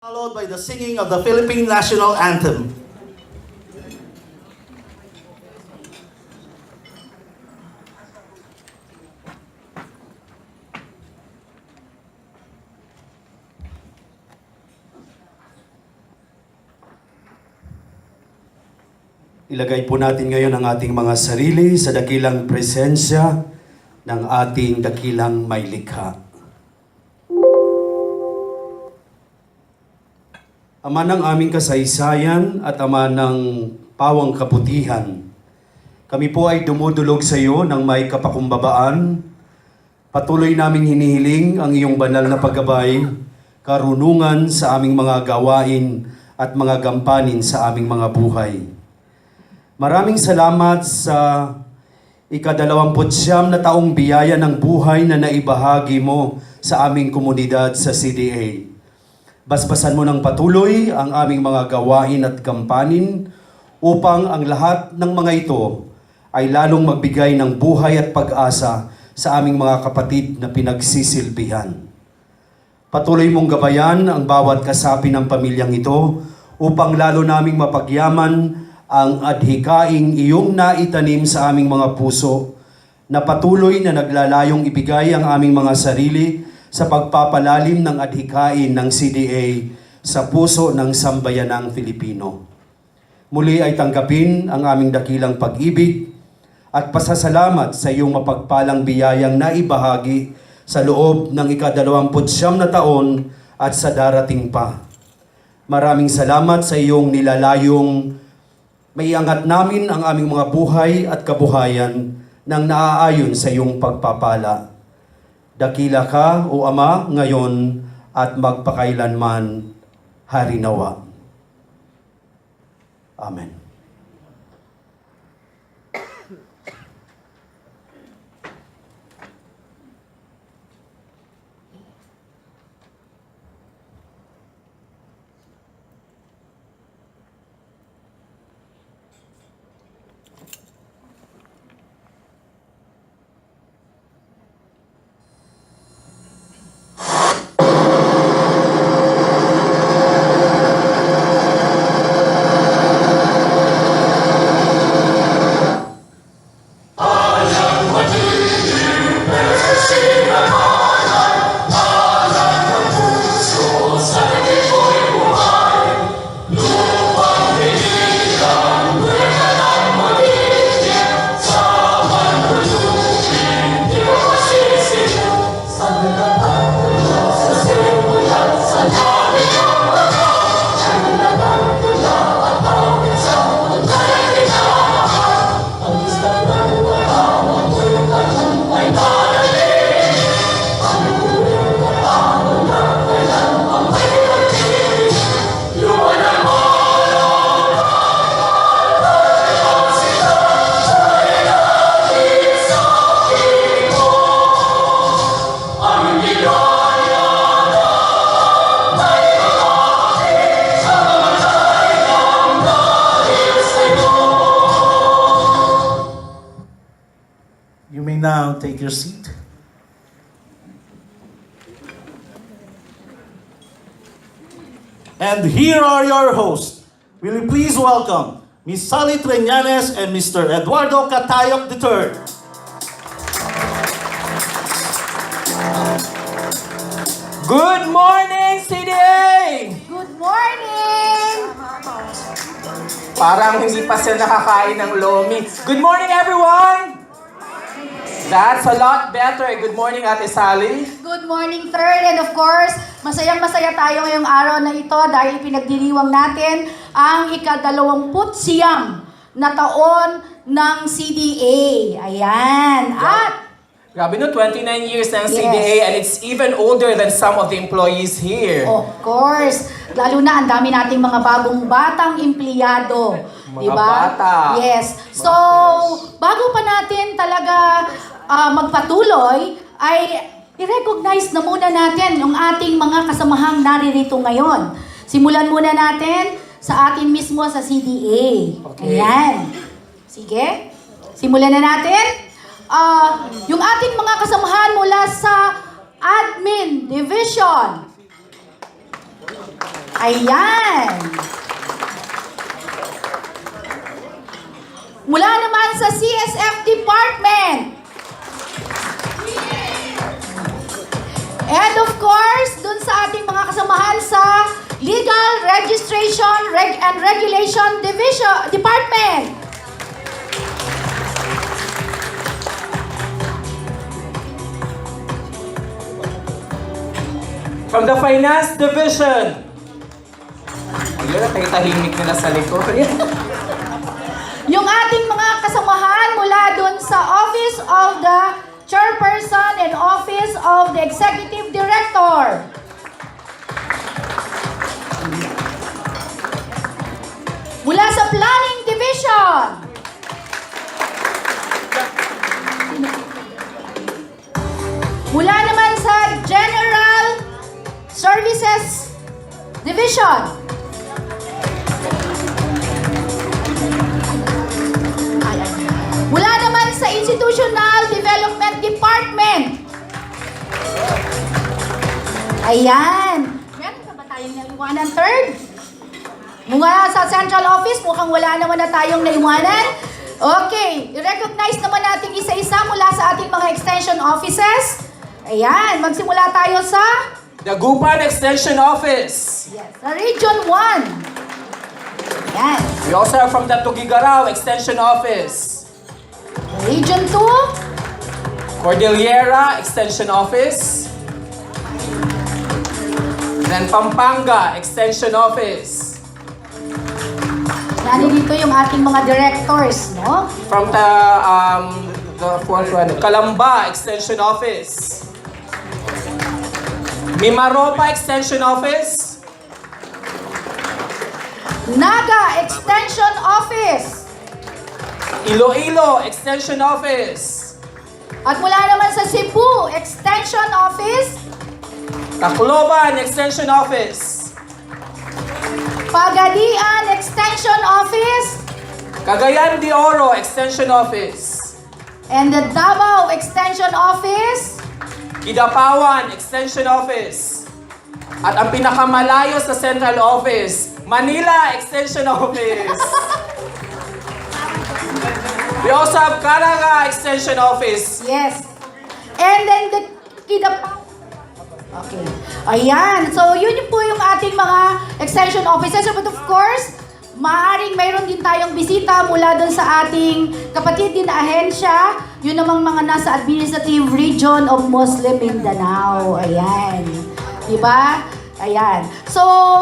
Followed by the singing of the Philippine National Anthem. Ilagay po natin ngayon ang ating mga sarili sa dakilang presensya ng ating dakilang may likha. Ama ng aming kasaysayan at Ama ng pawang kabutihan, kami po ay dumudulog sa iyo ng may kapakumbabaan. Patuloy naming hinihiling ang iyong banal na paggabay, karunungan sa aming mga gawain at mga gampanin sa aming mga buhay. Maraming salamat sa ika-29 na taong biyaya ng buhay na naibahagi mo sa aming komunidad sa CDA. Basbasan mo ng patuloy ang aming mga gawain at gampanin upang ang lahat ng mga ito ay lalong magbigay ng buhay at pag-asa sa aming mga kapatid na pinagsisilbihan. Patuloy mong gabayan ang bawat kasapi ng pamilyang ito upang lalo naming mapagyaman ang adhikaing iyong naitanim sa aming mga puso na patuloy na naglalayong ibigay ang aming mga sarili sa pagpapalalim ng adhikain ng CDA sa puso ng sambayanang Filipino. Muli ay tanggapin ang aming dakilang pag-ibig at pasasalamat sa iyong mapagpalang biyayang naibahagi sa loob ng ika-29 na taon at sa darating pa. Maraming salamat sa iyong nilalayong maiangat namin ang aming mga buhay at kabuhayan nang naaayon sa iyong pagpapala. Dakila ka, O Ama, ngayon at magpakailanman. Harinawa. Amen. You may now take your seat. And here are your hosts. Will you please welcome Ms. Sally Treñanes and Mr. Eduardo Catayok III. Good morning, CDA! Good morning! Parang hindi pa sila nakakain ng lomi. Good morning, everyone! That's a lot better. Good morning, Ate Sally. Good morning, third. And of course, masayang-masaya tayo ngayong araw na ito dahil pinagdiriwang natin ang ika-29 na taon ng CDA. Ayan. At Grabe no, 29 years ng Yes. CDA and it's even older than some of the employees here. of course, lalo na ang dami nating mga bagong batang empleyado. Mga Diba? bata. Yes. So, bago pa natin talaga magpatuloy, ay i-recognize na muna natin yung ating mga kasamahang naririto ngayon. Simulan muna natin sa atin mismo sa CDA. Okay. Ayan. Sige. Simulan na natin. Yung ating mga kasamahan mula sa Admin Division. Ayan. Mula naman sa CSF Department. And of course, dun sa ating mga kasamahan sa Legal Registration and Regulation Department. From the Finance Division. Ayun, tahimik nila sa likod. Yung ating mga kasamahan mula dun sa Office of the Chairperson and Office of the Executive Director. Mula sa Planning Division. Mula naman sa General Services Division. Mula naman sa Institutional Development Department. Ayan. Meron pa ba tayong naiwanan third? Mula sa Central Office, mukhang wala naman na tayong naiwanan. Okay, i-recognize naman natin isa-isa mula sa ating mga extension offices. Ayan, magsimula tayo sa The Gupan Extension Office. yes, sa Region 1. Ayan. We also have from the Tugigaraw Extension Office. Region 2. Cordillera Extension Office. Then Pampanga Extension Office. Nandito yung ating mga directors, no? From the fourth one, Calamba Extension Office. Mimaropa Extension Office. Naga Extension Office. Iloilo Extension Office. At mula naman sa Cebu Extension Office. Tacloban Extension Office. Pagadian Extension Office. Cagayan de Oro Extension Office. And the Davao Extension Office. Kidapawan Extension Office. At ang pinakamalayo sa Central Office, Manila Extension Office. We also have Caraga Extension Office. Yes. And then the Kidapao. Okay. Ayan. So, yun po yung ating mga extension offices. But of course, maaaring mayroon din tayong bisita mula doon sa ating kapatid din na ahensya. Yun namang mga nasa administrative region of Muslim Mindanao. Ayan. Diba? Ayan. So,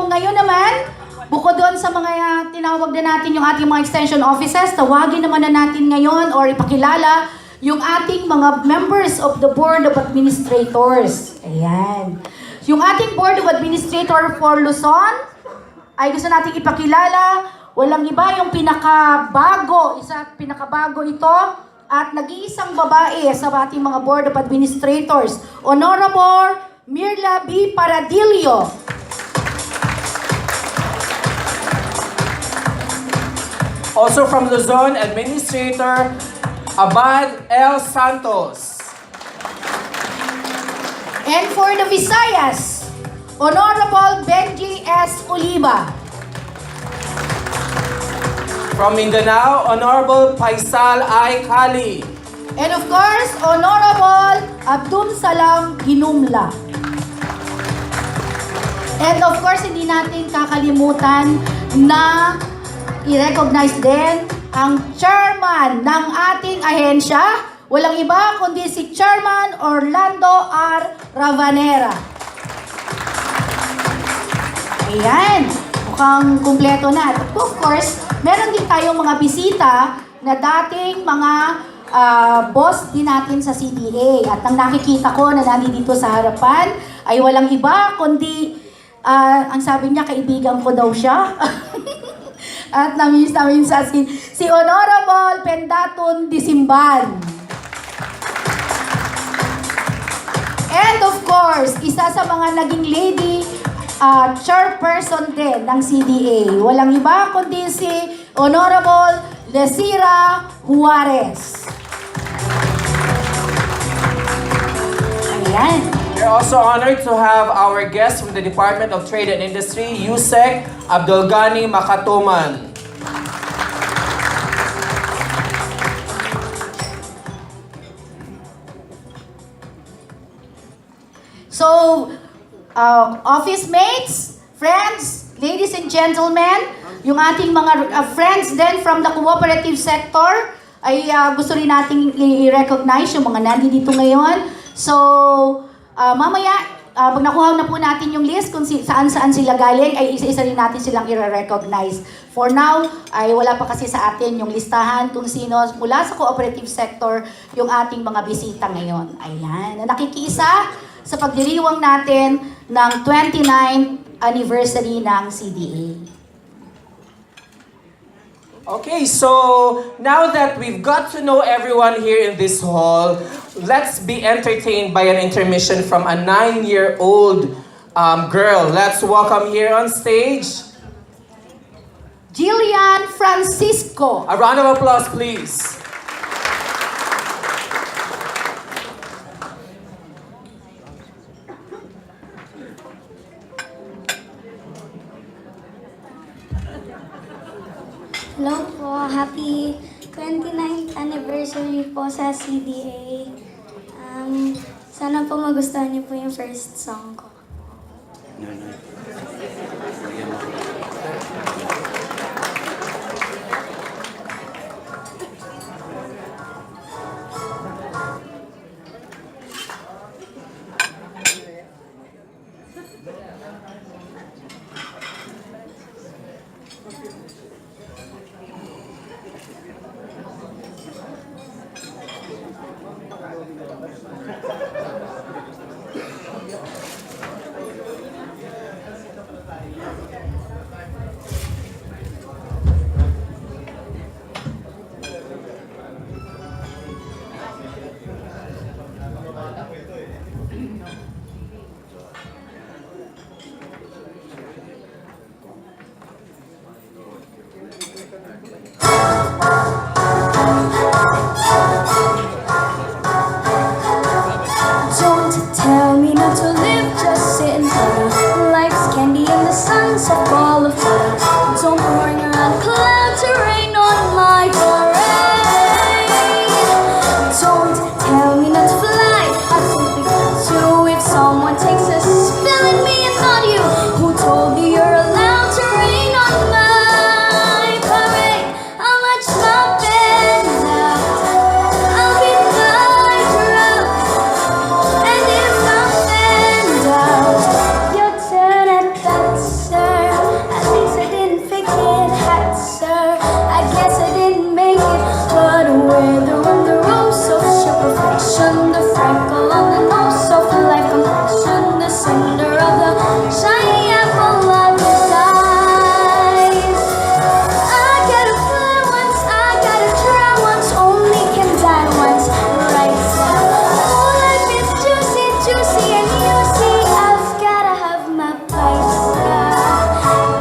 ngayon naman, bukod doon sa mga tinawag na natin yung ating mga extension offices, tawagin naman na natin ngayon or ipakilala yung ating mga members of the Board of Administrators. Ayan. Yung ating Board of Administrator for Luzon, ay gusto nating ipakilala, walang iba yung pinakabago ito, at nag-iisang babae sa ating mga Board of Administrators, Honorable Myrla B. Paradillo. Also from Luzon, Administrator Abad L. Santos. And for the Visayas, Honorable Benjie S. Oliva. From Mindanao, Honorable Paisal I. Cali. And of course, Honorable Abdulsalam Guinomla. And of course, hindi natin kakalimutan na i-recognize din ang chairman ng ating ahensya. Walang iba kundi si Chairman Orlando R. Ravanera. Ayan, mukhang kumpleto na. At of course, meron din tayong mga bisita na dating mga boss din natin sa CDA. At ang nakikita ko na nandito sa harapan ay walang iba kundi, ang sabi niya, kaibigan ko daw siya. At namiss namin sa si Honorable Pendaton Disimban. And of course, isa sa mga naging lady chairperson din ng CDA. Walang iba kundi si Honorable Lesira Juarez. Ayan. We also honored to have our guest from the Department of Trade and Industry, Usec, Abdulgani Macatoman. So, office mates, friends, ladies and gentlemen, yung ating mga friends din from the cooperative sector, ay gusto rin nating i-recognize yung mga nandito ngayon. So, mamaya, pag nakuha na po natin yung list kung saan-saan sila galing, ay isa-isa rin natin silang i-recognize. For now, ay wala pa kasi sa atin yung listahan kung sino mula sa cooperative sector yung ating mga bisita ngayon. Ayan, na nakikiisa sa pagdiriwang natin ng 29th anniversary ng CDA. Okay, so now that we've got to know everyone here in this hall, let's be entertained by an intermission from a 9-year-old girl. Let's welcome here on stage, Jillian Francisco. a round of applause, please. Hello po, happy 29th anniversary po sa CDA. Sana po magustuhan niyo po yung first song ko. Don't tell me not to live, just sit and putter. Life's candy and the sun's a ball of butter. Don't bring around clouds to rain on my parade. Don't tell me not to fly, I simply got to. If someone takes a spill at me and not you, who told you you're allowed to rain on my parade? How much my bend out, I'll be my drought. And if I'm bent out, your turn at that, sir. At least I didn't fake it, hat, sir. I guess I didn't make it, but whether on the rose of your perfection, the freckle on the nose of life complexion, the cinder of the shiny apple of his eyes. I gotta fly once, I gotta try once, only can die once, right? Oh, life is juicy, juicy, and you see, I've gotta have my Paisal.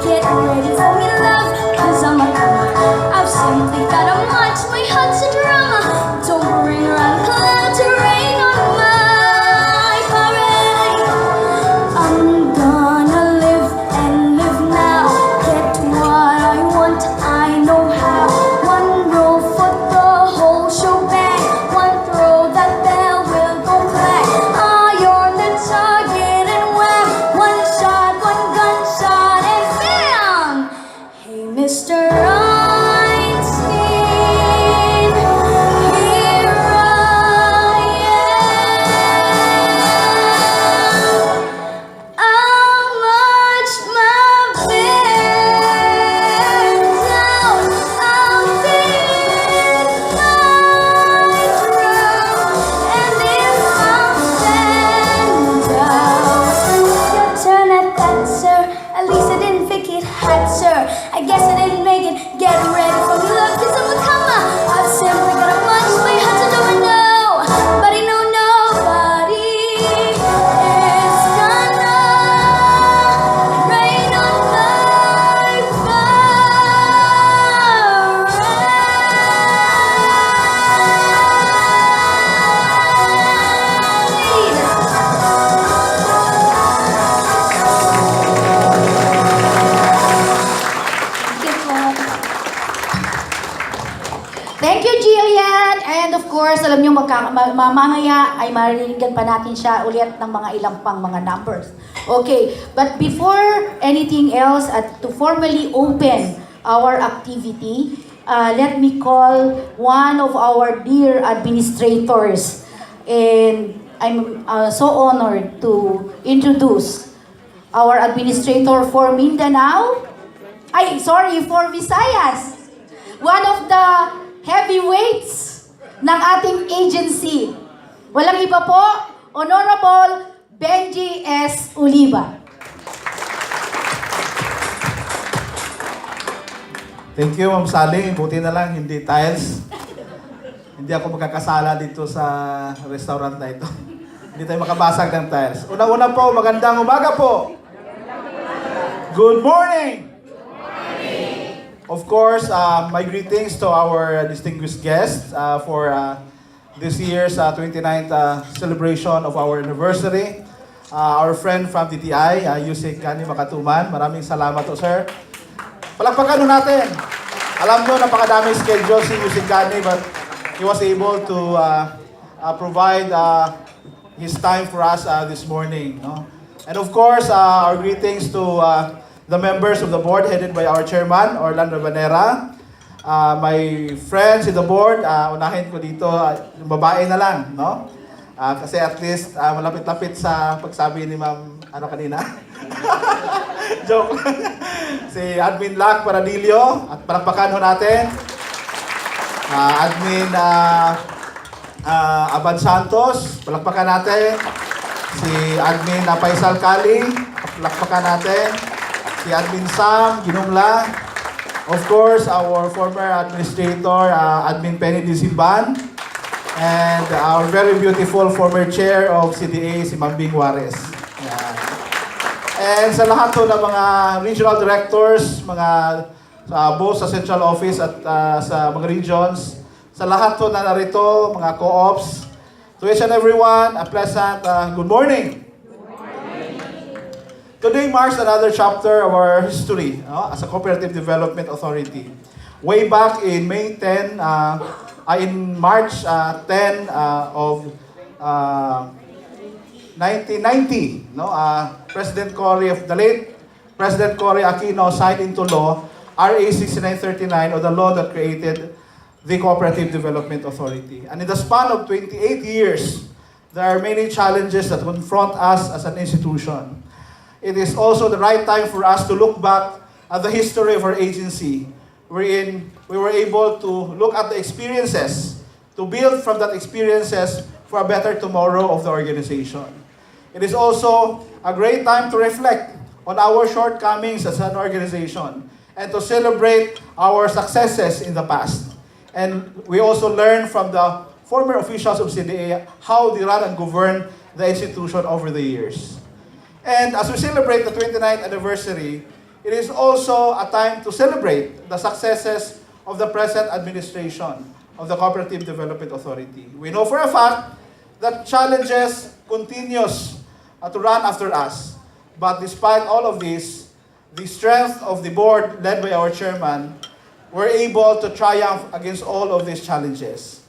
Get ready for me, love, cause I'm a comer. I've simply gotta march, my heart's a drama. Don't bring around clouds to rain on my parade. I'm gonna live and live now. Get what I want, I know how. One roll for the whole shebang. One throw, that bell will go clack. Ah, you're the target and wham. One shot, one gunshot and bam. Hey, Mr. Einstein, here I am. How much my bears out, I'll be my drum. And if I'm bent out, your turn at that, sir. At least I didn't fake it, hat, sir. I guess I didn't make it. Get ready for me, love, cause I'm a comer. I've simply got a bunch, my heart's a door, no. But I know nobody is gonna rain on my parade. alam nyo, mamaya ay maririgan pa natin siya ulit ng mga ilang pang mga numbers. Okay, but before anything else, at to formally open our activity, let me call one of our dear administrators. And I'm so honored to introduce our administrator for Mindanao. For Visayas. One of the heavyweights ng ating agency. Walang iba po, Honorable Benjie S. Oliva. Thank you, Ma'am Sally. Buti na lang, hindi tiles. Hindi ako magkakasala dito sa restaurant na ito. Hindi tayo makabasag ng tiles. Una-una po, magandang umaga po. Good morning! Of course, my greetings to our distinguished guests for this year's 29th celebration of our anniversary. Our friend from DTI, Usec Macatoman. Maraming salamat to, sir. Palakpakan natin. Alam nyo, napakadami schedule si Usec but he was able to provide his time for us this morning. No? And of course, our greetings to the members of the board headed by our chairman, Ravanera. My friends in the board, unahin ko dito, yung babae na lang, no? Kasi at least malapit-lapit sa pagsabi ni Ma'am, kanina? Joke. Si Admin Lac Paradillo, at palakpakan ho natin. Admin Santos, palakpakan natin. Si Admin Paisal I, palakpakan natin. Si Admin Sam, Guinomla. Of course, our former administrator, Admin Penny Disiban. And our very beautiful former chair of CDA, si Ma'am Bing Juarez. Yan. And sa lahat po ng mga regional directors, mga both sa central office at sa mga regions, sa lahat po na narito, mga co-ops, to each and everyone, a pleasant good morning. Today marks another chapter of our history as a cooperative development authority. Way back in March 10 of 1990, the late President Gloria Aquino signed into law RA 6939, or the law that created the Cooperative Development Authority. And in the span of 28 years, there are many challenges that confront us as an institution. It is also the right time for us to look back at the history of our agency, wherein we were able to look at the experiences, to build from that experiences for a better tomorrow of the organization. It is also a great time to reflect on our shortcomings as an organization and to celebrate our successes in the past. And we also learn from the former officials of CDA how they run and govern the institution over the years. And as we celebrate the 29th anniversary, it is also a time to celebrate the successes of the present administration of the Cooperative Development Authority. We know for a fact that challenges continues to run after us. But despite all of this, the strength of the board led by our chairman were able to triumph against all of these challenges.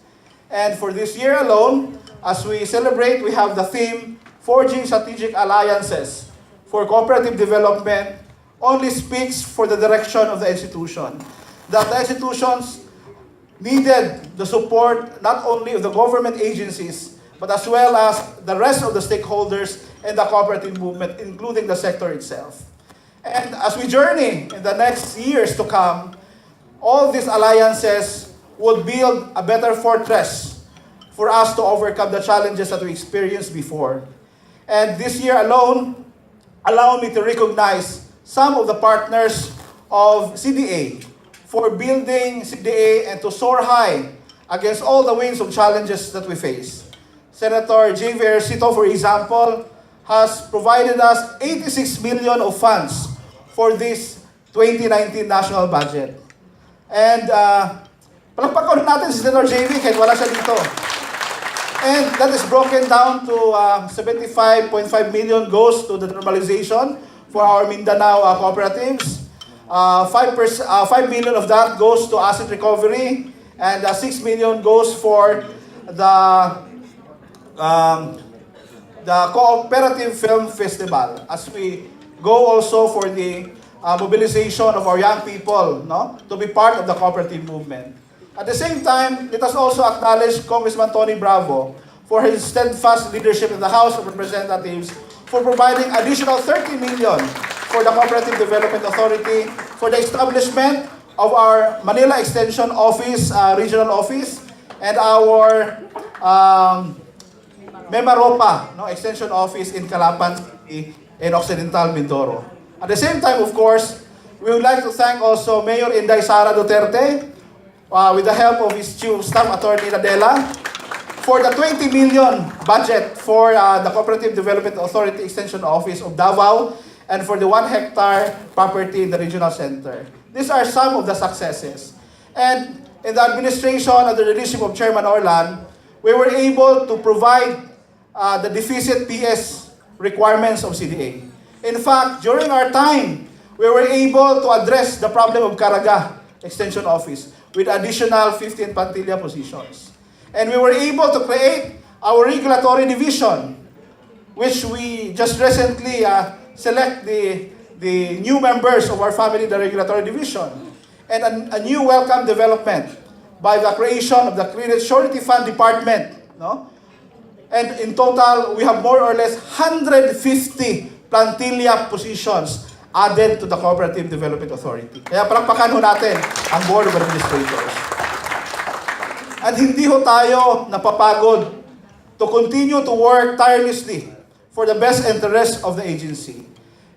And for this year alone, as we celebrate, we have the theme, Forging Strategic Alliances for Cooperative Development, only speaks for the direction of the institution. That the institutions needed the support not only of the government agencies, but as well as the rest of the stakeholders and the cooperative movement, including the sector itself. And as we journey in the next years to come, all these alliances would build a better fortress for us to overcome the challenges that we experienced before. And this year alone, allow me to recognize some of the partners of CDA for building CDA and to soar high against all the winds of challenges that we face. Senator J. Versito, for example, has provided us 86 million of funds for this 2019 national budget. And palakpakan natin si Senator JV kahit wala siya dito. And that is broken down to 75.5 million goes to the normalization for our Mindanao cooperatives. 5 million of that goes to asset recovery, and 6 million goes for the Cooperative Film Festival, as we go also for the mobilization of our young people, no, to be part of the cooperative movement. At the same time, let us also acknowledge Congressman Tony Bravo for his steadfast leadership in the House of Representatives for providing additional 30 million for the Cooperative Development Authority for the establishment of our Manila Extension Office, regional office, and our Memaropa, no, Extension Office in Calapan City in Occidental Mindoro. At the same time, of course, we would like to thank also Mayor Inday Sara Duterte, with the help of his Chief Staff Attorney Nadella, for the 20 million budget for the Cooperative Development Authority Extension Office of Davao and for the 1 hectare property in the regional center. These are some of the successes. And in the administration under the leadership of Chairman Orlan, we were able to provide the deficit PS requirements of CDA. In fact, during our time, we were able to address the problem of Caraga Extension Office with additional 15 plantilla positions. And we were able to create our regulatory division, which we just recently select the new members of our family, the regulatory division, and a new welcome development by the creation of the Credit Surety Fund Department. No? And in total, we have more or less 150 plantilla positions added to the Cooperative Development Authority. Kaya palakpakan ho natin ang Board of Administrators. At hindi ho tayo napapagod to continue to work tirelessly for the best interest of the agency.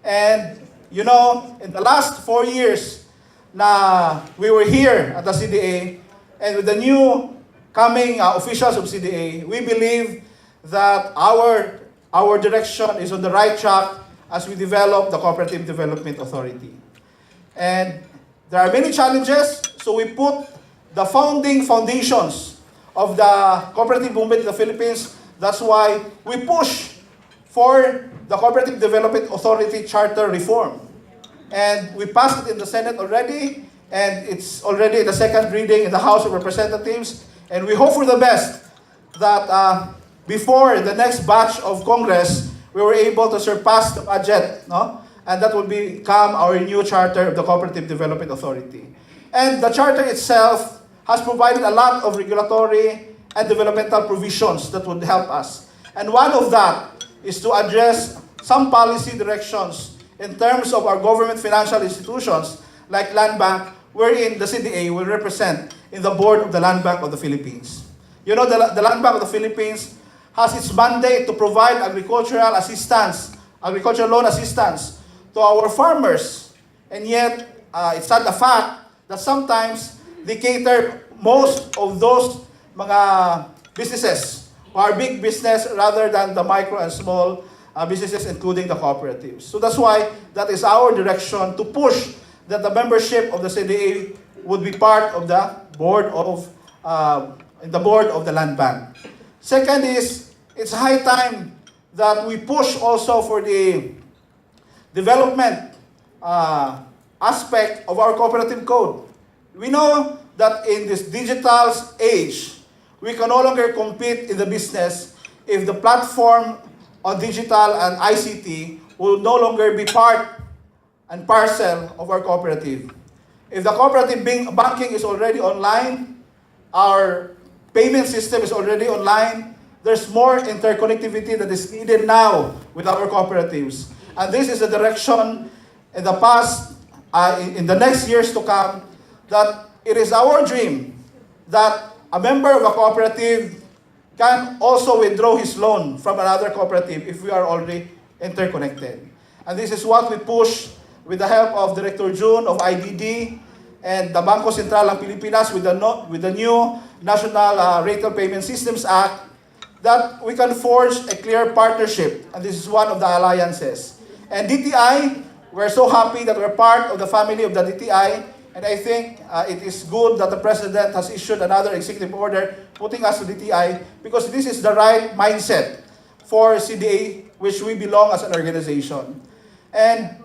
And, you know, in the last 4 years na we were here at the CDA, and with the new coming officials of CDA, we believe that our direction is on the right track as we develop the Cooperative Development Authority. And there are many challenges, so we put the foundations of the cooperative movement in the Philippines. That's why we push for the Cooperative Development Authority Charter reform. And we passed it in the Senate already, and it's already in the second reading in the House of Representatives. And we hope for the best that before the next batch of Congress, we were able to surpass the budget, no? And that will become our new charter of the Cooperative Development Authority. And the charter itself has provided a lot of regulatory and developmental provisions that would help us. And one of that is to address some policy directions in terms of our government financial institutions like Land Bank, wherein the CDA will represent in the board of the Land Bank of the Philippines. You know, the Land Bank of the Philippines has its mandate to provide agricultural assistance, agricultural loan assistance to our farmers. And yet, it's not a fact that sometimes they cater most of those mga businesses who are big business rather than the micro and small businesses, including the cooperatives. So that's why that is our direction to push that the membership of the CDA would be part of the board of the Land Bank. Second is, it's high time that we push also for the development aspect of our cooperative code. We know that in this digital age, we can no longer compete in the business if the platform on digital and ICT will no longer be part and parcel of our cooperative. If the cooperative banking is already online, our payment system is already online, there's more interconnectivity that is needed now with our cooperatives. And this is the direction in the past, in the next years to come, that it is our dream that a member of a cooperative can also withdraw his loan from another cooperative if we are already interconnected. And this is what we push with the help of Director June of IDD and the Bangko Sentral ng Pilipinas with the new National Retail Payment Systems Act, that we can forge a clear partnership, and this is one of the alliances. And DTI, we're so happy that we're part of the family of the DTI, and I think it is good that the President has issued another executive order putting us to DTI, because this is the right mindset for CDA, which we belong as an organization. And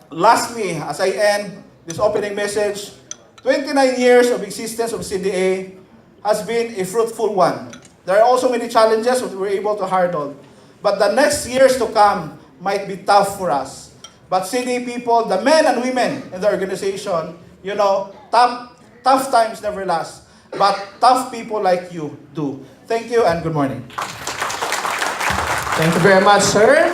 lastly, as I end this opening message, 29 years of existence of CDA has been a fruitful one. There are also many challenges that we're able to hurdle. But the next years to come might be tough for us. But CDA people, the men and women in the organization, you know, tough times never last. But tough people like you do. Thank you and good morning. Thank you very much, sir.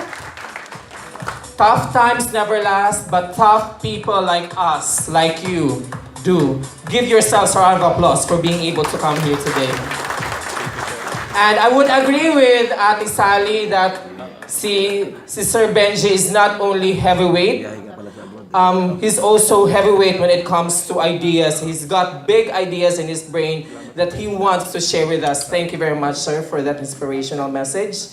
Tough times never last, but tough people like us, like you, do. Give yourselves a round of applause for being able to come here today. And I would agree with Ate Sally that si Sir Benjie is not only heavyweight, he's also heavyweight when it comes to ideas. He's got big ideas in his brain that he wants to share with us. Thank you very much, sir, for that inspirational message.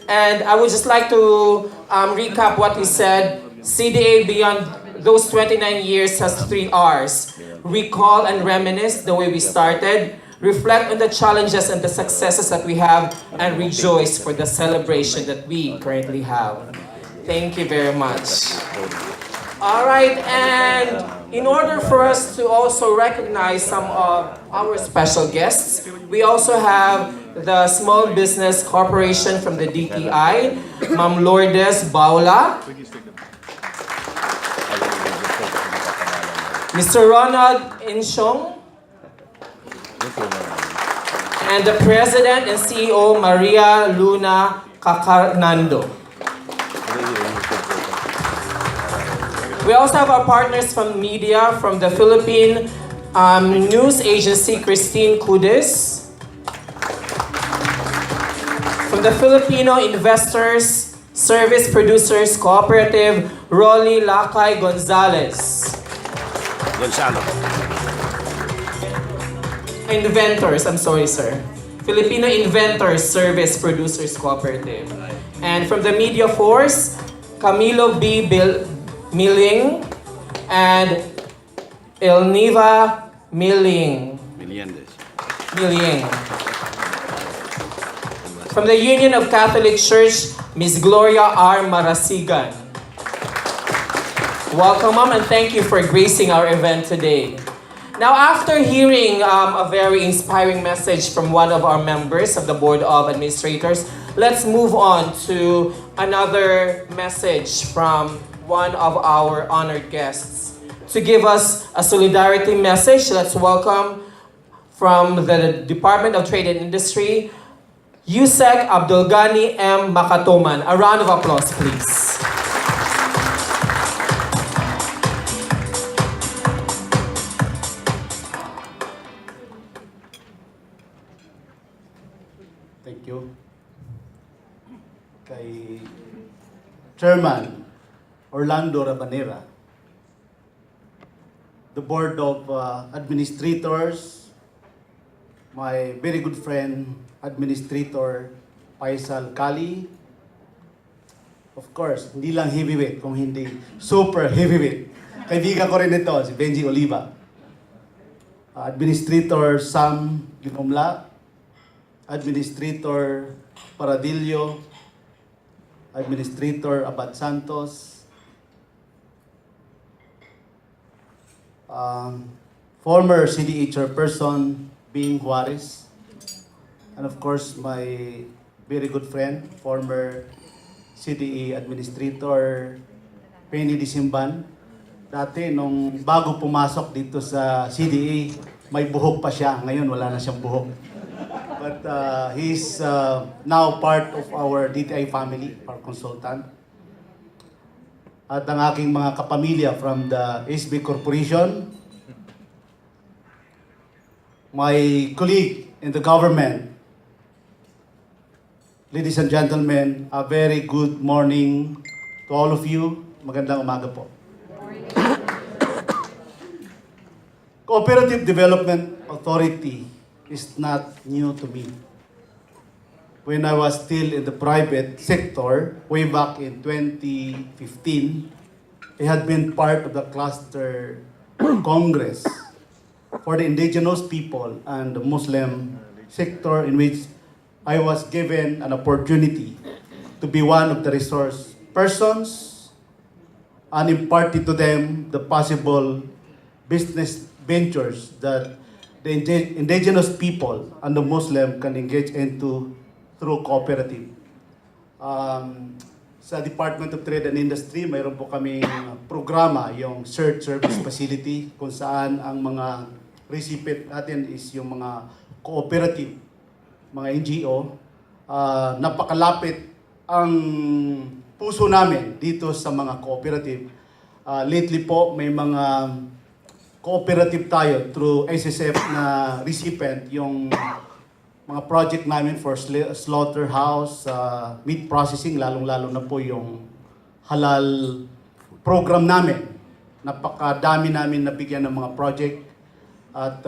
And I would just like to recap what he said. CDA beyond those 29 years has 3 R's. Recall and reminisce the way we started. Reflect on the challenges and the successes that we have. And rejoice for the celebration that we currently have. Thank you very much. All right, and in order for us to also recognize some of our special guests, we also have the Small Business Corporation from the DTI, Ma'am Lourdes Baula, Mr. Ronald Insyong, and the President and CEO, Maria Luna Cacarnando. We also have our partners from media, from the Philippine news agency, Christine Cudis. From the Filipino Investors Service Producers Cooperative, Rolly Lakay Gonzalez. Inventors, I'm sorry, sir. Filipino Inventors Service Producers Cooperative. And from the Media Force, Camilo B. Milling and Elniva Milling. From the Union of Catholic Church, Ms. Gloria R. Marasigan. Welcome, ma'am, and thank you for gracing our event today. Now, after hearing a very inspiring message from one of our members of the Board of Administrators, let's move on to another message from one of our honored guests. To give us a solidarity message, let's welcome from the Department of Trade and Industry, Usec Abdulgani M. Macatoman. A round of applause, please. Thank you. Kay Chairman Orlando Ravanera, the Board of Administrators, my very good friend, Administrator Paisal I, of course, hindi lang heavyweight, kung hindi super heavyweight. Kaibigan ko rin ito, si Benjie Oliva. Administrator Sam Guinomla, Administrator Paradillo, Administrator Santos, former CDA Chairperson Bing Juarez, and of course my very good friend, former CDA Administrator Penny Disimban. Dati nung bago pumasok dito sa CDA, may buhok pa siya. Ngayon wala na siyang buhok. But he's now part of our DTI family, our consultant. At ang aking mga kapamilya from the SB Corporation, my colleague in the government, ladies and gentlemen, a very good morning to all of you. Magandang umaga po. Cooperative Development Authority is not new to me. When I was still in the private sector, way back in 2015, I had been part of the cluster Congress for the indigenous people and the Muslim sector, in which I was given an opportunity to be one of the resource persons and imparted to them the possible business ventures that the indigenous people and the Muslim can engage into through cooperative. Sa Department of Trade and Industry, mayroon po kami programa, yung shared service facility, kung saan ang mga recipient natin is yung mga cooperative, mga NGO. Napakalapit ang puso namin dito sa mga cooperative. Lately po, may mga cooperative tayo through SSF na recipient, yung mga project namin for slaughterhouse, meat processing, lalong-lalo na po yung halal program namin. Napakadami namin nabigyan ng mga project. At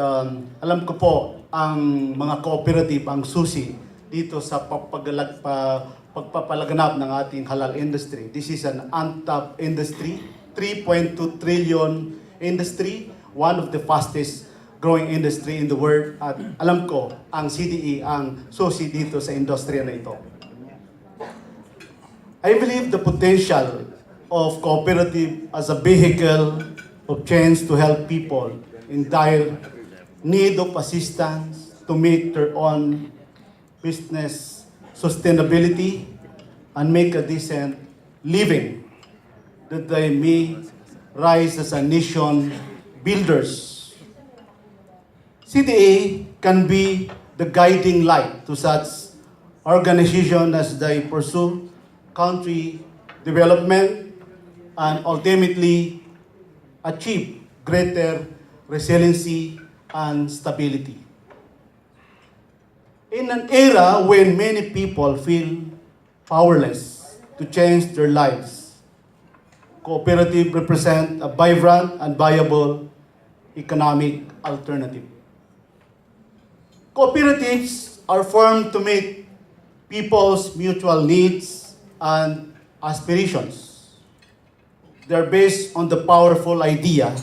alam ko po, ang mga cooperative, ang susi dito sa pagpapalaganap ng ating halal industry. This is an untapped industry, 3.2 trillion industry, one of the fastest growing industry in the world. At alam ko, ang CDE ang susi dito sa industriya na ito. I believe the potential of cooperative as a vehicle of change to help people in dire need of assistance to make their own business sustainability and make a decent living, that they may rise as a nation builders. CDA can be the guiding light to such organizations as they pursue country development and ultimately achieve greater resiliency and stability. In an era when many people feel powerless to change their lives, cooperative represent a vibrant and viable economic alternative. Cooperatives are formed to meet people's mutual needs and aspirations. They're based on the powerful idea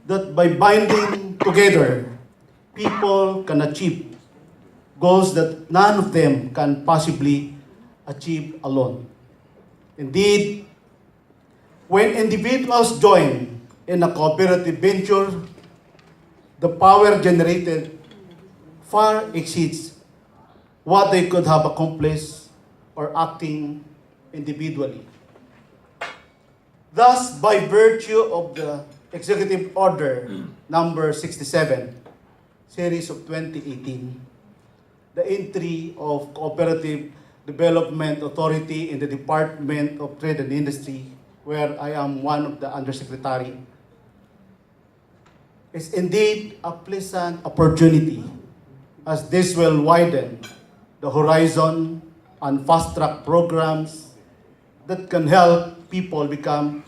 that by binding together, people can achieve goals that none of them can possibly achieve alone. Indeed, when individuals join in a cooperative venture, the power generated far exceeds what they could have accomplished or acting individually. Thus, by virtue of the Executive Order number 67, series of 2018, the entry of Cooperative Development Authority in the Department of Trade and Industry, where I am one of the undersecretary, is indeed a pleasant opportunity, as this will widen the horizon and fast-track programs that can help people become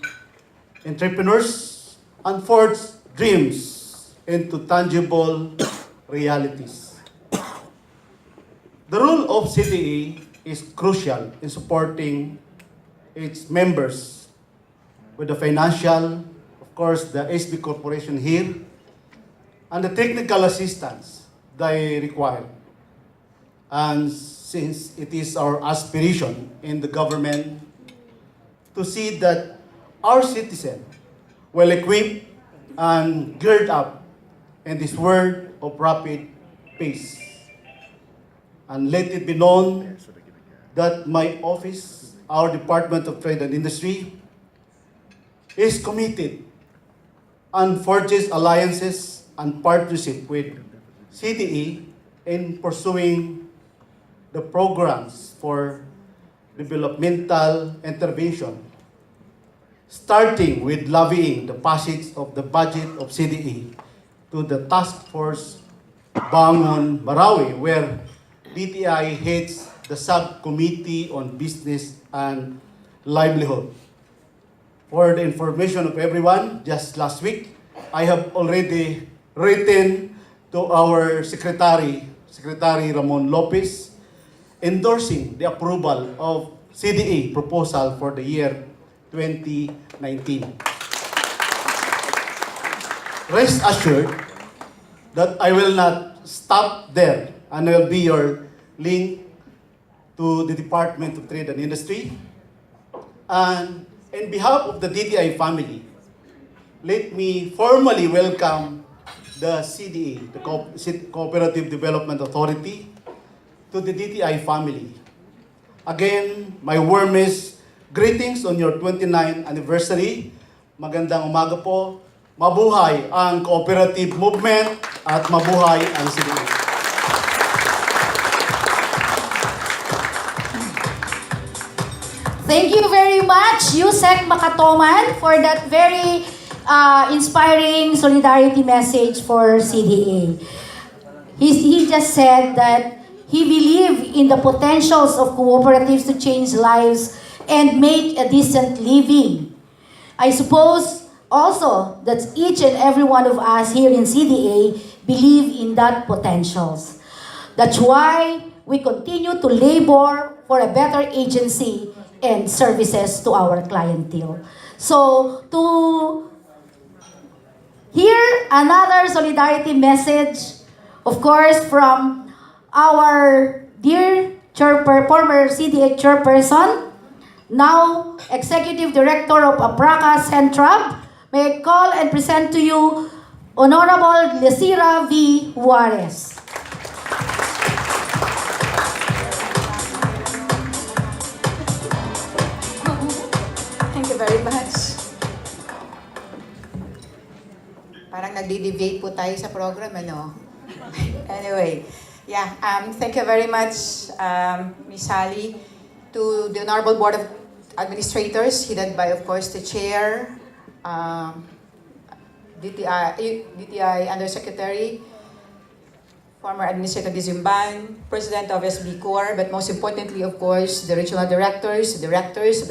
entrepreneurs and forge dreams into tangible realities. The role of CDA is crucial in supporting its members with the financial, of course, the SB Corporation here, and the technical assistance they require. And since it is our aspiration in the government to see that our citizens well equipped and geared up in this world of rapid pace. And let it be known that my office, our Department of Trade and Industry, is committed and forges alliances and partnership with CDE in pursuing the programs for developmental intervention, starting with levying the passage of the budget of CDE to the Task Force Bangon Marawi, where DTI heads the Subcommittee on Business and Livelihood. For the information of everyone, just last week, I have already written to our Secretary Ramon Lopez, endorsing the approval of CDA proposal for the year 2019. Rest assured that I will not stop there, and I will be your link to the Department of Trade and Industry. And in behalf of the DTI family, let me formally welcome the CDA, the Cooperative Development Authority, to the DTI family. Again, my warmest greetings on your 29th anniversary. Magandang umaga po. Mabuhay ang cooperative movement at mabuhay ang CDA. Thank you very much, Usec Macatoman, for that very inspiring solidarity message for CDA. He just said that he believed in the potentials of cooperatives to change lives and make a decent living. I suppose also that each and every one of us here in CDA believe in that potentials. That's why we continue to labor for a better agency and services to our clientele. So, to hear another solidarity message, of course, from our dear former CDA Chairperson, now Executive Director of APRACA Centrab, may I call and present to you Honorable Lesira V. Juarez. Thank you very much. Parang nagdi-debate po tayo sa program, ano? Anyway, yeah, thank you very much, Ms. Sally, to the Honorable Board of Administrators, headed by, of course, the Chair, DTI Undersecretary, former Administrator Dizimban, President of SB Corps, but most importantly, of course, the regional directors of the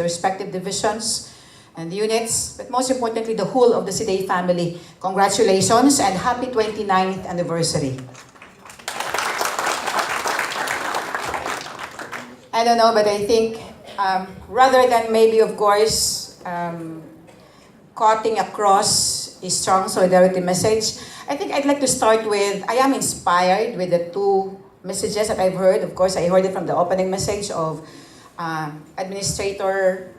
respective divisions and units, but most importantly, the whole of the CDA family. Congratulations and happy 29th anniversary. I don't know, but I think rather than maybe, of course, cutting across a strong solidarity message, I think I'd like to start with, I am inspired with the two messages that I've heard. Of course, I heard it from the opening message of Administrator,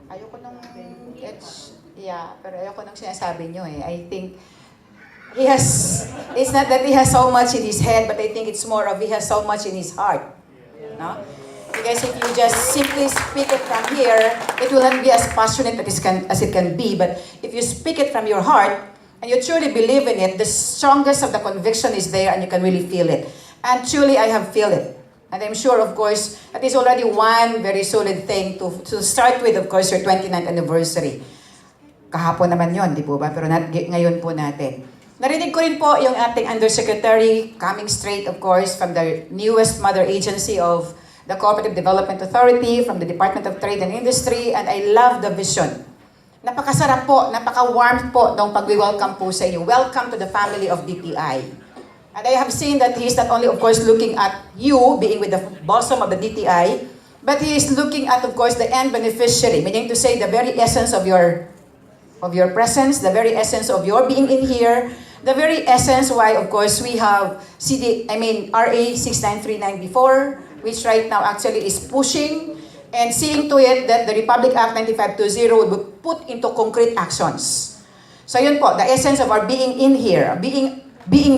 ayoko nung, pero ayoko nung sinasabi nyo eh. I think he has, it's not that he has so much in his head, but I think it's more of he has so much in his heart. No? Because if you just simply speak it from here, it will not be as passionate as it can be. But if you speak it from your heart, and you truly believe in it, the strongest of the conviction is there and you can really feel it. And truly, I have feel it. And I'm sure, of course, that is already one very solid thing to start with, of course, your 29th anniversary. Kahapon naman yon, di po ba? Pero ngayon po natin. Narinig ko rin po yung ating Undersecretary, coming straight, of course, from the newest mother agency of the Cooperative Development Authority, from the Department of Trade and Industry, and I love the vision. Napakasarap po, napaka-warm po ng pag-welcome po sa inyo. Welcome to the family of DTI. And I have seen that he is not only, of course, looking at you, being with the bosom of the DTI, but he is looking at, of course, the end beneficiary, meaning to say the very essence of your presence, the very essence of your being in here, the very essence why, of course, we have RA 6939 before, which right now actually is pushing and seeing to it that the Republic Act 9520 will be put into concrete actions. So yun po, the essence of our being in here, being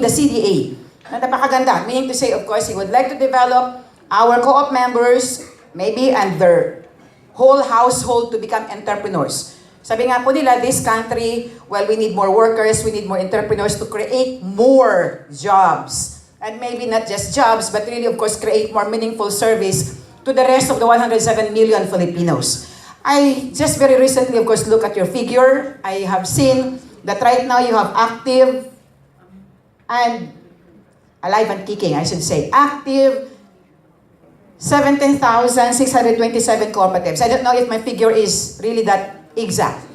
the CDA, na napakaganda. Meaning to say, of course, he would like to develop our co-op members, maybe, and their whole household to become entrepreneurs. Sabi nga po nila, this country, well, we need more workers, we need more entrepreneurs to create more jobs. And maybe not just jobs, but really, of course, create more meaningful service to the rest of the 107 million Filipinos. I just very recently, of course, look at your figure. I have seen that right now you have active and alive and kicking, I should say. Active 17,627 cooperatives. I don't know if my figure is really that exact.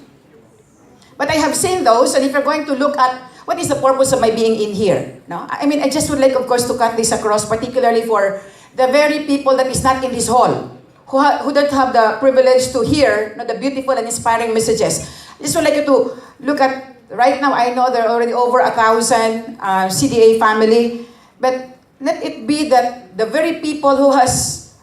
But I have seen those, and if you're going to look at what is the purpose of my being in here? No? I mean, I just would like, of course, to cut this across, particularly for the very people that is not in this hall, who don't have the privilege to hear the beautiful and inspiring messages. I just would like you to look at, right now, I know there are already over 1,000 CDA family, but let it be that the very people who has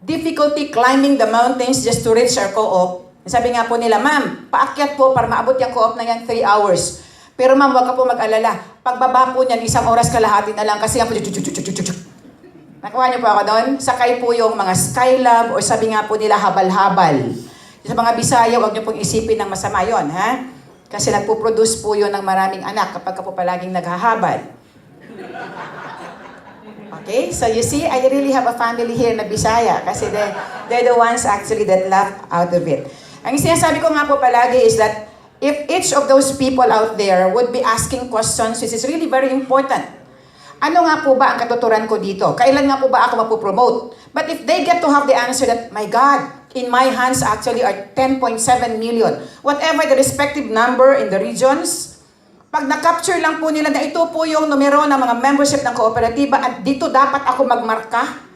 difficulty climbing the mountains just to reach our co-op, sabi nga po nila, ma'am, paakyat po para maabot yung co-op na yan 3 hours. Pero ma'am, wag ka po mag-alala. Pagbaba po niyan, 1 oras kalahati na lang kasi nga po, nakuha niyo po ako doon? Sakay po yung mga Skylab or sabi nga po nila habal-habal. Sa mga Bisaya, wag niyo pong isipin ng masama yon, ha? Kasi nagpo-produce po yun ng maraming anak kapag ka po palaging naghahabal. Okay? So you see, I really have a family here na Bisaya kasi they're the ones actually that laugh out of it. Ang sinasabi ko nga po palagi is that if each of those people out there would be asking questions, which is really very important. Ano nga po ba ang katuturan ko dito? Kailan nga po ba ako mapopromote? But if they get to have the answer that, my God, in my hands actually are 10.7 million. Whatever the respective number in the regions, pag na-capture lang po nila na ito po yung numero ng mga membership ng kooperatiba at dito dapat ako magmarka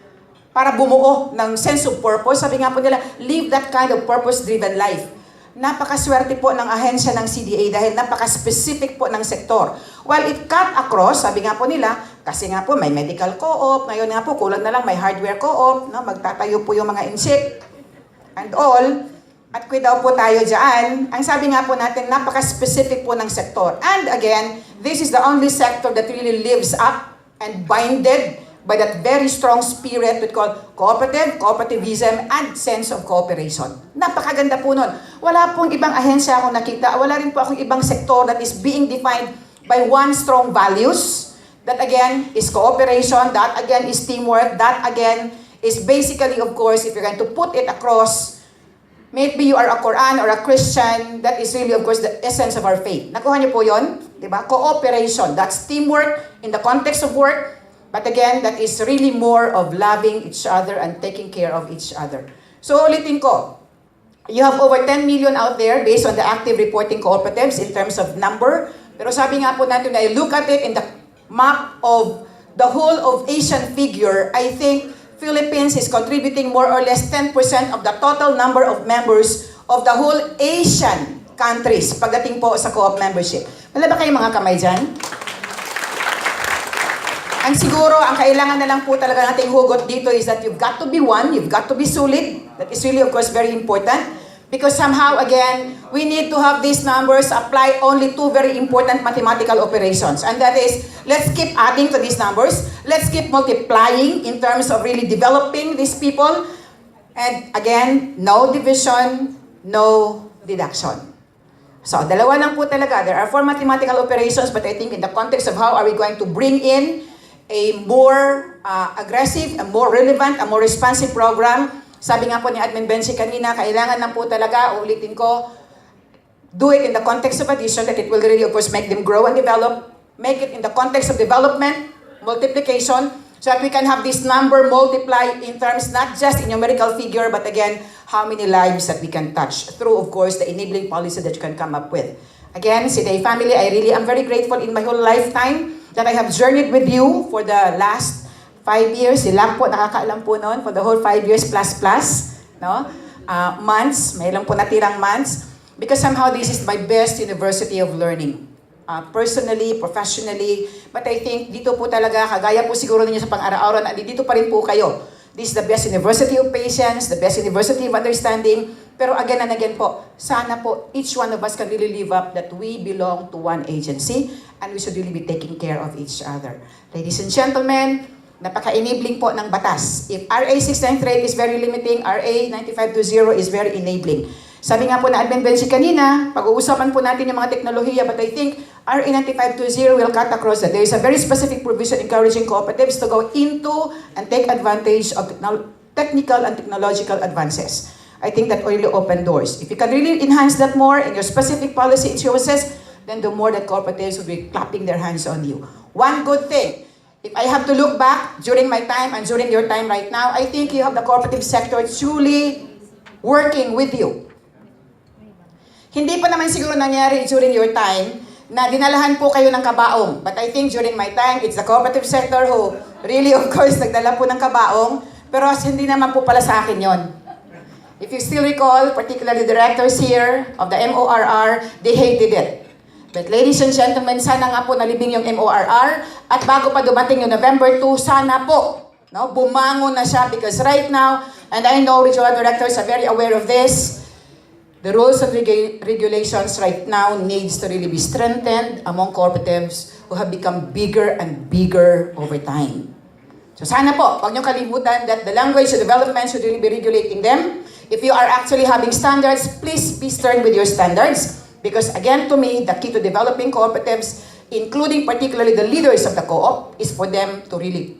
para bumuo ng sense of purpose. Sabi nga po nila, live that kind of purpose-driven life. Napakaswerte po ng ahensya ng CDA dahil napaka-specific po ng sektor. While it cut across, sabi nga po nila, kasi nga po may medical co-op, ngayon nga po kulang na lang may hardware co-op, no? Magtatayo po yung mga insect and all, at kwi daw po tayo dyan. Ang sabi nga po natin, napaka-specific po ng sektor. And again, this is the only sector that really lives up and binded by that very strong spirit we call cooperativism, and sense of cooperation. Napakaganda po nun. Wala pong ibang ahensya akong nakita, wala rin po akong ibang sektor that is being defined by one strong values. That again is cooperation, that again is teamwork, that again is basically, of course, if you're going to put it across, maybe you are a Quran or a Christian, that is really, of course, the essence of our faith. Nakuha niyo po yun? Diba? Cooperation, that's teamwork in the context of work. But again, that is really more of loving each other and taking care of each other. So ulitin ko, you have over 10 million out there based on the active reporting cooperatives in terms of number. Pero sabi nga po natin, I look at it in the map of the whole of Asian figure, I think Philippines is contributing more or less 10% of the total number of members of the whole Asian countries pagdating po sa co-op membership. Wala ba kayong mga kamay dyan? Ang siguro, ang kailangan na lang po talaga nating hugot dito is that you've got to be one, you've got to be solid. That is really, of course, very important. Because somehow, again, we need to have these numbers apply only to very important mathematical operations. And that is, let's keep adding to these numbers. Let's keep multiplying in terms of really developing these people. And again, no division, no deduction. So, dalawa lang po talaga. There are 4 mathematical operations, but I think in the context of how are we going to bring in a more aggressive, a more relevant, a more responsive program. Sabi nga po ni Admin Benjie kanina, kailangan lang po talaga, ulitin ko, do it in the context of addition that it will really, of course, make them grow and develop. Make it in the context of development, multiplication, so that we can have this number multiply in terms not just in numerical figure, but again, how many lives that we can touch through, of course, the enabling policy that you can come up with. Again, CDA family, I really am very grateful in my whole lifetime that I have journeyed with you for the last 5 years. Sila po, nakakaalam po noon, for the whole 5 years plus, no? Months, may lang po natirang months. Because somehow this is my best university of learning. Personally, professionally, but I think dito po talaga, kagaya po siguro ninyo sa pang-araw-araw, dito pa rin po kayo. This is the best university of patience, the best university of understanding. Pero again and again po, sana po each one of us can really live up that we belong to one agency and we should really be taking care of each other. Ladies and gentlemen, napaka-enabling po ng batas. If RA 693 is very limiting, RA 9520 is very enabling. Sabi nga po na Admin Benjie kanina, pag-uusapan po natin yung mga teknolohiya, but I think RA 9520 will cut across that. There is a very specific provision encouraging cooperatives to go into and take advantage of technical and technological advances. I think that really open doors. If you can really enhance that more in your specific policy issuances, then the more that cooperatives will be clapping their hands on you. One good thing, if I have to look back during my time and during your time right now, I think you have the cooperative sector truly working with you. Hindi pa naman siguro nangyari during your time na dinalahan po kayo ng kabaong. But I think during my time, it's the cooperative sector who really, of course, nagdala po ng kabaong. Pero hindi naman po pala sa akin yon. If you still recall, particularly the directors here of the MORR, they hated it. But ladies and gentlemen, sana nga po nalibing yung MORR at bago pa dumating yung November 2, sana po, no, bumangon na siya because right now, and I know regional directors are very aware of this, the rules and regulations right now needs to really be strengthened among cooperatives who have become bigger and bigger over time. So sana po, huwag niyong kalimutan that the language development should really be regulating them. If you are actually having standards, please be stern with your standards. Because again, to me, the key to developing cooperatives, including particularly the leaders of the co-op, is for them to really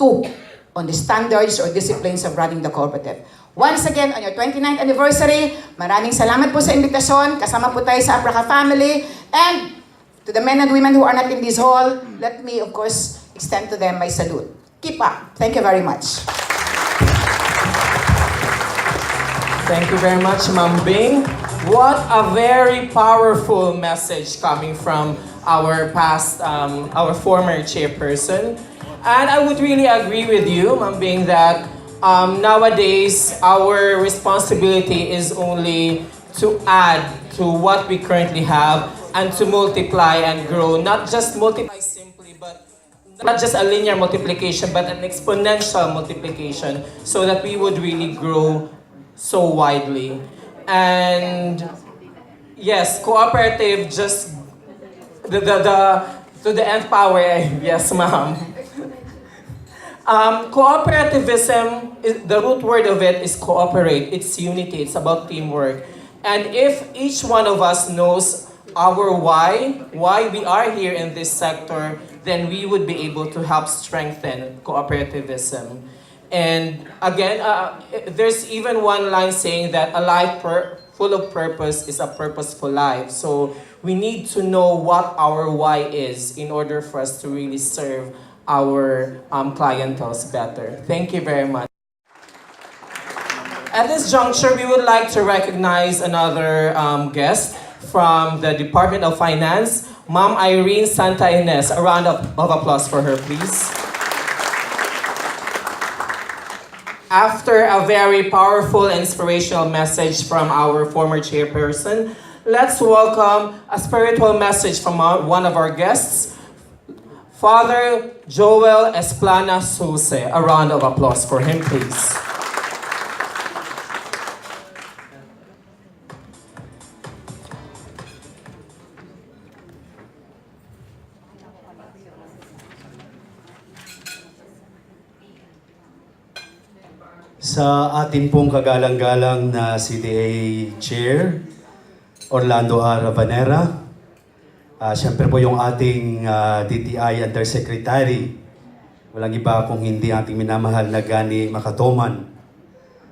on the standards or disciplines of running the cooperative. Once again, on your 29th anniversary, maraming salamat po sa invitasyon. Kasama po tayo sa Apraca family. And to the men and women who are not in this hall, let me, of course, extend to them my salute. Keep up. Thank you very much. Thank you very much, Ma'am Bing. What a very powerful message coming from our former chairperson. And I would really agree with you, Ma'am Bing, that nowadays our responsibility is only to add to what we currently have and to multiply and grow. Not just multiply simply, but not just a linear multiplication, but an exponential multiplication so that we would really grow so widely. And yes, cooperative just to the nth power. Yes, ma'am. Cooperativism, the root word of it is cooperate. It's unity. It's about teamwork. And if each one of us knows our why we are here in this sector, then we would be able to help strengthen cooperativism. And again, there's even one line saying that a life full of purpose is a purposeful life. So we need to know what our why is in order for us to really serve our clientele better. Thank you very much. At this juncture, we would like to recognize another guest from the Department of Finance, Ma'am Irene Santa Ines. A round of applause for her, please. After a very powerful and inspirational message from our former chairperson, let's welcome a spiritual message from one of our guests, Father Joel Esplana Sulse. A round of applause for him, please. Sa atin pong kagalang-galang na CDA Chair, Orlando A. Ravanera, siyempre po yung ating DTI Undersecretary, walang iba kung hindi ating minamahal na Gani Macatoman.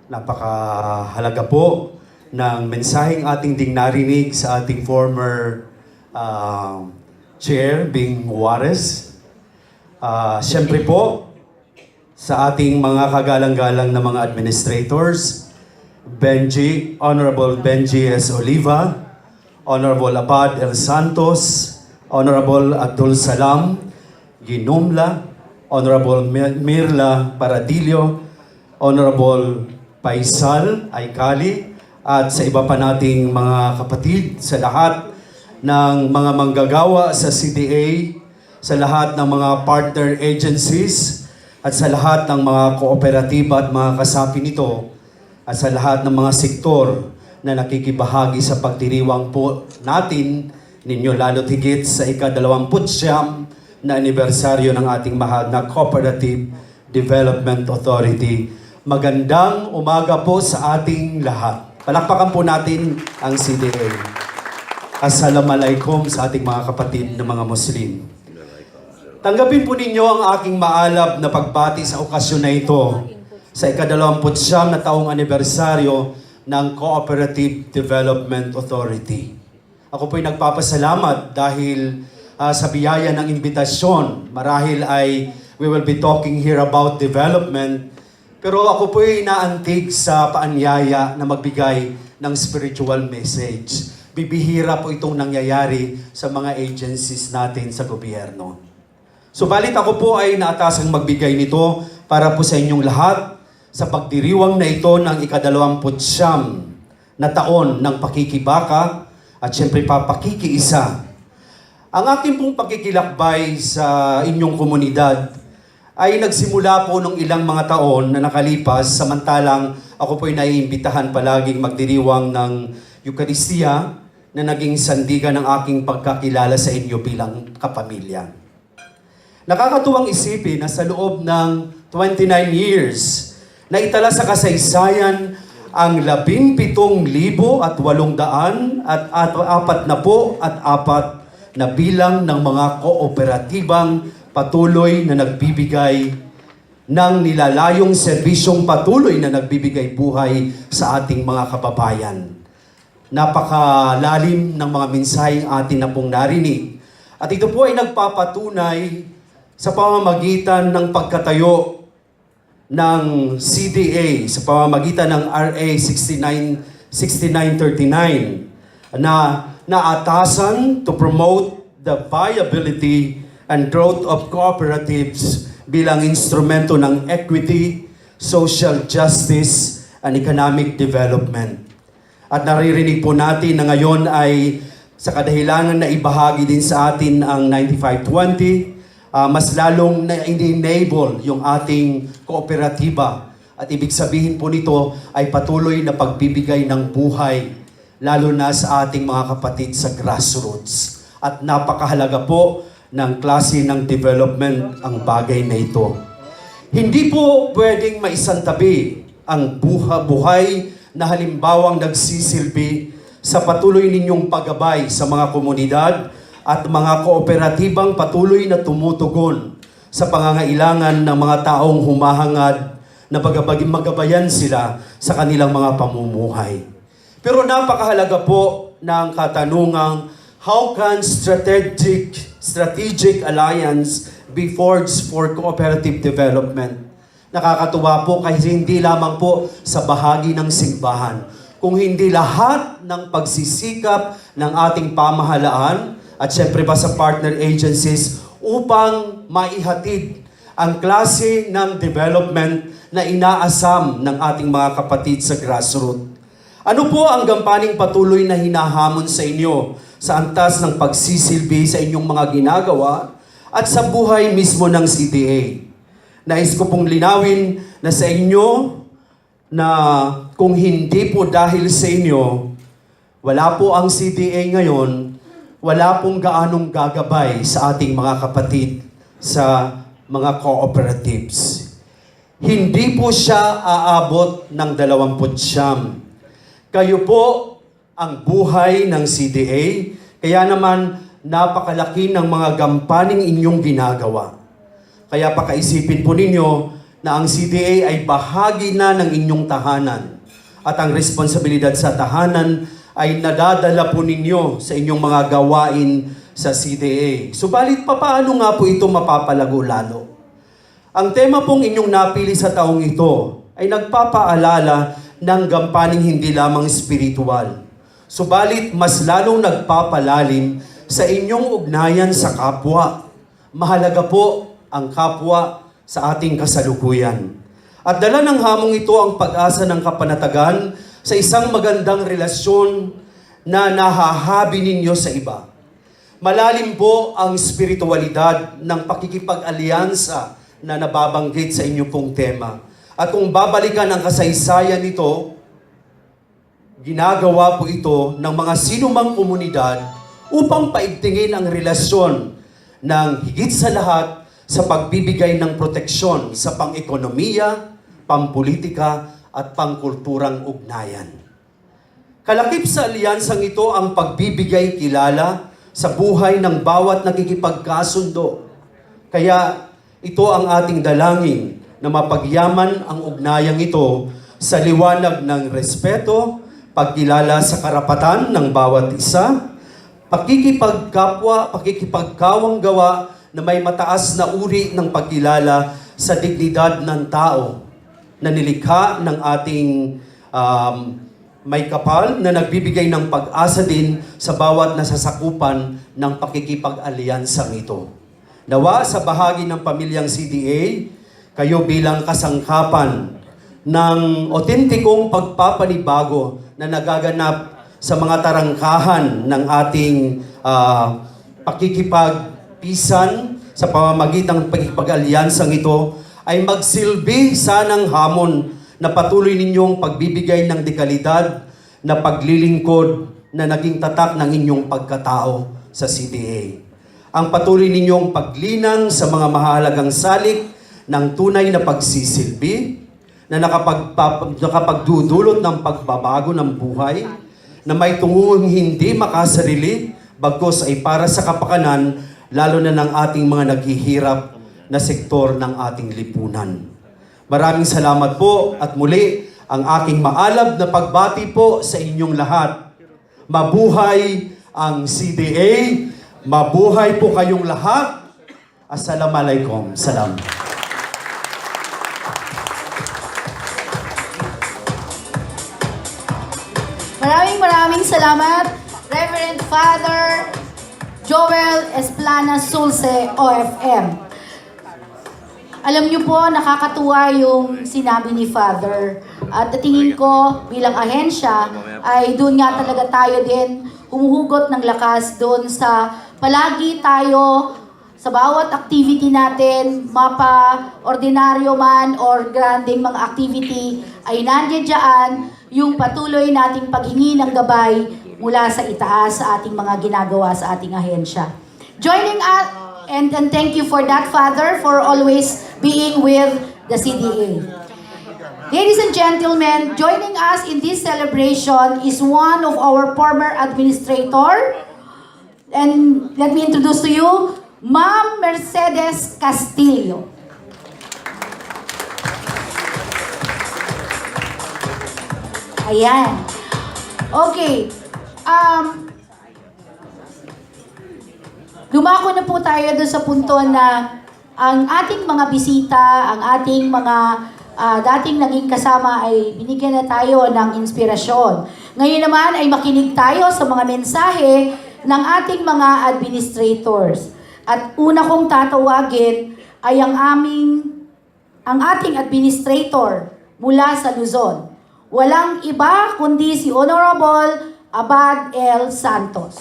Napakahalaga po ng mensaheng ating ding narinig sa ating former Chair, Bing Juarez. Siyempre po, sa ating mga kagalang-galang na mga administrators, Honorable Benjie S. Oliva, Honorable Abad L. Santos, Honorable Abdulsalam Guinomla, Honorable Myrla Paradillo, Honorable Paisal I, Cali, at sa iba pa nating mga kapatid, sa lahat ng mga manggagawa sa CDA, sa lahat ng mga partner agencies, at sa lahat ng mga kooperatiba at mga kasapi nito, at sa lahat ng mga sektor na nakikibahagi sa pagdiriwang po natin ninyo, lalo higit sa ika-29 na anibersaryo ng ating mahal na Cooperative Development Authority. Magandang umaga po sa ating lahat. Palakpakan po natin ang CDA. Assalamualaikum sa ating mga kapatid na mga Muslim. Tanggapin po ninyo ang aking maalab na pagbati sa okasyon na ito sa ika-29 na taong anibersaryo ng Cooperative Development Authority. Ako po'y nagpapasalamat dahil sa biyaya ng imbitasyon. Marahil ay we will be talking here about development, pero ako po'y naantig sa paanyaya na magbigay ng spiritual message. Bibihira po itong nangyayari sa mga agencies natin sa gobyerno. Subalit ako po ay naatasang magbigay nito para po sa inyong lahat sa pagdiriwang na ito ng ika-29 na taon ng pakikibaka at syempre pakikiisa. Ang aking pong pakikilakbay sa inyong komunidad ay nagsimula po nung ilang mga taon na nakalipas, samantalang ako po'y naiimbitahan palaging magdiriwang ng Eucharistia na naging sandigan ng aking pagkakilala sa inyo bilang kapamilya. Nakakatuwang isipin na sa loob ng 29 years na itala sa kasaysayan ang 17,800 at 44 na bilang ng mga kooperatibang patuloy na nagbibigay ng nilalayong serbisyong patuloy na nagbibigay buhay sa ating mga kababayan. Napakalalim ng mga mensaheng atin na pong narinig. At ito po ay nagpapatunay sa pamamagitan ng pagkatayo ng CDA, sa pamamagitan ng RA 6939 na naatasan to promote the viability and growth of cooperatives bilang instrumento ng equity, social justice, and economic development. At naririnig po natin na ngayon ay sa kadahilanan na ibahagi din sa atin ang 9520, mas lalong na-enable yung ating kooperatiba. At ibig sabihin po nito ay patuloy na pagbibigay ng buhay, lalo na sa ating mga kapatid sa grassroots. At napakahalaga po ng klase ng development ang bagay na ito. Hindi po pwedeng maisantabi ang buhay na halimbawang nagsisilbi sa patuloy ninyong paggabay sa mga komunidad at mga kooperatibang patuloy na tumutugon sa pangangailangan ng mga taong humahangad na magabayan sila sa kanilang mga pamumuhay. Pero napakahalaga po ng katanungang, how can strategic alliance be forged for cooperative development? Nakakatuwa po kasi hindi lamang po sa bahagi ng simbahan, kung hindi lahat ng pagsisikap ng ating pamahalaan at syempre pa sa partner agencies upang maihatid ang klase ng development na inaasam ng ating mga kapatid sa grassroots. Ano po ang gampaning patuloy na hinahamon sa inyo sa antas ng pagsisilbi sa inyong mga ginagawa at sa buhay mismo ng CDA? Nais ko pong linawin na sa inyo na kung hindi po dahil sa inyo, wala po ang CDA ngayon, wala pong gaanong gagabay sa ating mga kapatid sa mga cooperatives. Hindi po siya aabot ng 29. Kayo po ang buhay ng CDA, kaya naman napakalaki ng mga gampaning inyong ginagawa. Kaya pakaisipin po ninyo na ang CDA ay bahagi na ng inyong tahanan at ang responsibilidad sa tahanan ay nadadala po ninyo sa inyong mga gawain sa CDA. Subalit paano nga po ito mapapalago lalo? Ang tema pong inyong napili sa taong ito ay nagpapaalala ng gampaning hindi lamang spiritual. Subalit mas lalong nagpapalalim sa inyong ugnayan sa kapwa. Mahalaga po ang kapwa sa ating kasalukuyan. At dala ng hamong ito ang pag-asa ng kapanatagan sa isang magandang relasyon na nahahabi ninyo sa iba. Malalim po ang spiritualidad ng pakikipag-alyansa na nababanggit sa inyo pong tema. At kung babalikan ang kasaysayan nito, ginagawa po ito ng mga sinumang komunidad upang paigtingin ang relasyon ng higit sa lahat sa pagbibigay ng proteksyon sa pang-ekonomiya, pampolitika at pangkulturang ugnayan. Kalakip sa alyansang ito ang pagbibigay kilala sa buhay ng bawat nakikipagkasundo. Kaya ito ang ating dalangin na mapagyaman ang ugnayang ito sa liwanag ng respeto, pagkilala sa karapatan ng bawat isa, pakikipagkapwa, pakikipagkawang gawa na may mataas na uri ng pagkilala sa dignidad ng tao na nilikha ng ating may kapal na nagbibigay ng pag-asa din sa bawat nasasakupan ng pakikipag-alyansang ito. Nawa sa bahagi ng pamilyang CDA, kayo bilang kasangkapan ng otentikong pagpapanibago na nagaganap sa mga tarangkahan ng ating pakikipagpisan sa pamamagitan ng pakikipag-alyansang ito ay magsilbi sanang hamon na patuloy ninyong pagbibigay ng dekalidad na paglilingkod na naging tatak ng inyong pagkatao sa CDA. Ang patuloy ninyong paglinang sa mga mahalagang salik ng tunay na pagsisilbi na nakapagdudulot ng pagbabago ng buhay na may tungong hindi makasarili bagkus ay para sa kapakanan lalo na ng ating mga naghihirap na sektor ng ating lipunan. Maraming salamat po at muli ang aking maalab na pagbati po sa inyong lahat. Mabuhay ang CDA, mabuhay po kayong lahat. Assalamualaikum. Salam. Maraming salamat, Reverend Father Joel Esplana Sulse, OFM. Alam niyo po, nakakatuwa yung sinabi ni Father. At tingin ko, bilang ahensya, ay doon nga talaga tayo din humuhugot ng lakas doon sa palagi tayo sa bawat activity natin, mapa, ordinaryo man, or granding mga activity, ay nandiyan dyan yung patuloy nating paghingi ng gabay mula sa itaas sa ating mga ginagawa sa ating ahensya. Joining us, and thank you for that, Father, for always being with the CDA. Ladies and gentlemen, joining us in this celebration is one of our former administrator. And let me introduce to you, Ma'am Mercedes Castillo. Ayan. Okay. Dumako na po tayo doon sa punto na ang ating mga bisita, ang ating mga dating naging kasama ay binigyan na tayo ng inspirasyon. Ngayon naman ay makinig tayo sa mga mensahe ng ating mga administrators. At una kong tatawagin ay ang ating administrator mula sa Luzon. Walang iba kundi si Honorable Abad L. Santos.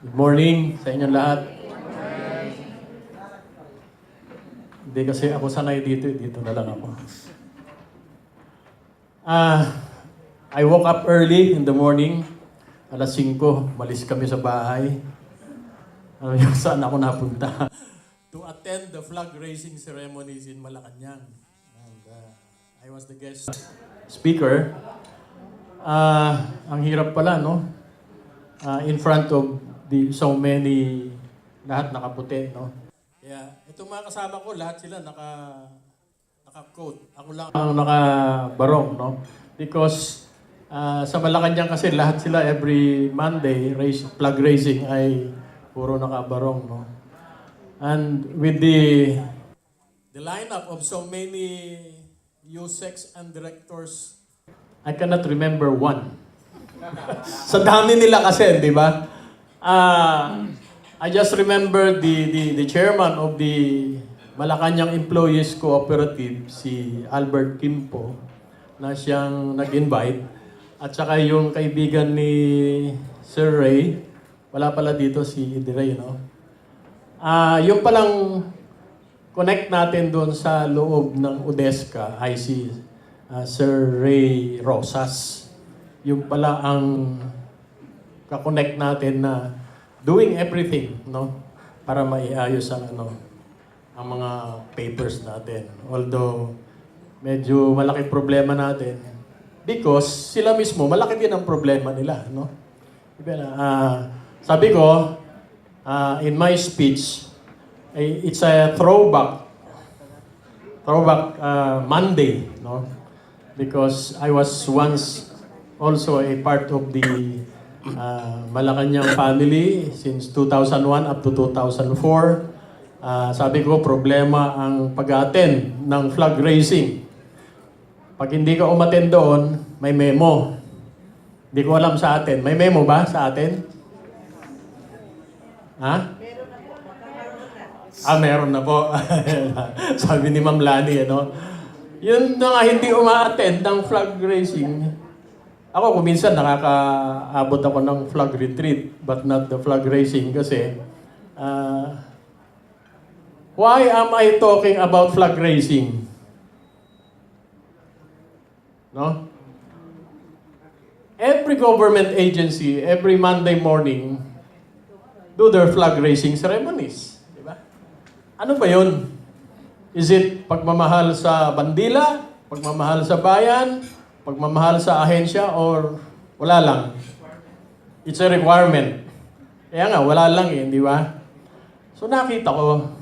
Good morning sa inyong lahat. Hindi kasi ako sanay dito na lang ako. I woke up early in the morning. Alas 5, malis kami sa bahay. Saan ako napunta? To attend the flag raising ceremonies in Malacanang. And I was the guest speaker. Ang hirap pala, no? In front of so many, lahat nakaputi, no? Kaya, itong mga kasama ko, lahat sila naka-coat. Ako lang ang naka-barong, no? Because sa Malacanang kasi lahat sila every Monday, flag raising ay puro naka-barong, no? And with the lineup of so many Usecs and directors, I cannot remember one. Sa dami nila kasi, di ba? I just remember the chairman of the Malacanang Employees Cooperative, si Albert Kimpo, na siyang nag-invite. At saka yung kaibigan ni Sir Ray, wala pala dito si Ray, no? Yung palang connect natin doon sa loob ng UDESCA ay si Sir Ray Rosas. Yung pala ang kakonect natin na doing everything, no, para maiayos ang ang mga papers natin. Although medyo malaki problema natin because sila mismo malaki din ang problema nila, no. Sabi ko in my speech, it's a throwback Monday, no, because I was once also a part of the Malacanang family since 2001 up to 2004. Sabi ko, problema ang pag-attend ng flag raising. Pag hindi ka umattend doon, may memo. Hindi ko alam sa atin. May memo ba sa atin? Ha? Meron na po. Sabi ni Ma'am Lani, yun na nga hindi uma-attend ng flag raising. Ako, kuminsan nakakaabot ako ng flag retreat, but not the flag raising kasi why am I talking about flag raising? No? Every government agency, every Monday morning, do their flag raising ceremonies. Di ba? Ano ba yun? Is it pagmamahal sa bandila, pagmamahal sa bayan, pagmamahal sa ahensya, or wala lang? It's a requirement. Kaya nga, wala lang eh, di ba? So nakita ko,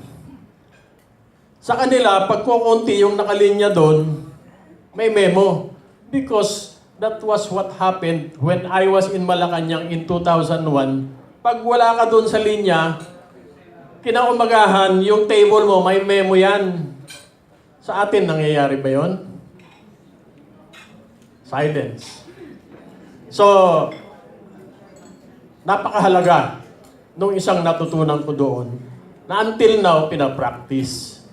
sa kanila, pag kukunti yung nakalinya doon, may memo. Because that was what happened when I was in Malacanang in 2001. Pag wala ka doon sa linya, kinaumagahan, yung table mo, may memo yan. Sa atin, nangyayari ba yon? Silence. So, napakahalaga nung isang natutunan ko doon na until now, pinapractice.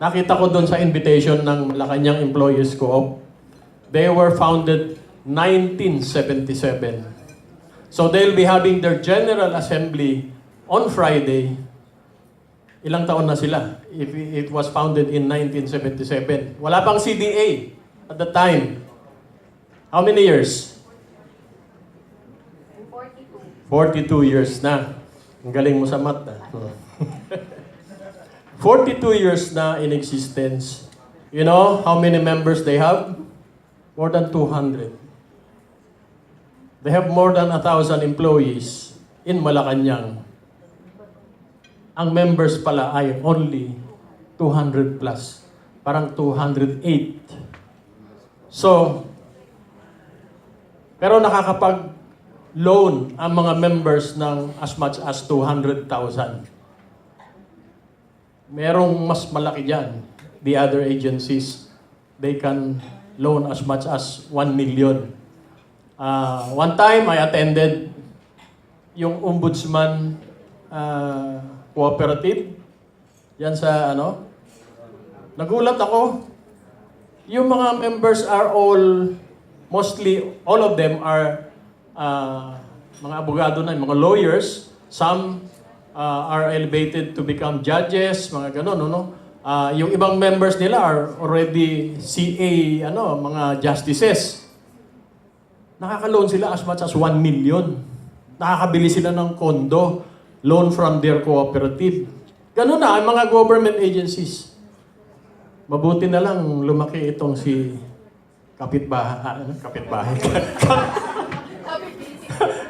Nakita ko doon sa invitation ng Malacanang Employees Co-op. They were founded 1977. So they'll be having their General Assembly on Friday. Ilang taon na sila? If it was founded in 1977. Wala pang CDA at the time. How many years? 42 years na. Ang galing mo sa math. 42 years na in existence. You know how many members they have? More than 200. They have more than 1,000 employees in Malacanang. Ang members pala ay only 200 plus. Parang 208. So, pero nakakapag-loan ang mga members ng as much as 200,000. Merong mas malaki dyan. The other agencies, they can loan as much as 1 million. One time, I attended yung Ombudsman Cooperative. Yan sa ano. Nagulat ako. Yung mga members are all, mostly, all of them are mga abogado na, mga lawyers. Some are elevated to become judges, mga ganon, no? Yung ibang members nila are already CA, mga justices. Nakaka-loan sila as much as 1 million. Nakakabili sila ng kondo, loan from their cooperative. Ganun na ang mga government agencies. Mabuti na lang lumaki itong si kapitbahay.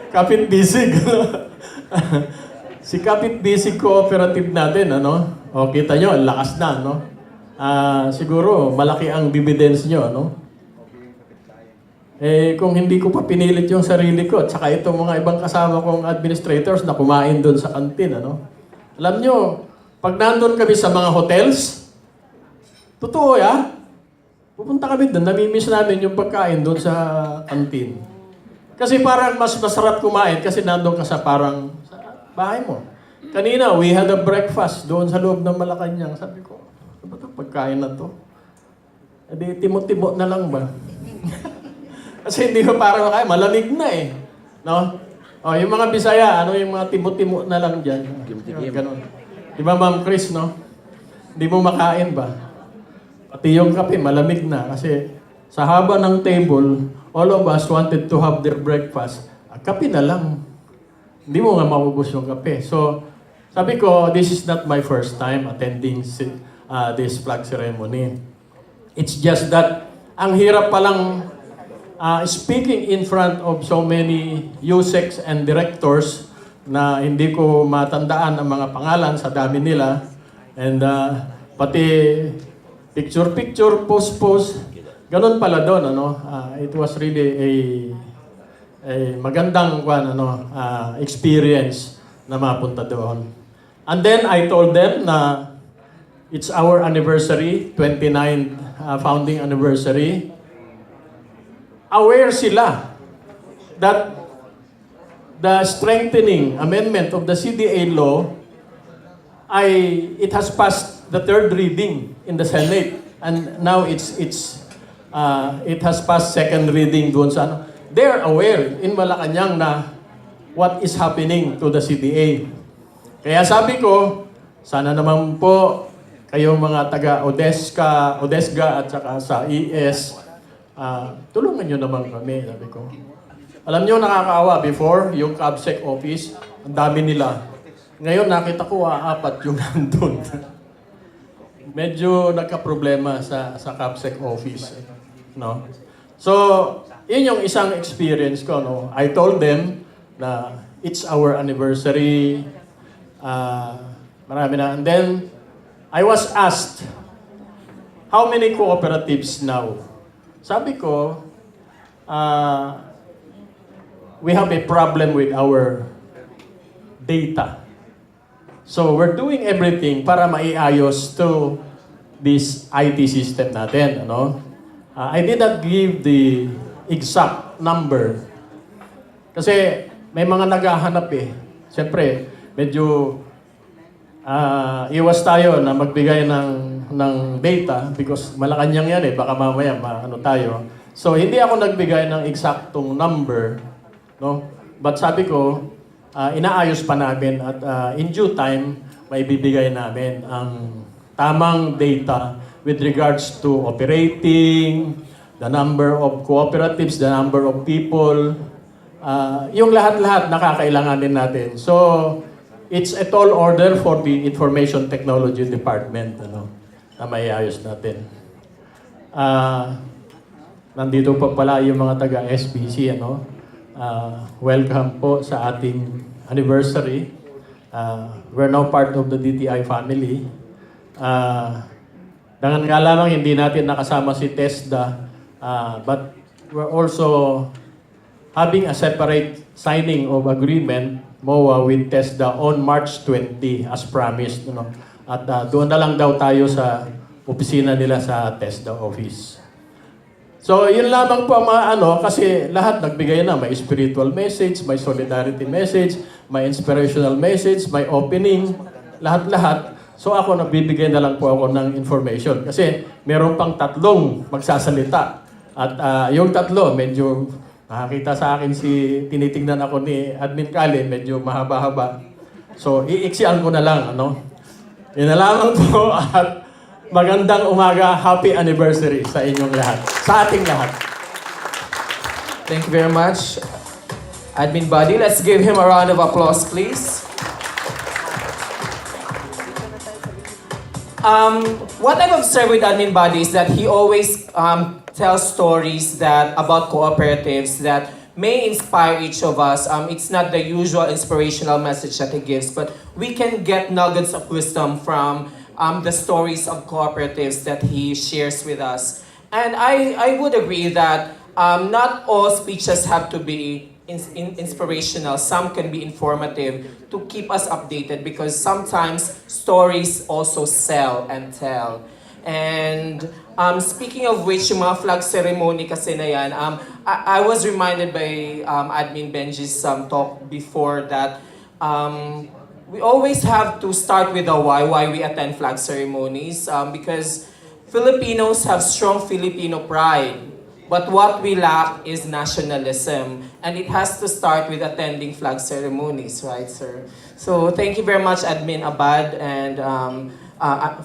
Kapitbisig. Si Kapitbisig Cooperative natin, O, kita nyo, lakas na, siguro, malaki ang dividends nyo, kung hindi ko pa pinilit yung sarili ko, at saka itong mga ibang kasama kong administrators na kumain doon sa kantin, Alam nyo, pag nandun kami sa mga hotels, totoo pupunta kami doon, namimiss namin yung pagkain doon sa kantin. Kasi parang mas masarap kumain kasi nandun ka sa parang sa bahay mo. Kanina, we had a breakfast doon sa loob ng Malacanang. Sabi ko, ano ba ito pagkain na to? Edi, timo-timo na lang ba? Kasi hindi ko parang kaya, malamig na No? O, yung mga Bisaya, yung mga timo-timo na lang dyan. Ganon. Di ba, Ma'am Chris, Hindi mo makain ba? Pati yung kape, malamig na. Kasi sa haba ng table, all of us wanted to have their breakfast. Kape na lang. Hindi mo nga maubos yung kape. So, sabi ko, this is not my first time attending this flag ceremony. It's just that, ang hirap palang speaking in front of so many Usecs and directors na hindi ko matandaan ang mga pangalan sa dami nila. And pati picture-picture, post-post, ganun pala doon. It was really a magandang experience na mapunta doon. And then I told them na it's our anniversary, 29th founding anniversary. Aware sila that the strengthening amendment of the CDA law it has passed the third reading in the Senate, and now it has passed second reading doon sa They're aware in Malacanang na what is happening to the CDA. Kaya sabi ko, sana naman po kayong mga taga Odesga at saka sa ES, tulungan nyo naman kami, sabi ko. Alam nyo, nakakaawa, before, yung CABSEC office, ang dami nila. Ngayon, nakita ko, apat yung nandun. Medyo nagka-problema sa CABSEC office. No? So, yun yung isang experience ko. No? I told them na it's our anniversary. Marami na. And then, I was asked, how many cooperatives now? Sabi ko, we have a problem with our data. So we're doing everything para maiayos to this IT system natin. Ano? I did not give the exact number. Kasi may mga naghahanap eh. Siyempre, medyo iwas tayo na magbigay ng data because Malacanang yan eh. Baka mamaya ano tayo. So hindi ako nagbigay ng eksaktong number. No? But sabi ko, inaayos pa namin at in due time, may bibigay namin ang tamang data with regards to operating, the number of cooperatives, the number of people, yung lahat-lahat nakakailanganin natin. So, it's a tall order for the Information Technology Department na may ayos natin. Nandito pa pala yung mga taga-SBC, welcome po sa ating anniversary. We're now part of the DTI family. Dangan nga lamang hindi natin nakasama si TESDA, but we're also having a separate signing of agreement, MOA, with TESDA on March 20 as promised. At doon na lang daw tayo sa opisina nila sa TESDA office. So, yun lamang po ang kasi lahat nagbigay na. May spiritual message, may solidarity message, may inspirational message, may opening, lahat-lahat. So, ako nagbibigay na lang po ako ng information. Kasi meron pang 3 magsasalita. At yung 3, medyo nakakita sa akin tinitingnan ako ni Admin Cali, medyo mahaba-haba. So, iiksian ko na lang, Yun na lamang po at magandang umaga, happy anniversary sa inyong lahat. Sa ating lahat. Thank you very much, Admin Buddy. Let's give him a round of applause, please. What I've observed with Admin Buddy is that he always tells stories about cooperatives that may inspire each of us. It's not the usual inspirational message that he gives, but we can get nuggets of wisdom from the stories of cooperatives that he shares with us. And I would agree that not all speeches have to be inspirational. Some can be informative to keep us updated because sometimes stories also sell and tell. And speaking of which, yung mga flag ceremony kasi na yan, I was reminded by Admin Benjie's talk before that we always have to start with the why we attend flag ceremonies because Filipinos have strong Filipino pride. But what we lack is nationalism. And it has to start with attending flag ceremonies, right, sir? So thank you very much, Admin Abad, and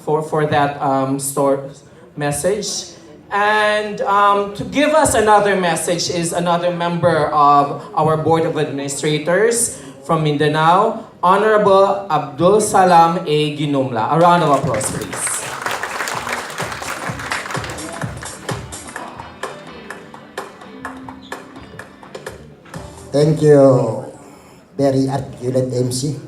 for that message. And to give us another message is another member of our Board of Administrators from Mindanao, Honorable Abdulsalam A. Guinomla. A round of applause, please. Thank you, very articulate MC.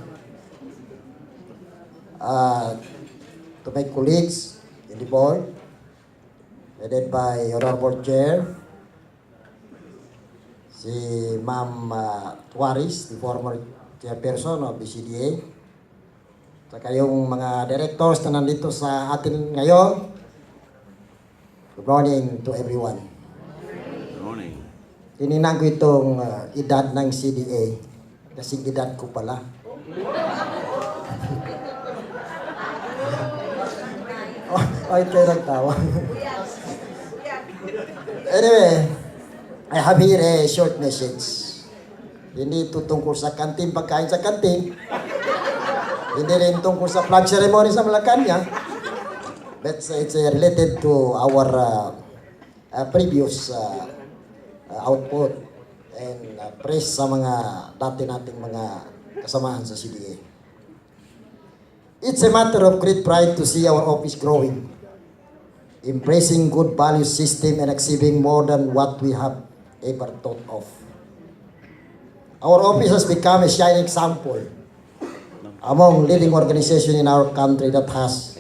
To my colleagues in the board, headed by Honorable Chair, si Ma'am Tuaris, the former chairperson of the CDA, saka yung mga directors na nandito sa atin ngayon. Good morning to everyone. Tininan ko itong edad ng CDA, kasing edad ko pala. Ay, kayo nagtawa. Anyway, I have here a short message. Hindi ito tungkol sa kantin, pagkain sa kantin. Hindi rin tungkol sa flag ceremony sa Malacanang. but it's related to our previous output and praise sa mga dati nating mga kasamahan sa CDA. It's a matter of great pride to see our office growing, embracing good value system and achieving more than what we have ever thought of. Our office has become a shining example among leading organizations in our country that has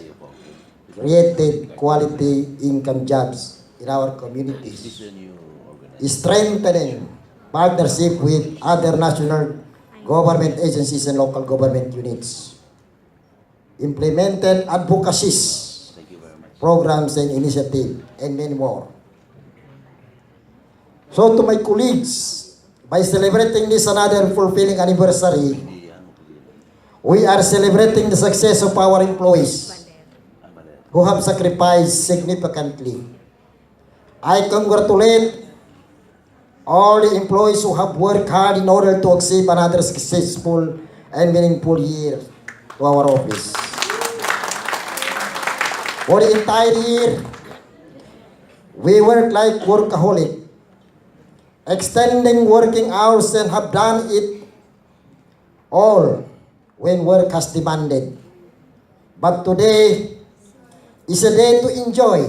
created quality income jobs in our communities, strengthening partnership with other national government agencies and local government units, implemented advocacies, programs and initiatives, and many more. So to my colleagues, by celebrating this another fulfilling anniversary, we are celebrating the success of our employees who have sacrificed significantly. I congratulate all the employees who have worked hard in order to achieve another successful and meaningful year to our office. For the entire year, we work like workaholic, extending working hours and have done it all when work has demanded. But today is a day to enjoy.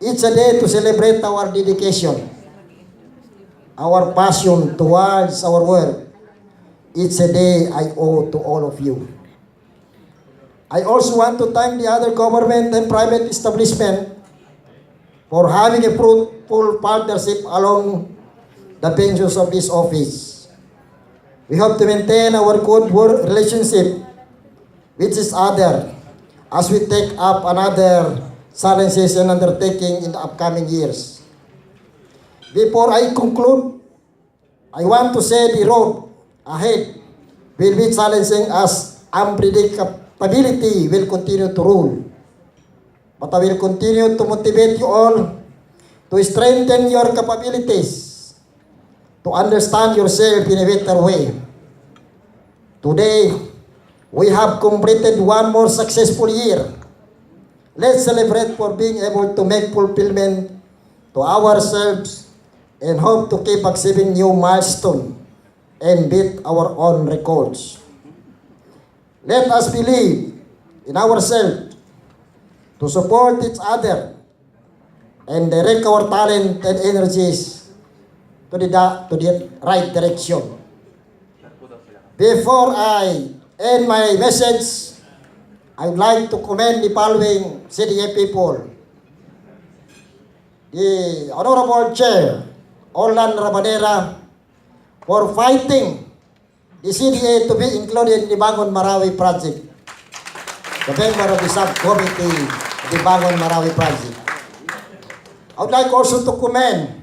It's a day to celebrate our dedication, our passion towards our work. It's a day I owe to all of you. I also want to thank the other government and private establishment for having a fruitful partnership along the benches of this office. We hope to maintain our good work relationship with each other as we take up another challenges and undertaking in the upcoming years. Before I conclude, I want to say the road ahead will be challenging as unpredictability will continue to rule. But I will continue to motivate you all to strengthen your capabilities, to understand yourself in a better way. Today, we have completed one more successful year. Let's celebrate for being able to make fulfillment to ourselves and hope to keep achieving new milestones and beat our own records. Let us believe in ourselves to support each other and direct our talent and energies to the right direction. Before I end my message, I would like to commend the following CDA people. The Honorable Chair, Orlan Ravanera, for fighting the CDA to be included in the Bangon Marawi project. The member of the subcommittee of the Bangon Marawi project. I would like also to commend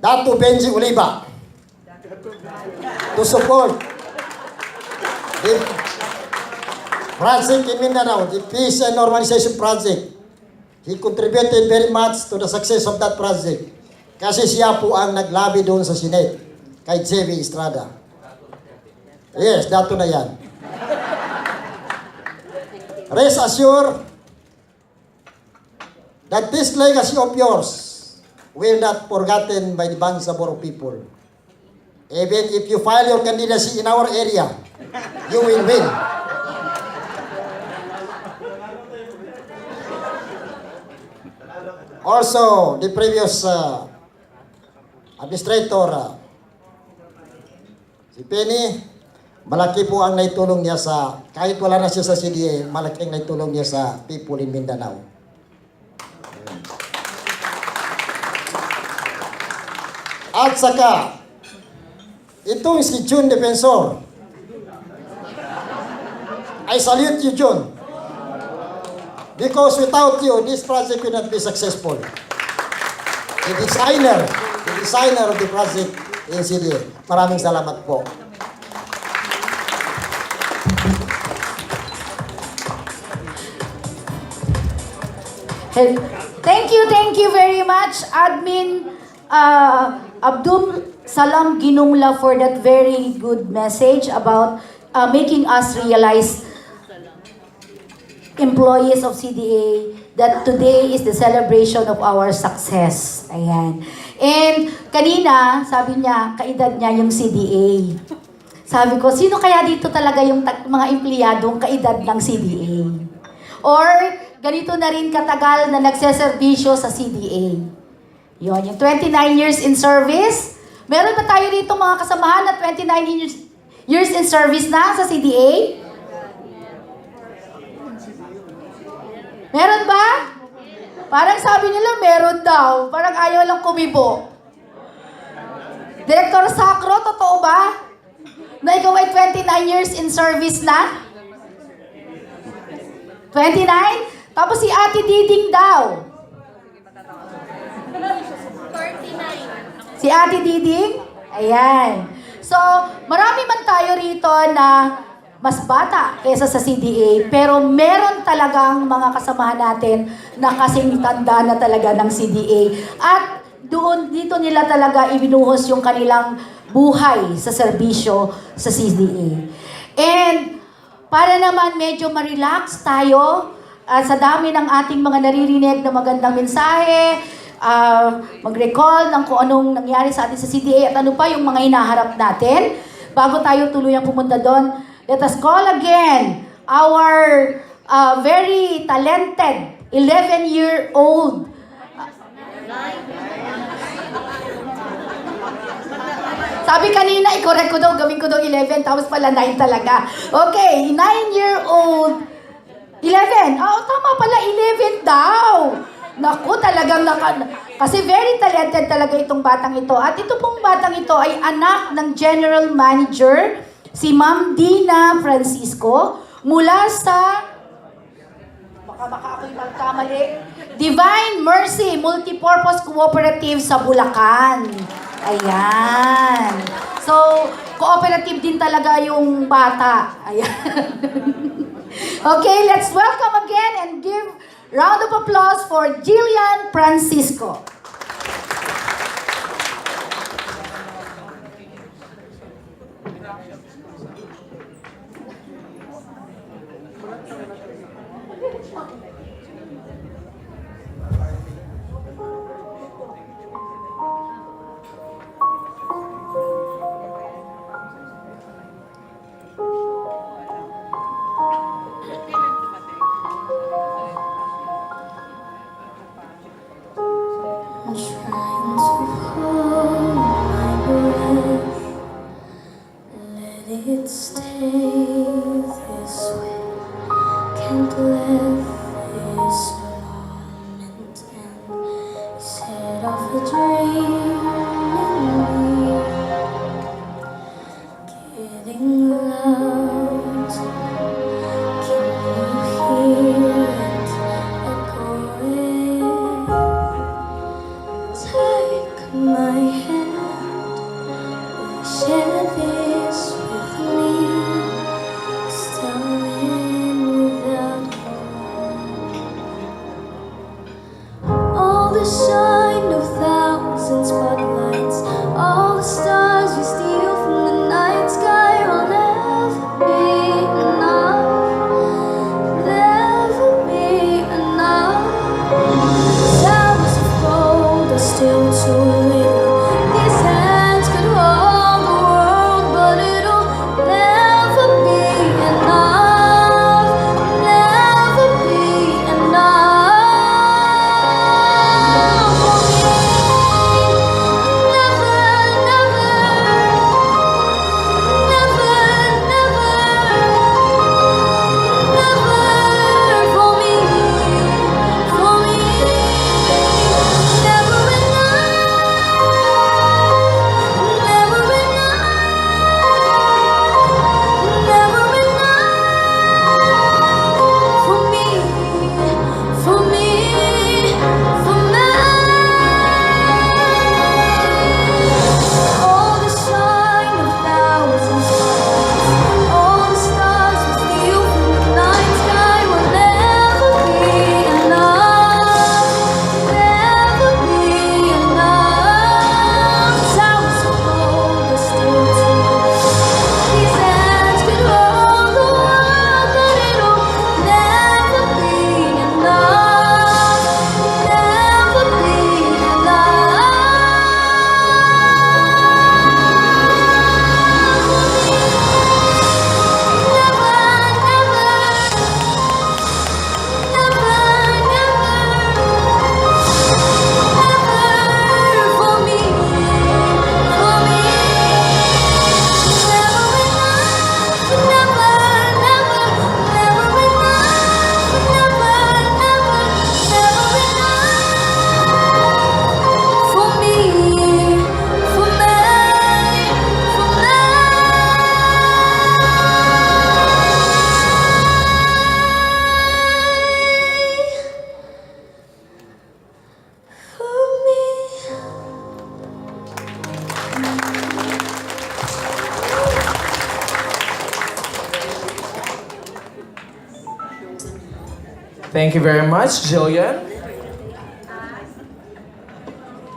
Datu Benjie Oliva to support the project in Mindanao, the Peace and Normalization Project. He contributed very much to the success of that project. Kasi siya po ang naglabi doon sa Senate kay J.V. Estrada. Yes, dato na yan. Rest assured that this legacy of yours will not forgotten by the Bangsamoro people. Even if you file your candidacy in our area, you will win. Also, the previous administrator, si Penny, malaki po ang naitulong niya sa, kahit wala na siya sa CDA, malaki ang naitulong niya sa people in Mindanao. At saka, itong si June Defensor, I salute you, June. Because without you, this project will not be successful. The designer of the project in CDA. Maraming salamat po. Thank you very much, Admin Abdulsalam Guinomla, for that very good message about making us realize employees of CDA that today is the celebration of our success. Ayan. And kanina, sabi niya, kaedad niya yung CDA. Sabi ko, sino kaya dito talaga yung mga empleyadong kaedad ng CDA? Or ganito na rin katagal na nagseserbisyo sa CDA? Yun, yung 29 years in service. Meron ba tayo dito mga kasamahan na 29 years in service na sa CDA? Meron ba? Parang sabi nila meron daw. Parang ayaw lang kumibo. Director Sacro, totoo ba? Na ikaw ay 29 years in service na? 29? Tapos si Ate Diding daw. 49. Si Ate Diding? Ayan. So, marami man tayo rito na mas bata kaysa sa CDA, pero meron talagang mga kasamahan natin na kasing tanda na talaga ng CDA. At dito nila talaga ibinuhos yung kanilang buhay sa serbisyo sa CDA. And para naman medyo ma-relax tayo sa dami ng ating mga naririnig na magandang mensahe, mag-recall ng kung anong nangyari sa atin sa CDA at ano pa yung mga hinaharap natin. Bago tayo tuluyang pumunta doon, let us call again our very talented 11-year-old. Sabi kanina, i-correct ko daw, gawin ko daw 11, tapos pala 9 talaga. Okay, 9-year-old. 11. Oh, tama pala, 11 daw. Naku, talagang kasi very talented talaga itong batang ito. At ito pong batang ito ay anak ng General Manager, si Ma'am Dina Francisco, mula sa, baka ako'y magkamali, Divine Mercy Multipurpose Cooperative sa Bulacan. Ayan. So, cooperative din talaga yung bata. Ayan. Okay, let's welcome again and give round of applause for Jillian Francisco. Thank you very much, Jillian.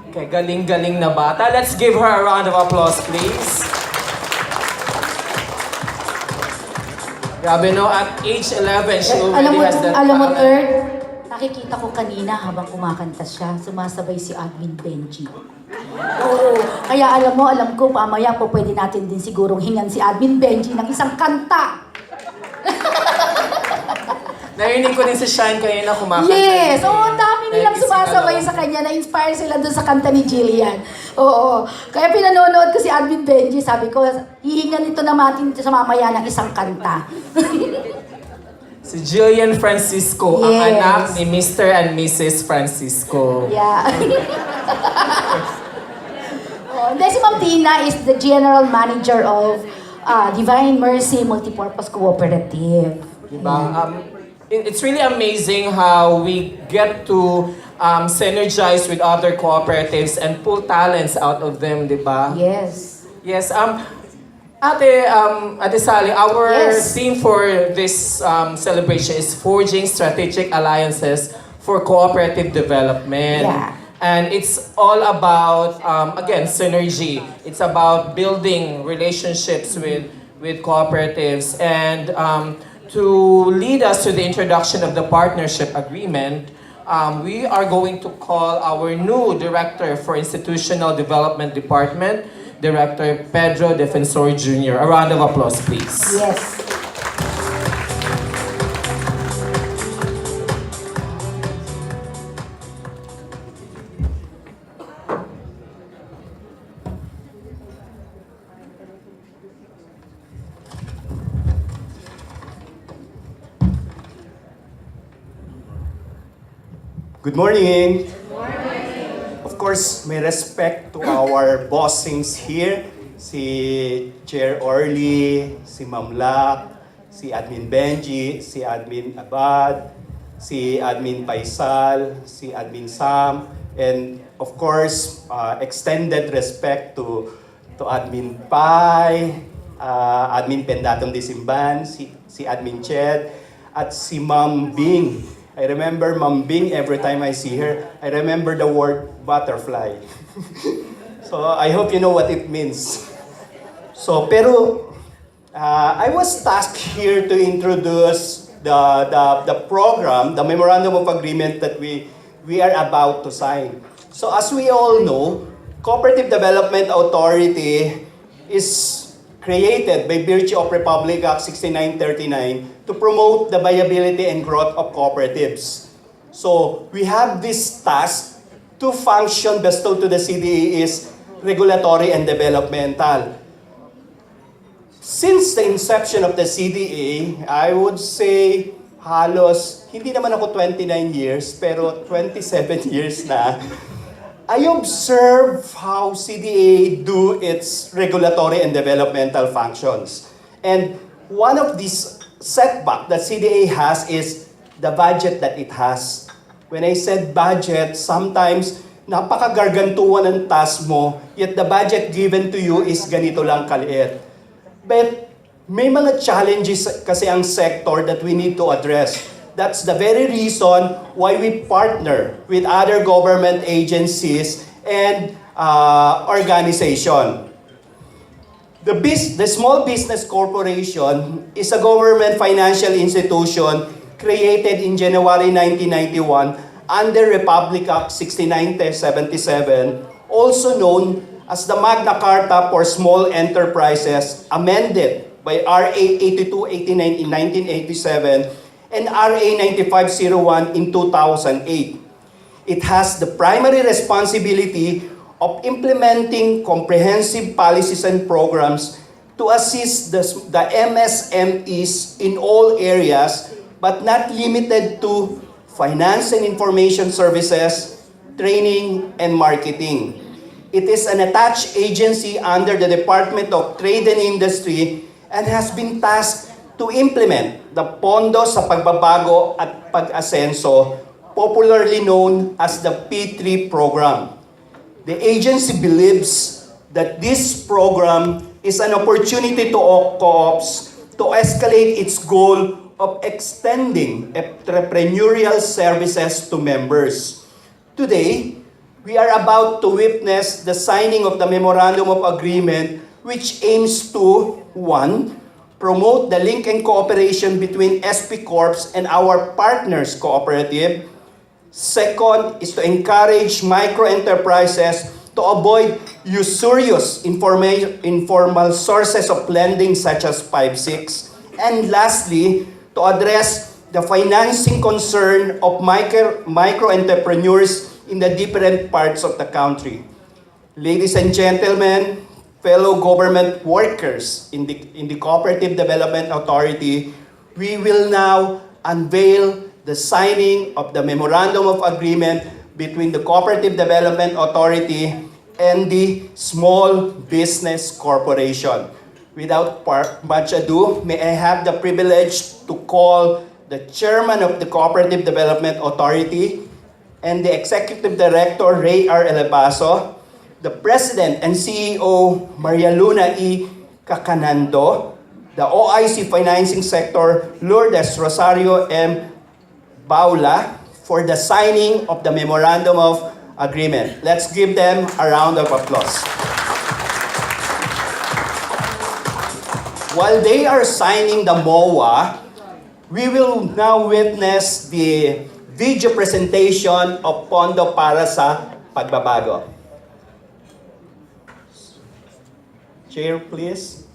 Okay, galing-galing na bata. Let's give her a round of applause, please. Grabe no, at age 11, she already has that Alam mo, talent. third, nakikita ko kanina habang kumakanta siya, sumasabay si Admin Benjie. Oo, kaya alam ko, pamaya po pwede natin din sigurong hingan si Admin Benjie ng isang kanta. Narinig ko din si Shine kanina kumakanta. Yes! Oo, ang dami nilang Naisip sumasabay ka sa kanya. Na-inspire sila doon sa kanta ni Jillian. Oo. Kaya pinanonood ko si Admin Benjie. Sabi ko, hihingan ito natin sa mamaya ng isang kanta. Si Jillian Francisco, ang Yes. anak ni Mr. and Mrs. Francisco. Yeah. Hindi, si Ma'am Tina is the General Manager of Divine Mercy Multipurpose Cooperative. Diba? It's really amazing how we get to synergize with other cooperatives and pull talents out of them, diba? Yes. Yes. Ate Sally, our Yes. theme for this celebration is forging strategic alliances for cooperative development. Yeah. And it's all about, again, synergy. It's about building relationships with cooperatives. And to lead us to the introduction of the partnership agreement, we are going to call our new Director for Institutional Development Department, Director Pedro Defensor Jr. A round of applause, please. Yes. Good morning. Good morning. Of course, may respect to our bossings here. Si Chair Orly, si Ma'am Lak, si Admin Benjie, si Admin Abad, si Admin Paisal, si Admin Sam, and of course, extended respect to Admin Pai, Admin Pendatong Disimban, si Admin Ched, at si Ma'am Bing. I remember Ma'am Bing, every time I see her, I remember the word butterfly. So I hope you know what it means. So, pero I was tasked here to introduce the program, the Memorandum of Agreement that we are about to sign. So as we all know, Cooperative Development Authority is created by virtue of Republic Act 6939 to promote the viability and growth of cooperatives. So we have this task to function bestowed to the CDA is regulatory and developmental. Since the inception of the CDA, I would say halos, hindi naman ako 29 years, pero 27 years na, I observe how CDA do its regulatory and developmental functions. And one of these setback that CDA has is the budget that it has. When I said budget, sometimes napakagargantuan ng task mo, yet the budget given to you is ganito lang kaliit. But may mga challenges kasi ang sector that we need to address. That's the very reason why we partner with other government agencies and organization. The Small Business Corporation is a government financial institution created in January 1991 under Republic Act 6977, also known as the Magna Carta for Small Enterprises, amended by RA 8289 in 1987 and RA 9501 in 2008. It has the primary responsibility of implementing comprehensive policies and programs to assist the MSMEs in all areas, but not limited to finance and information services, training, and marketing. It is an attached agency under the Department of Trade and Industry and has been tasked to implement the Pondo sa Pagbabago at Pag-asenso, popularly known as the P3 program. The agency believes that this program is an opportunity to co-ops to escalate its goal of extending entrepreneurial services to members. Today, we are about to witness the signing of the Memorandum of Agreement which aims to, 1, promote the link and cooperation between SP Corps and our partners cooperative. Second is to encourage micro-enterprises to avoid usurious informal sources of lending such as 5-6. And lastly, to address the financing concern of micro-entrepreneurs in the different parts of the country. Ladies and gentlemen, fellow government workers in the Cooperative Development Authority, we will now unveil the signing of the Memorandum of Agreement between the Cooperative Development Authority and the Small Business Corporation. Without much ado, may I have the privilege to call the Chairman of the Cooperative Development Authority and the Executive Director, Ray R. Elebaso, the President and CEO, Myrla E. Cacanando, the OIC Financing Sector, Lourdes Rosario M. Baula, for the signing of the Memorandum of Agreement. Let's give them a round of applause. While they are signing the MOA, we will now witness the video presentation of Pondo para sa Pagbabago. Chair, please.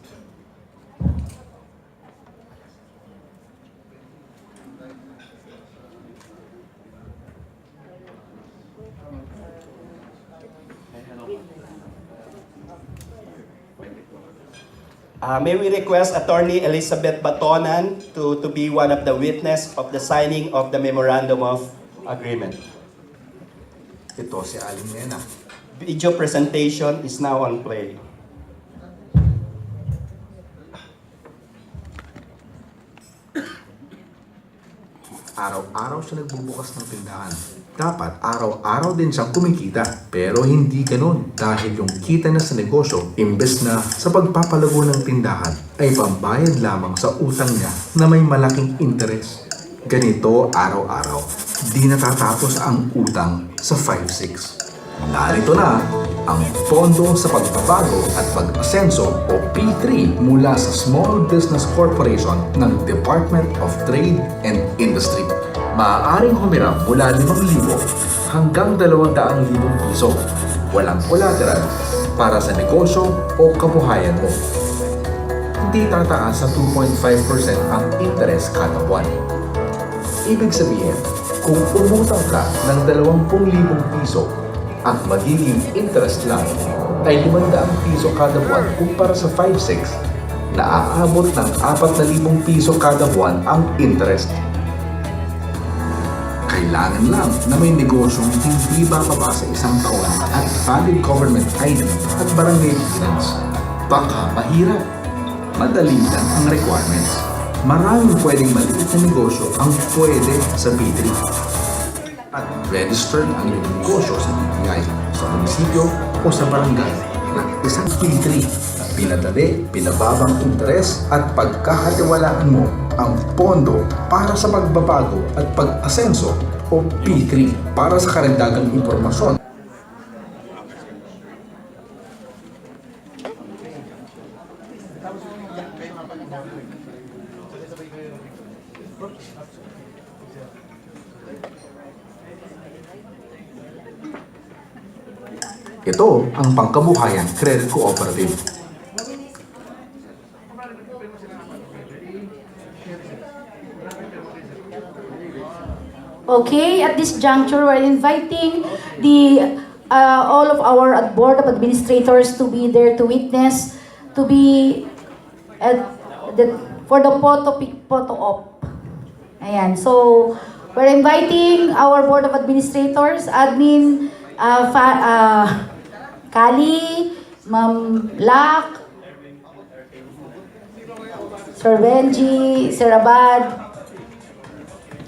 May we request Attorney Elizabeth Batonan to be one of the witness of the signing of the Memorandum of Agreement. Ito si Aling Nena. Video presentation is now on play. Araw-araw siya nagbubukas ng tindahan. Dapat araw-araw din siyang kumikita. Pero hindi ganun dahil yung kita niya sa negosyo, imbes na sa pagpapalago ng tindahan, ay pambayad lamang sa utang niya na may malaking interes. Ganito araw-araw. Di natatapos ang utang sa 5-6. Narito na ang Pondo sa Pagbabago at Pag-asenso o P3 mula sa Small Business Corporation ng Department of Trade and Industry. Maaaring humiram mula 5,000 hanggang 200,000 piso. Walang collateral para sa negosyo o kabuhayan mo. Hindi tataas sa 2.5% ang interest kada buwan. Ibig sabihin, kung umutang ka ng 20,000 piso, ang magiging interest lang ay 500 piso kada buwan kumpara sa 5-6 na aabot ng 4,000 piso kada buwan ang interest. Kailangan lang na may negosyong hindi bababa sa 1 taon at valid government ID at barangay residence. Baka mahirap. Madali lang ang requirements. Maraming pwedeng maliit na negosyo ang pwede sa P3. At registered ang iyong negosyo sa DTI, sa munisipyo o sa barangay ng isang P3. Pinadali, pinababang interes at pagkakatiwalaan mo ang pondo para sa pagbabago at pag-asenso o P3 para sa karagdagang impormasyon. Ito ang Pangkabuhayan Credit Cooperative. Okay, at this juncture, we're inviting all of our board of administrators to be there to witness, to be for the photo op. Ayan, so we're inviting our board of administrators, admin, Cali, Ma'am Lak, Sir Benjie, Sir Abad.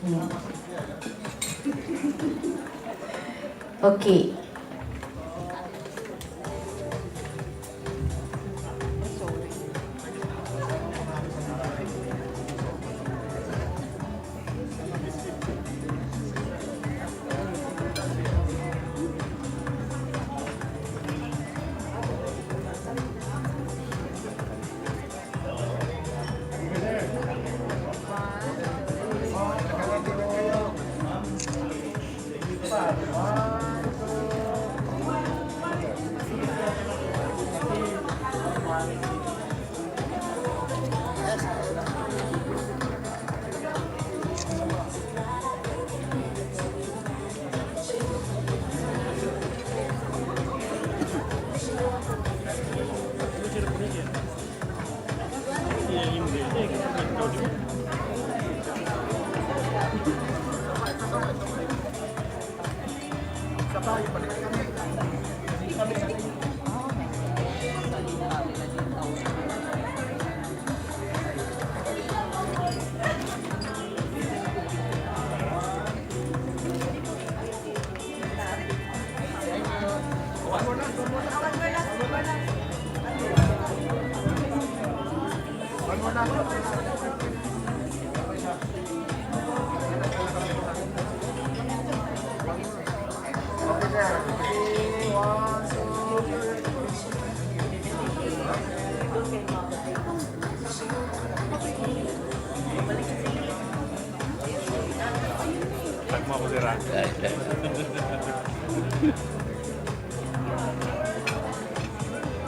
Ayan. Okay.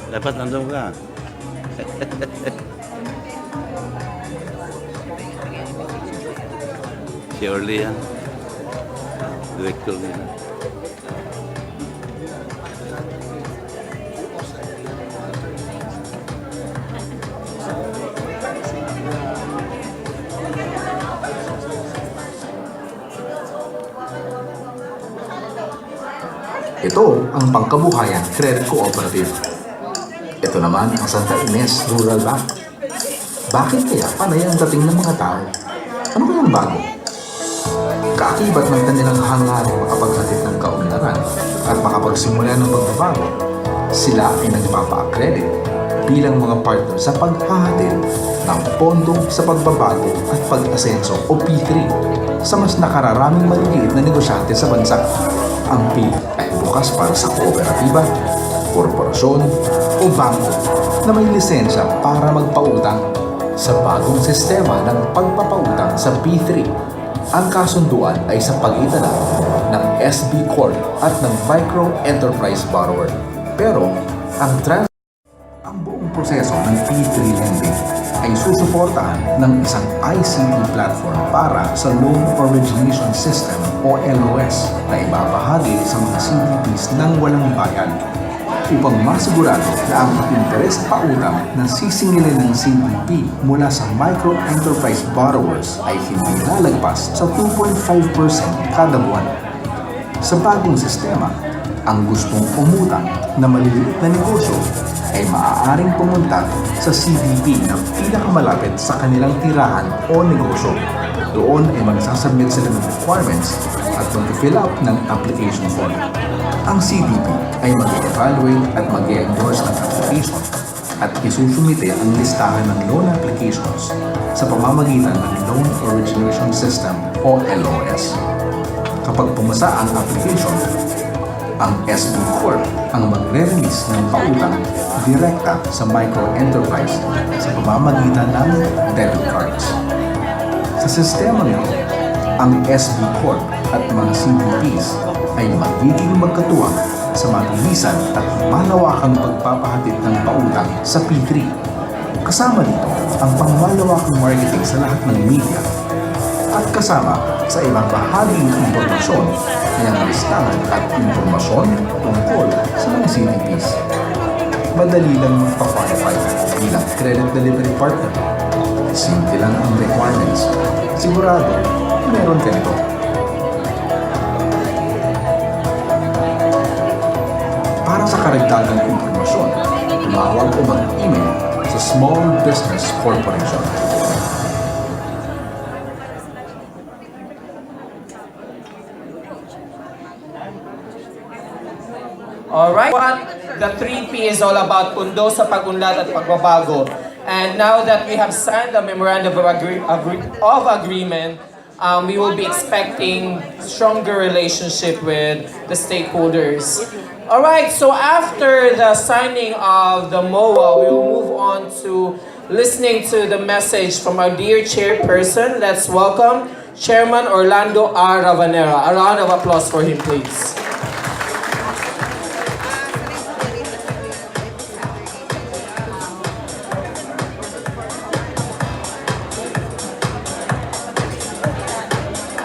Dapat nandun ka. Si Orly yan. Director nila. Ito ang pangkabuhayan credit cooperative. Ito naman ang Santa Ines Rural Bank. Bakit kaya panay ang dating ng mga tao? Ano kayang bago? Kaakibat ng kanilang hangarin makapaghatid ng kaunlaran at makapagsimula ng pagbabago, sila ay nagpapa-accredit bilang mga partner sa paghahatid ng pondo sa pagbabago at pag-asenso o P3 sa mas nakararaming maliliit na negosyante sa bansa. Ang P ay bukas para sa kooperatiba, korporasyon o bangko na may lisensya para magpautang. Sa bagong sistema ng pagpapautang sa P3, ang kasunduan ay sa pagitan ng SB Corp at ng Micro Enterprise Borrower. Pero ang buong proseso ng P3 lending ay susuportahan ng isang ICT platform para sa Loan Origination System o LOS na ibabahagi sa mga CDPs ng walang bayad upang masigurado na ang interes pautang na sisingilin ng CDP mula sa micro enterprise borrowers ay hindi lalagpas sa 2.5% kada buwan. Sa bagong sistema, ang gustong umutang na maliliit na negosyo ay maaaring pumunta sa CDP na pinakamalapit sa kanilang tirahan o negosyo. Doon ay magsasubmit sila ng requirements at mag-fill out ng application form. Ang CDP ay mag-evaluate at mag-endorse ng application at isusumite ang listahan ng loan applications sa pamamagitan ng Loan Origination System o LOS. Kapag pumasa ang application, ang SB Corp ang magre-release ng pautang direkta sa micro-enterprise sa pamamagitan ng debit cards. Sa sistema nito, ang SB Corp at mga CDPs ay magiging magkatuwang sa mabilisan at malawakang pagpapahatid ng pautang sa P3. Kasama dito ang pangmalawakang marketing sa lahat ng media at kasama sa ibang bahaging impormasyon ay ang listahan at impormasyon tungkol sa mga CDPs. Madali lang magpa-qualify bilang credit delivery partner. Simple lang ang requirements. Sigurado, meron ka nito. Para sa karagdagang impormasyon, tumawag o mag-email sa Small Business Corporation. Alright, what the 3P is all about, pundo sa pagunlad at pagbabago. And now that we have signed the memorandum of agreement, we will be expecting stronger relationship with the stakeholders. Alright, so after the signing of the MOA, we will move on to listening to the message from our dear chairperson. Let's welcome Chairman Orlando A. Ravanera. A round of applause for him, please.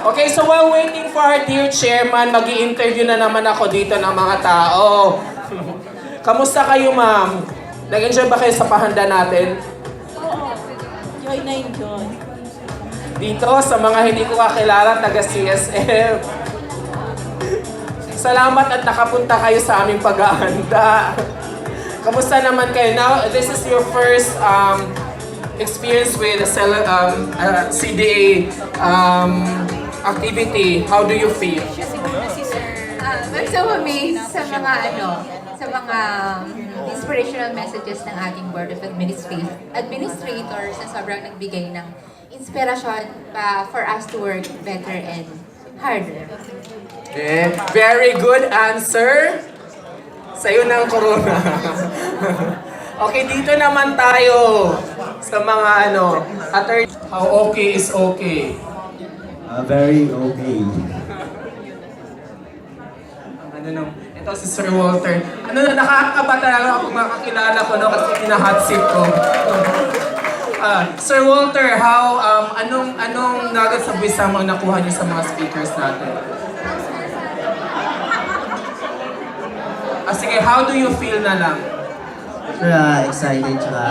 Okay, so while waiting for our dear chairman, mag-i-interview na naman ako dito ng mga tao. Kamusta kayo, ma'am? Nag-enjoy ba kayo sa pahanda natin? Okay na yun, John. Dito, sa mga hindi ko kakilala, taga CSF. Salamat at nakapunta kayo sa aming pag-aanda. Kamusta naman kayo? Now, this is your first experience with a CDA activity. How do you feel? I'm so amazed sa mga sa mga inspirational messages ng ating Board of Administrators na sobrang nagbigay ng inspirasyon for us to work better and harder. Very good answer. Sa'yo ng corona. Okay, dito naman tayo sa mga attorney. How okay is okay? Very okay. Ito si Sir Walter. Nakakaba talaga ako makakilala ko kasi kinahot seat ko. Sir Walter, anong nuggets of wisdom ang nakuha niyo sa mga speakers natin? Sige, how do you feel na lang? Sir, excited tsaka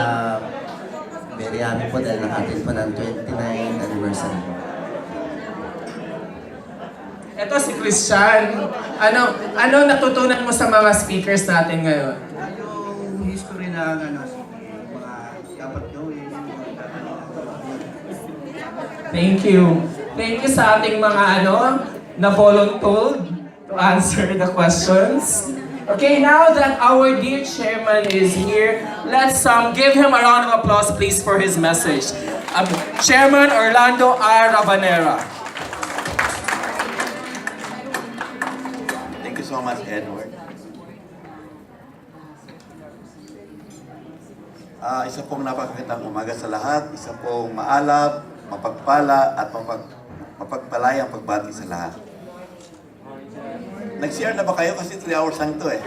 very happy po dahil nakatin po ng 29th anniversary. Ito si Christian. Ano natutunan mo sa mga speakers natin ngayon? Yung history na mga dapat gawin. Thank you. Thank you sa ating mga na volunteered to answer the questions. Okay, now that our dear chairman is here, let's give him a round of applause please for his message. Chairman Orlando R. Ravanera. Thank you so much, Edward. Isa pong napakagandang umaga sa lahat, isa pong maalab, mapagpala at mapagpalayang pagbati sa lahat. Nag-share na ba kayo? Kasi 3 hours lang ito eh.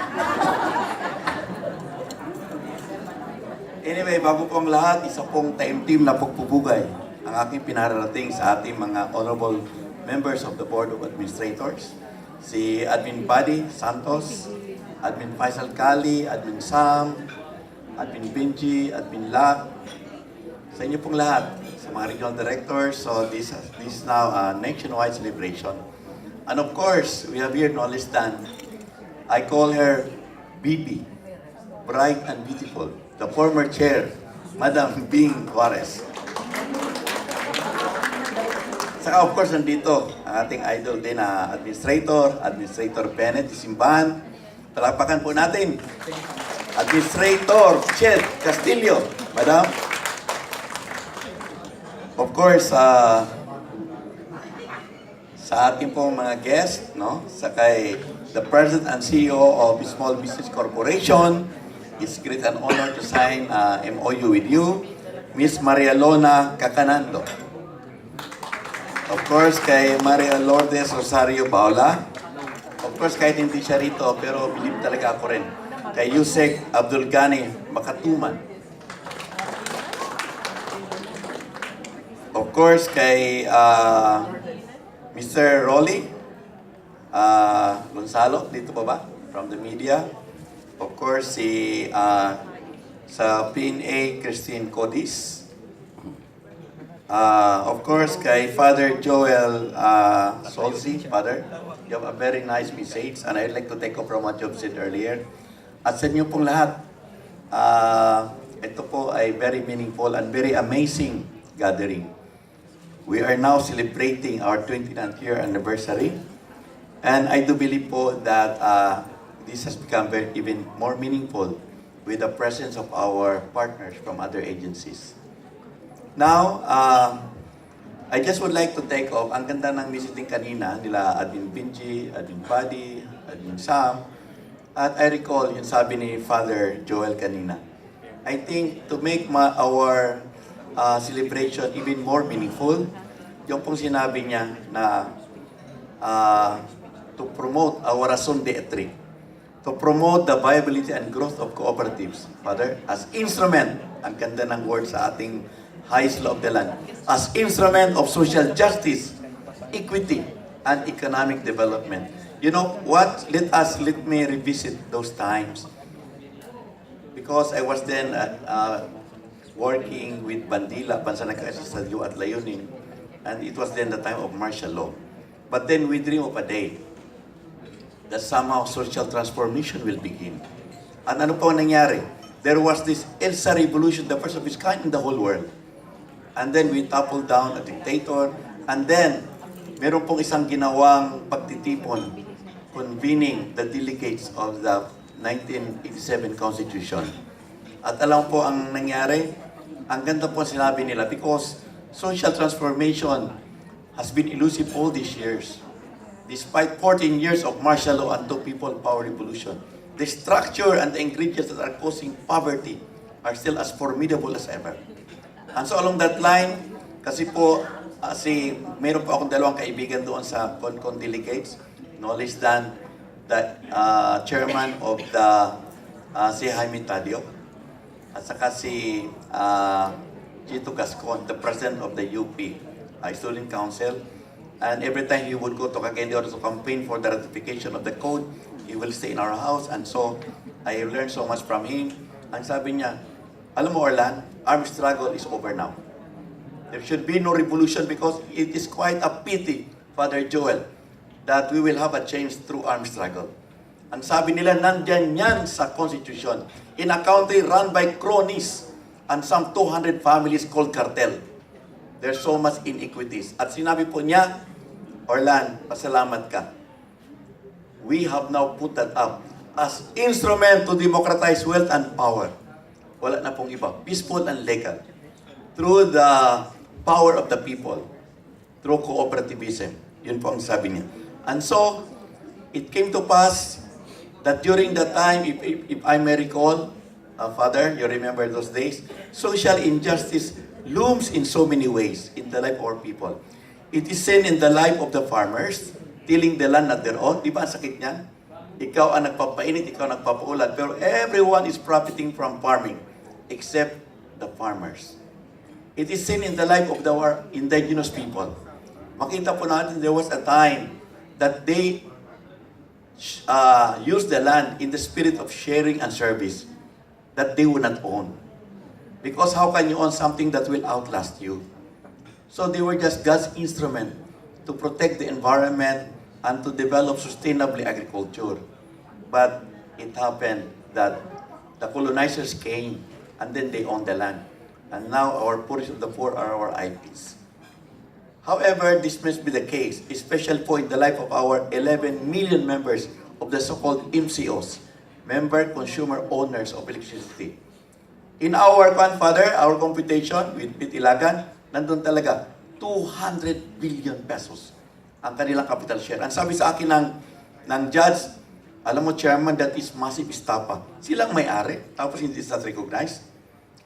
Anyway, bago po ang lahat, isa pong time team na pagpupugay ang aking pinararating sa ating mga honorable members of the Board of Administrators. Si Admin Buddy Santos, Admin Paisal Cali, Admin Sam, Admin Benjie, Admin Lab, sa inyo pong lahat, sa mga regional directors. So this is now a nationwide celebration. And of course, we have here no less than, I call her BB, bright and beautiful, the former chair, Madam Bing Juarez. Saka of course, nandito ang ating idol din na Administrator Bennett Simbahan. Palakpakan po natin. Administrator Chet Castillo, Madam. Of course, sa ating pong mga guest, sa kay the President and CEO of Small Business Corporation, it's great and honor to sign MOU with you, Miss Maria Lona Cacanando. Of course, kay Maria Lourdes Rosario Baula. Of course, kahit hindi siya rito, pero believe talaga ako rin. Kay Usec Abdulgani Macatoman. Of course, kay Mr. Rolly Gonzalo, dito pa ba? From the media. Of course, sa PNA, Christine Codis. Of course, kay Father Joel Sulse, Father, you have a very nice message and I'd like to take up from what you've said earlier. At sa inyo pong lahat, ito po ay very meaningful and very amazing gathering. We are now celebrating our 29th year anniversary. And I do believe po that this has become even more meaningful with the presence of our partners from other agencies. Now, I just would like to take off. Ang ganda ng visiting kanina nila Admin Benjie, Admin Buddy, Admin Sam. At I recall yung sabi ni Father Joel kanina. I think to make our celebration even more meaningful, yung pong sinabi niya na to promote our raison d'etre, to promote the viability and growth of cooperatives, Father, as instrument, ang ganda ng word sa ating highest law of the land, as instrument of social justice, equity, and economic development. You know what? Let me revisit those times. Because I was then working with Bandila, Bansa Nagkaisa at Layunin, and it was then the time of martial law. But then we dream of a day that somehow social transformation will begin. And ano po nangyari? There was this ELSA revolution, the first of its kind in the whole world. And then we toppled down a dictator. And then, meron pong isang ginawang pagtitipon, convening the delegates of the 1987 Constitution. At alam po ang nangyari, ang ganda po sinabi nila, because social transformation has been elusive all these years. Despite 14 years of martial law and two people power revolution, the structure and the ingredients that are causing poverty are still as formidable as ever. And so along that line, kasi po, meron po akong dalawang kaibigan doon sa CONCON delegates, no less than the chairman of the si Jaime Tadio, at saka si Chito Gascon, the president of the UP Student Council. And every time he would go to Cagayan de Oro to campaign for the ratification of the code, he will stay in our house. And so, I learned so much from him. Ang sabi niya, alam mo Orlan, armed struggle is over now. There should be no revolution because it is quite a pity, Father Joel, that we will have a change through armed struggle. Ang sabi nila, nandyan yan sa Constitution. In a country run by cronies and some 200 families called cartel. There's so much inequities. At sinabi po niya, Orlan, pasalamat ka. We have now put that up as instrument to democratize wealth and power. Wala na pong iba. Peaceful and legal. Through the power of the people. Through cooperativism. Yun po ang sabi niya. And so, it came to pass that during the time, if I may recall, Father, you remember those days, social injustice looms in so many ways in the life of our people. It is seen in the life of the farmers, tilling the land at their own. Di ba ang sakit niyan? Ikaw ang nagpapainit, ikaw ang nagpapaulan, pero everyone is profiting from farming except the farmers. It is seen in the life of our indigenous people. Makita po natin there was a time that they used the land in the spirit of sharing and service that they would not own. Because how can you own something that will outlast you? So they were just God's instrument to protect the environment and to develop sustainably agriculture. But it happened that the colonizers came and then they owned the land. And now our poorest of the poor are our IPs. However, this must be the case, especially for in the life of our 11 million members of the so-called MCOs, Member Consumer Owners of Electricity. In our Father, our computation with Pitilagan, nandun talaga 200 billion pesos ang kanilang capital share. Ang sabi sa akin ng judge, alam mo Chairman, that is massive estafa. Silang may-ari, tapos hindi is not recognized.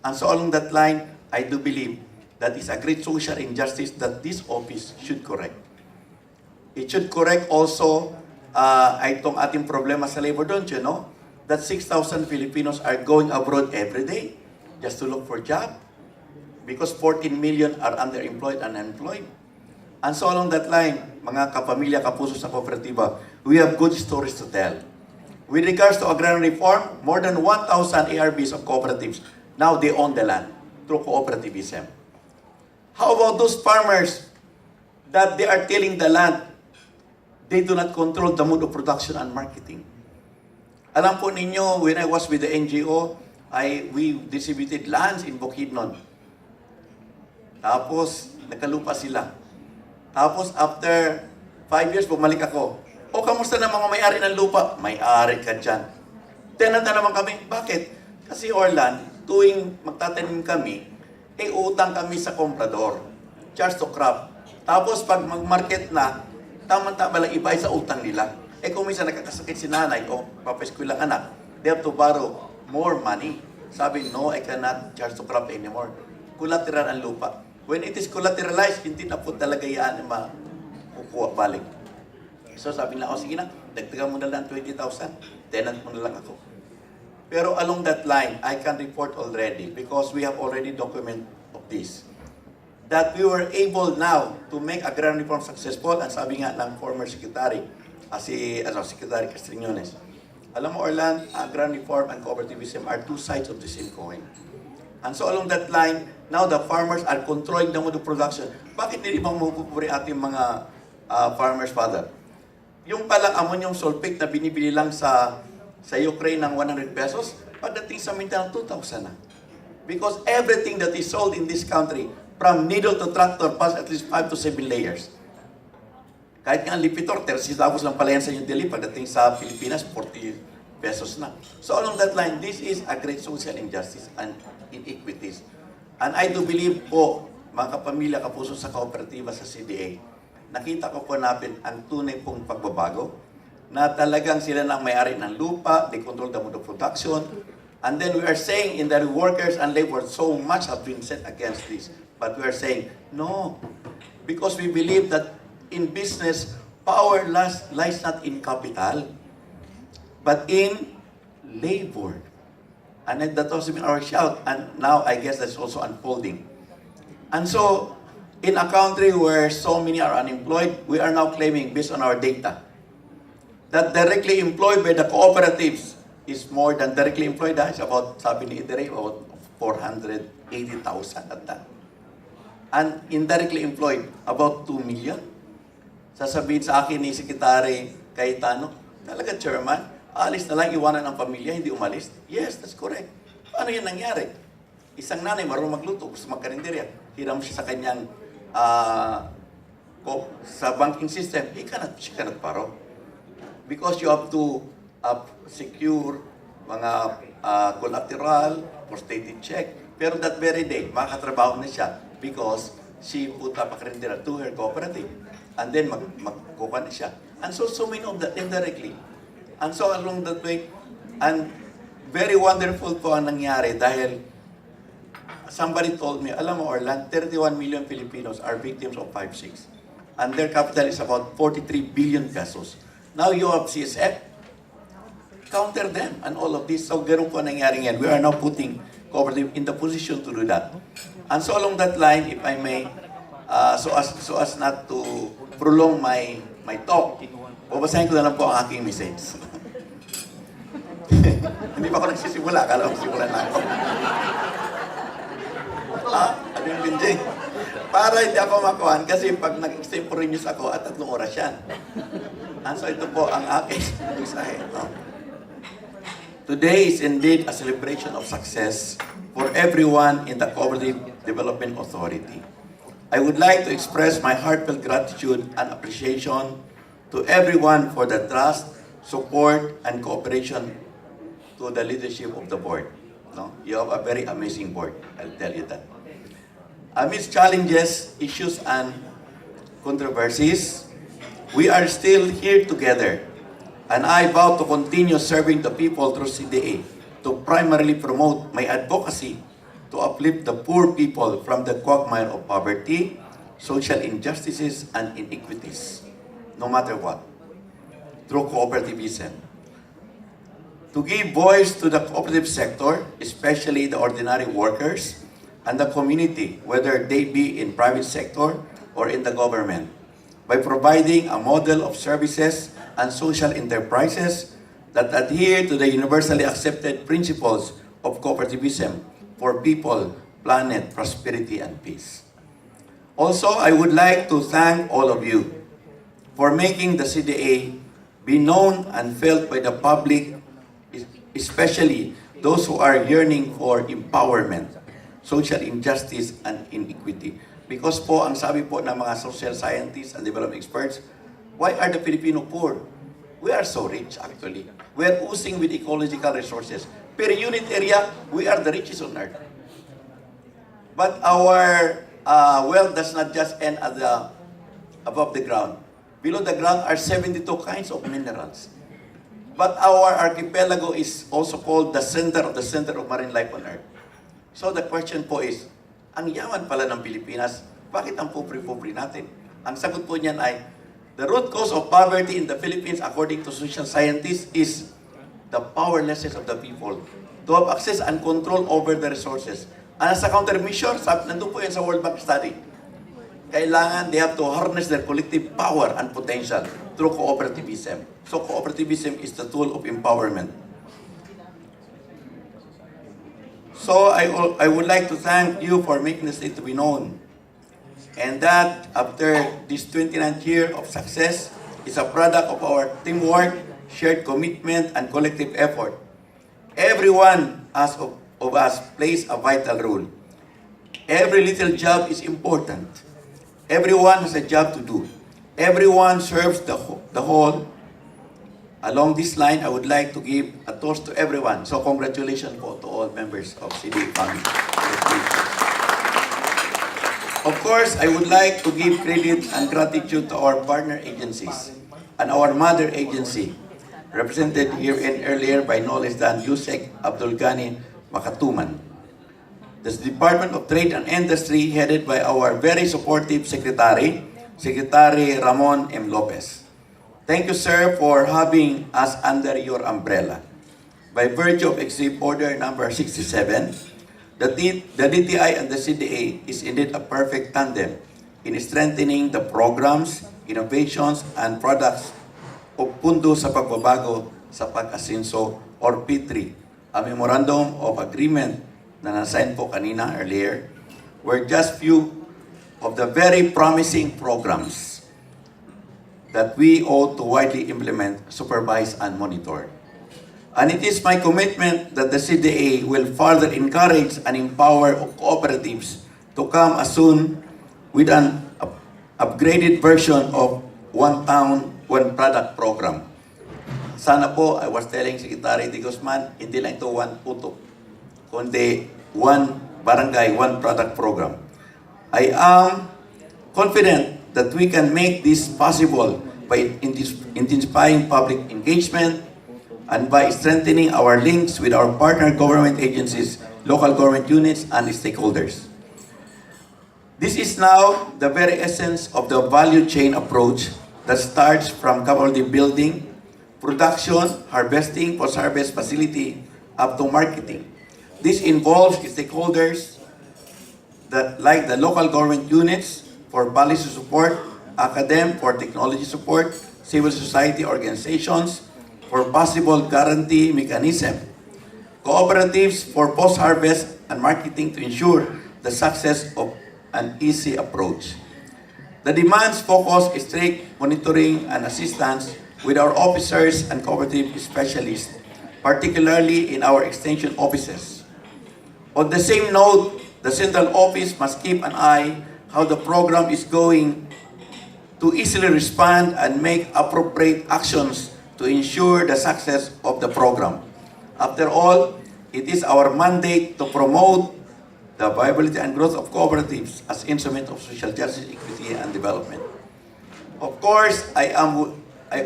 And so along that line, I do believe that is a great social injustice that this office should correct. It should correct also itong ating problema sa labor, don't you know? That 6,000 Filipinos are going abroad every day just to look for job because 14 million are underemployed and unemployed. And so along that line, mga kapamilya, kapuso sa kooperatiba, we have good stories to tell. With regards to agrarian reform, more than 1,000 ARBs of cooperatives, now they own the land through cooperativism. How about those farmers that they are tilling the land? They do not control the mode of production and marketing. Alam po ninyo, when I was with the NGO, we distributed lands in Bukidnon. Tapos, nakalupa sila. Tapos, after 5 years, bumalik ako. O, kamusta na mga may-ari ng lupa? May-ari ka dyan. Tenant na naman kami. Bakit? Kasi Orlan, tuwing magtatanim kami, utang kami sa komprador. Charge to crop. Tapos, pag mag-market na, tama-tama lang iba sa utang nila. Kung minsan nakakasakit si nanay o papaeskwela ang anak, they have to borrow more money. Sabi, no, I cannot charge to crop anymore. Collateral ang lupa. When it is collateralized, hindi na po talaga yan makukuha balik. So sabi nila, sige na, dagdagan mo na lang 20,000, tenant mo na lang ako. Pero along that line, I can report already, because we have already document of this, that we were able now to make agrarian reform successful, and sabi nga ng former secretary, Secretary Castriñones, alam mo Orlan, agrarian reform and cooperativism are two sides of the same coin. And so along that line, now the farmers are controlling the mode of production. Bakit hindi bang mapupuri ating mga farmers, Father? Yung palang ammonium sulfate na binibili lang sa Ukraine ng 100 pesos, pagdating sa Mindanao, 2,000 na. Because everything that is sold in this country, from needle to tractor, pass at least 5 to 7 layers. Kahit nga ang lipitor, 30 tapos lang pala yan sa New Delhi, pagdating sa Pilipinas, 40 pesos na. So along that line, this is a great social injustice and inequities. And I do believe po, mga kapamilya, kapuso sa kooperatiba sa CDA, nakita ko po natin ang tunay pong pagbabago, na talagang sila nang may-ari ng lupa, they control the mode of production, and then we are saying in the workers and labor, so much have been said against this, but we are saying, no, because we believe that in business, power lies not in capital, but in labor. And that was been our shout, and now I guess that's also unfolding. And so, in a country where so many are unemployed, we are now claiming, based on our data, that directly employed by the cooperatives is more than directly employed. It's about, sabi ni Idere, about 480,000 at that. And indirectly employed, about 2 million. Sasabihin sa akin ni Secretary Cayetano, talaga Chairman, alis na lang, iwanan ang pamilya, hindi umalis. Yes, that's correct. Paano yan nangyari? Isang nanay, marunong magluto, gusto magkarinderya. Hiram siya sa kanyang sa banking system. She cannot borrow. Because you have to secure mga collateral for stated check. Pero that very day, makatrabaho na siya because she put up a karinderya to her cooperative. And then magkukuha na siya. And so many of that indirectly. And so along that way, and very wonderful po ang nangyari dahil somebody told me, alam mo Orlan, 31 million Filipinos are victims of 5-6. And their capital is about 43 billion pesos. Now you have CSF, counter them and all of this. So ganun po nangyari yan. We are now putting cooperative in the position to do that. And so along that line, if I may, so as not to prolong my talk, babasahin ko na lang po ang aking message. Hindi pa ako nagsisimula, akala ko simulan na ako. Ano yung Benjie? Para hindi ako makuhan, kasi pag nag-extemporaneous ako at 3 oras yan. And so ito po ang aking mensahe. Today is indeed a celebration of success for everyone in the Cooperative Development Authority. I would like to express my heartfelt gratitude and appreciation to everyone for the trust, support, and cooperation to the leadership of the board. No? You have a very amazing board, I'll tell you that. Amidst challenges, issues, and controversies, we are still here together, and I vow to continue serving the people through CDA to primarily promote my advocacy to uplift the poor people from the quagmire of poverty, social injustices, and inequities, no matter what, through cooperativism. To give voice to the cooperative sector, especially the ordinary workers and the community, whether they be in private sector or in the government, by providing a model of services and social enterprises that adhere to the universally accepted principles of cooperativism for people, planet, prosperity, and peace. Also, I would like to thank all of you for making the CDA be known and felt by the public, especially those who are yearning for empowerment, social injustice, and inequity. Because po, ang sabi po ng mga social scientists and development experts, why are the Filipino poor? We are so rich actually. We are oozing with ecological resources. Per unit area, we are the richest on earth. But our wealth does not just end at above the ground. Below the ground are 72 kinds of minerals. But our archipelago is also called the center of marine life on earth. So the question po is, ang yaman pala ng Pilipinas, bakit ang pobre-pobre natin? Ang sagot po niyan ay, the root cause of poverty in the Philippines, according to social scientists, is the powerlessness of the people to have access and control over the resources. And as a countermeasure, nandun po yan sa World Bank study, kailangan they have to harness their collective power and potential through cooperativism. So cooperativism is the tool of empowerment. So I would like to thank you for making the state to be known. And that after this 29th year of success is a product of our teamwork, shared commitment, and collective effort. Everyone of us plays a vital role. Every little job is important. Everyone has a job to do. Everyone serves the whole. Along this line, I would like to give a toast to everyone. So congratulations to all members of CDA family. Of course, I would like to give credit and gratitude to our partner agencies and our mother agency, represented herein earlier by no less than Usec Abdulgani Macatoman. The Department of Trade and Industry, headed by our very supportive Secretary Ramon M. Lopez. Thank you, sir, for having us under your umbrella. By virtue of Executive Order number 67, the DTI and the CDA is indeed a perfect tandem in strengthening the programs, innovations, and products o Pundo sa Pagbabago sa Pag-asinso or P3, a Memorandum of Agreement na nasign po kanina earlier, were just few of the very promising programs that we ought to widely implement, supervise, and monitor. And it is my commitment that the CDA will further encourage and empower cooperatives to come as soon with an upgraded version of One Town, One Product program. Sana po, I was telling Secretary De Guzman, hindi lang ito one puto, kundi one barangay, one product program. I am confident that we can make this possible by intensifying public engagement and by strengthening our links with our partner government agencies, local government units, and stakeholders. This is now the very essence of the value chain approach that starts from capacity building, production, harvesting, post-harvest facility, up to marketing. This involves stakeholders that, like the local government units, for policy support, academe for technology support, civil society organizations for possible guarantee mechanism, cooperatives for post-harvest and marketing to ensure the success of an easy approach. The demands focus strict monitoring and assistance with our officers and cooperative specialists, particularly in our extension offices. On the same note, the central office must keep an eye how the program is going to easily respond and make appropriate actions to ensure the success of the program. After all, it is our mandate to promote the viability and growth of cooperatives as instrument of social justice, equity, and development. Of course, I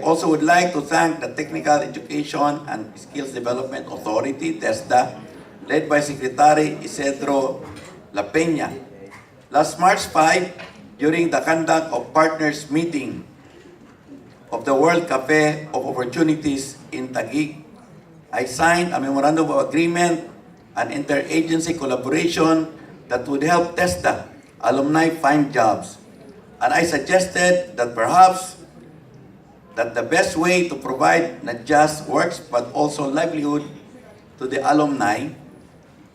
also would like to thank the Technical Education and Skills Development Authority, TESDA, led by Secretary Isidro La Peña. Last March 5, during the conduct of partners meeting of the World Cafe of Opportunities in Taguig, I signed a memorandum of agreement and interagency collaboration that would help TESDA alumni find jobs. And I suggested that perhaps that the best way to provide not just works but also livelihood to the alumni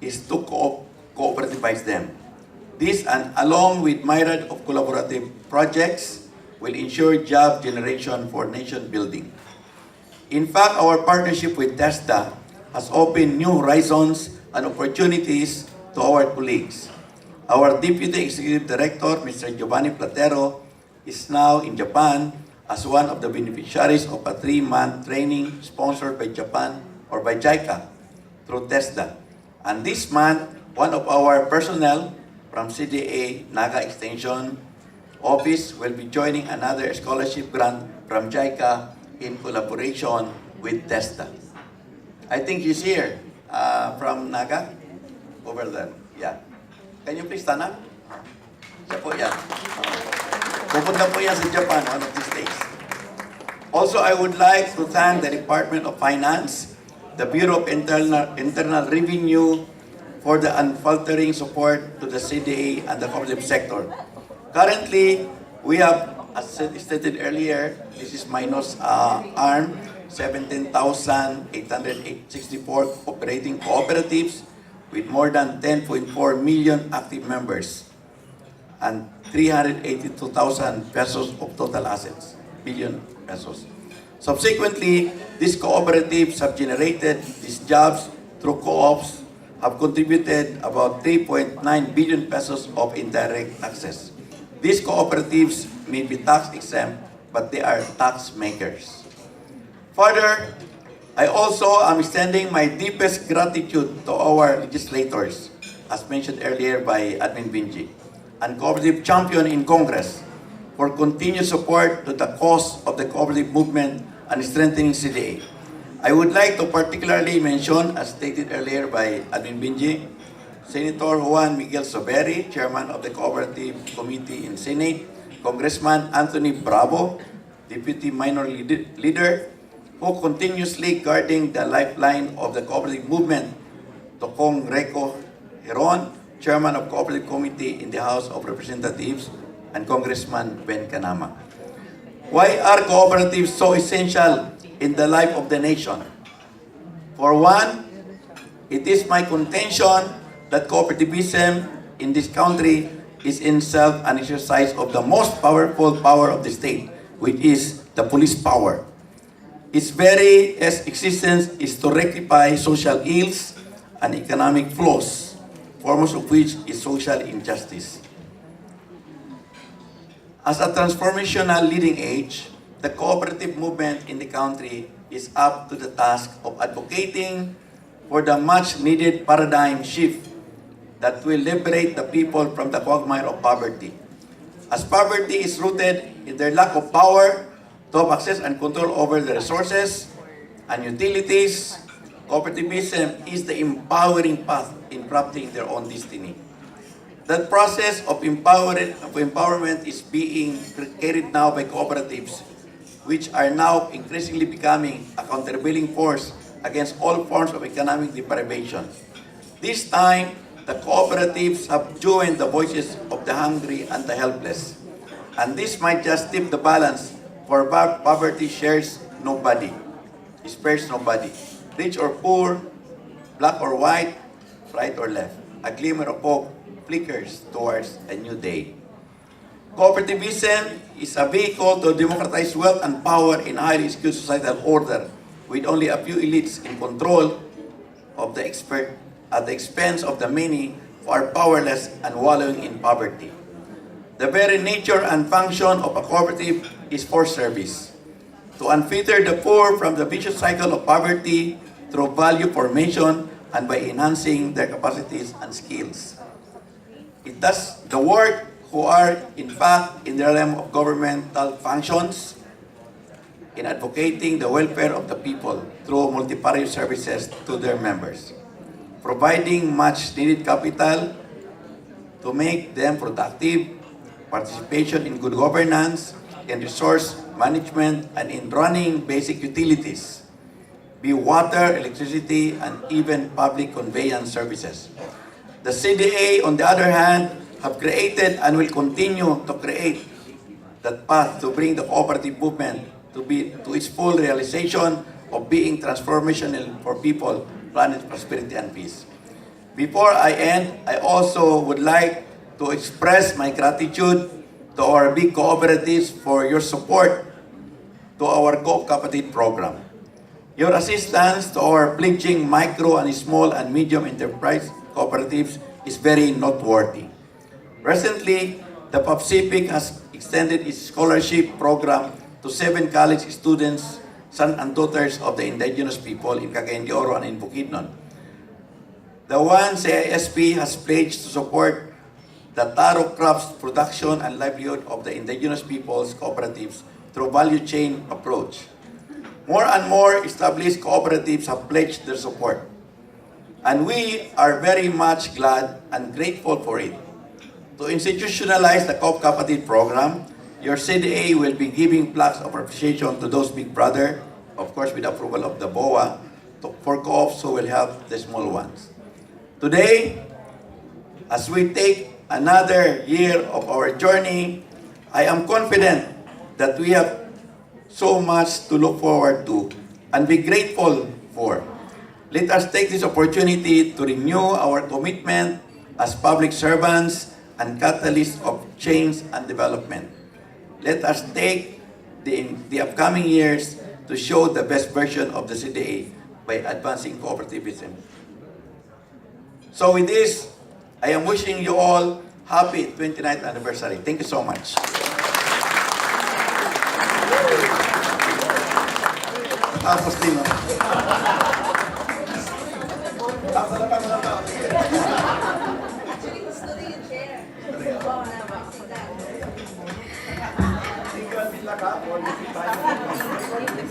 is to cooperativize them. This, and along with myriad of collaborative projects, will ensure job generation for nation building. In fact, our partnership with TESDA has opened new horizons and opportunities to our colleagues. Our Deputy Executive Director, Mr. Giovanni Platero, is now in Japan as one of the beneficiaries of a 3-month training sponsored by Japan or by JICA through TESDA. And this month, one of our personnel from CDA Naga Extension Office will be joining another scholarship grant from JICA in collaboration with TESDA. I think he's here from Naga, over there. Yeah. Can you please stand up? Siya po yan. Pupunta po yan sa Japan one of these days. Also, I would like to thank the Department of Finance, the Bureau of Internal Revenue, for the unfaltering support to the CDA and the cooperative sector. Currently, we have, as stated earlier, this is minus arm, 17,864 operating cooperatives with more than 10.4 million active members and 382,000 pesos of total assets, billion pesos. Subsequently, these cooperatives have generated these jobs through co-ops, have contributed about 3.9 billion pesos of indirect taxes. These cooperatives may be tax exempt, but they are tax makers. Further, I also am extending my deepest gratitude to our legislators, as mentioned earlier by Admin Benjie, and cooperative champion in Congress, for continued support to the cause of the cooperative movement and strengthening CDA. I would like to particularly mention, as stated earlier by Admin Benjie, Senator Juan Miguel Soberi, Chairman of the Cooperative Committee in Senate, Congressman Anthony Bravo, Deputy Minority Leader, who continuously guarding the lifeline of the cooperative movement, to Kong Reco Heron, Chairman of Cooperative Committee in the House of Representatives, and Congressman Ben Canama. Why are cooperatives so essential in the life of the nation? For one, it is my contention that cooperativism in this country is in itself an exercise of the most powerful power of the state, which is the police power. Its very existence is to rectify social ills and economic flaws, foremost of which is social injustice. As a transformational leading age, the cooperative movement in the country is up to the task of advocating for the much-needed paradigm shift that will liberate the people from the quagmire of poverty. As poverty is rooted in their lack of power to have access and control over the resources and utilities, cooperativism is the empowering path in crafting their own destiny. That process of empowerment is being carried now by cooperatives, which are now increasingly becoming a countervailing force against all forms of economic deprivation. This time, the cooperatives have joined the voices of the hungry and the helpless. And this might just tip the balance, for poverty spares nobody. Rich or poor, black or white, right or left. A glimmer of hope flickers towards a new day. Cooperativism is a vehicle to democratize wealth and power in highly skilled societal order, with only a few elites in control of the expert at the expense of the many who are powerless and wallowing in poverty. The very nature and function of a cooperative is for service, to unfetter the poor from the vicious cycle of poverty through value formation and by enhancing their capacities and skills. It does the work who are, in fact, in the realm of governmental functions, in advocating the welfare of the people through multi-parish services to their members, providing much-needed capital to make them productive, participation in good governance, in resource management, and in running basic utilities, be water, electricity, and even public conveyance services. The CDA, on the other hand, have created and will continue to create that path to bring the cooperative movement to its full realization of being transformational for people, planet, prosperity, and peace. Before I end, I also would like to express my gratitude to our big cooperatives for your support to our cooperative program. Your assistance to our pledging micro and small and medium enterprise cooperatives is very noteworthy. Recently, the Pacific has extended its scholarship program to 7 college students, sons and daughters of the indigenous people in Cagayan de Oro and in Bukidnon. The one CISP has pledged to support the taro crops production and livelihood of the indigenous peoples cooperatives through value chain approach. More and more established cooperatives have pledged their support, and we are very much glad and grateful for it. To institutionalize the cooperative program, your CDA will be giving plaques of appreciation to those big brother, of course with approval of the BOA, for co-ops who will help the small ones. Today, as we take another year of our journey, I am confident that we have so much to look forward to and be grateful for. Let us take this opportunity to renew our commitment as public servants and catalysts of change and development. Let us take the upcoming years to show the best version of the CDA by advancing cooperativism. So with this, I am wishing you all happy 29th anniversary. Thank you so much. Tapos din, no?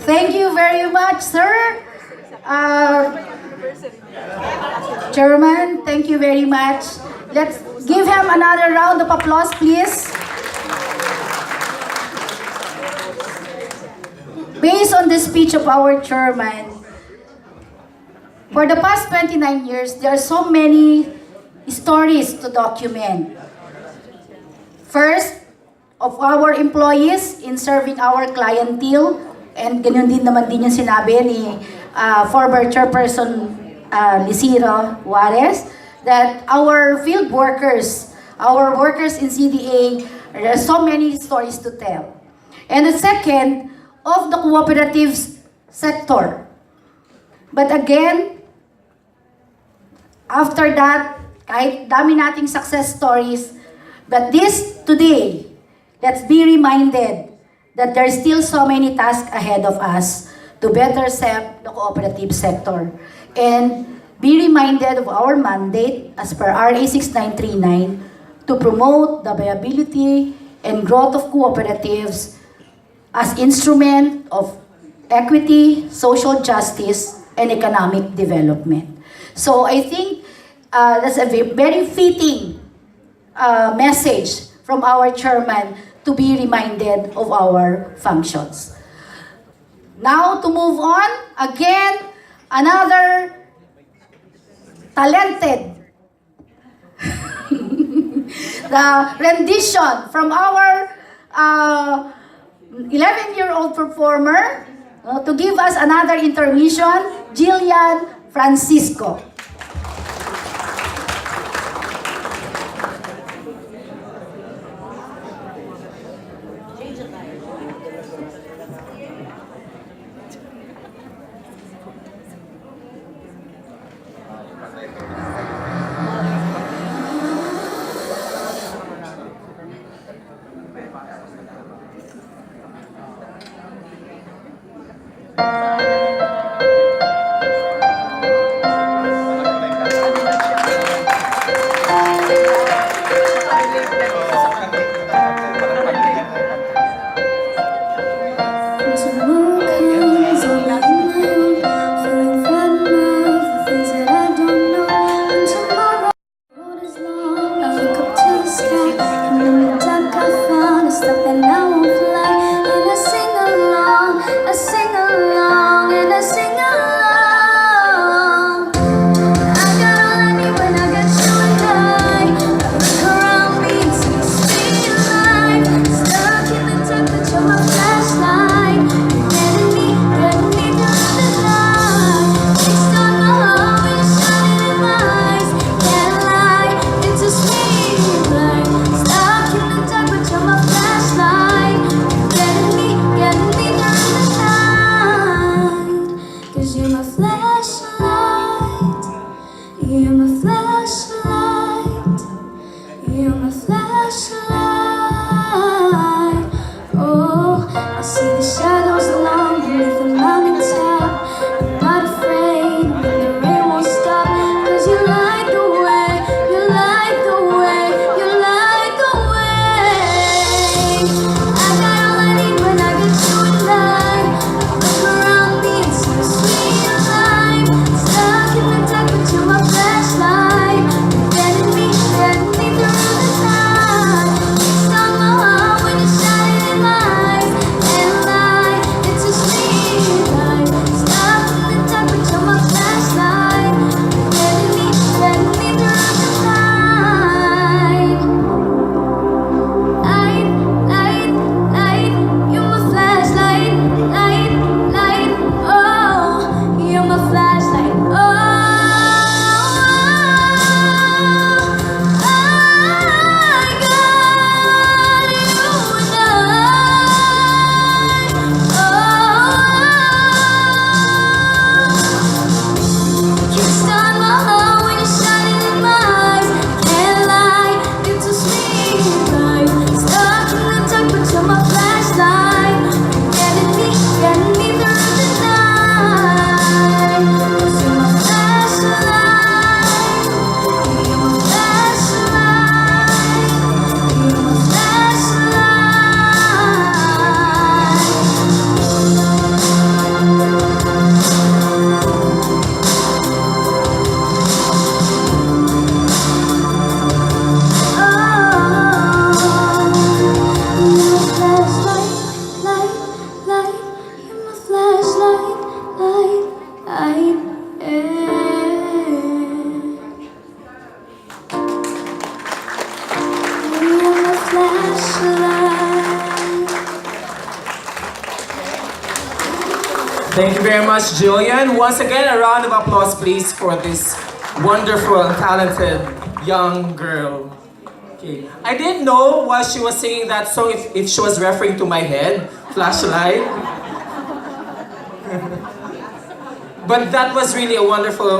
Thank you very much, sir. Chairman, thank you very much. Let's give him another round of applause, please. Based on the speech of our chairman, for the past 29 years, there are so many stories to document. First, of our employees in serving our clientele, and ganun din naman din yung sinabi ni former Chairperson Lisiro Juarez, that our field workers, our workers in CDA, there are so many stories to tell. And the second, of the cooperative sector. But again, after that, kahit dami nating success stories, but this today, let's be reminded that there are still so many tasks ahead of us to better serve the cooperative sector. And be reminded of our mandate as per RA 6939 to promote the viability and growth of cooperatives as instrument of equity, social justice, and economic development. So I think that's a very fitting message from our chairman to be reminded of our functions. Now to move on, again, another talented the rendition from our 11-year-old performer to give us another intermission, Jillian Francisco. flashlight. Thank you very much, Jillian. Once again, a round of applause, please, for this wonderful and talented young girl. Okay. I didn't know while she was singing that song if she was referring to my head, flashlight. But that was really a wonderful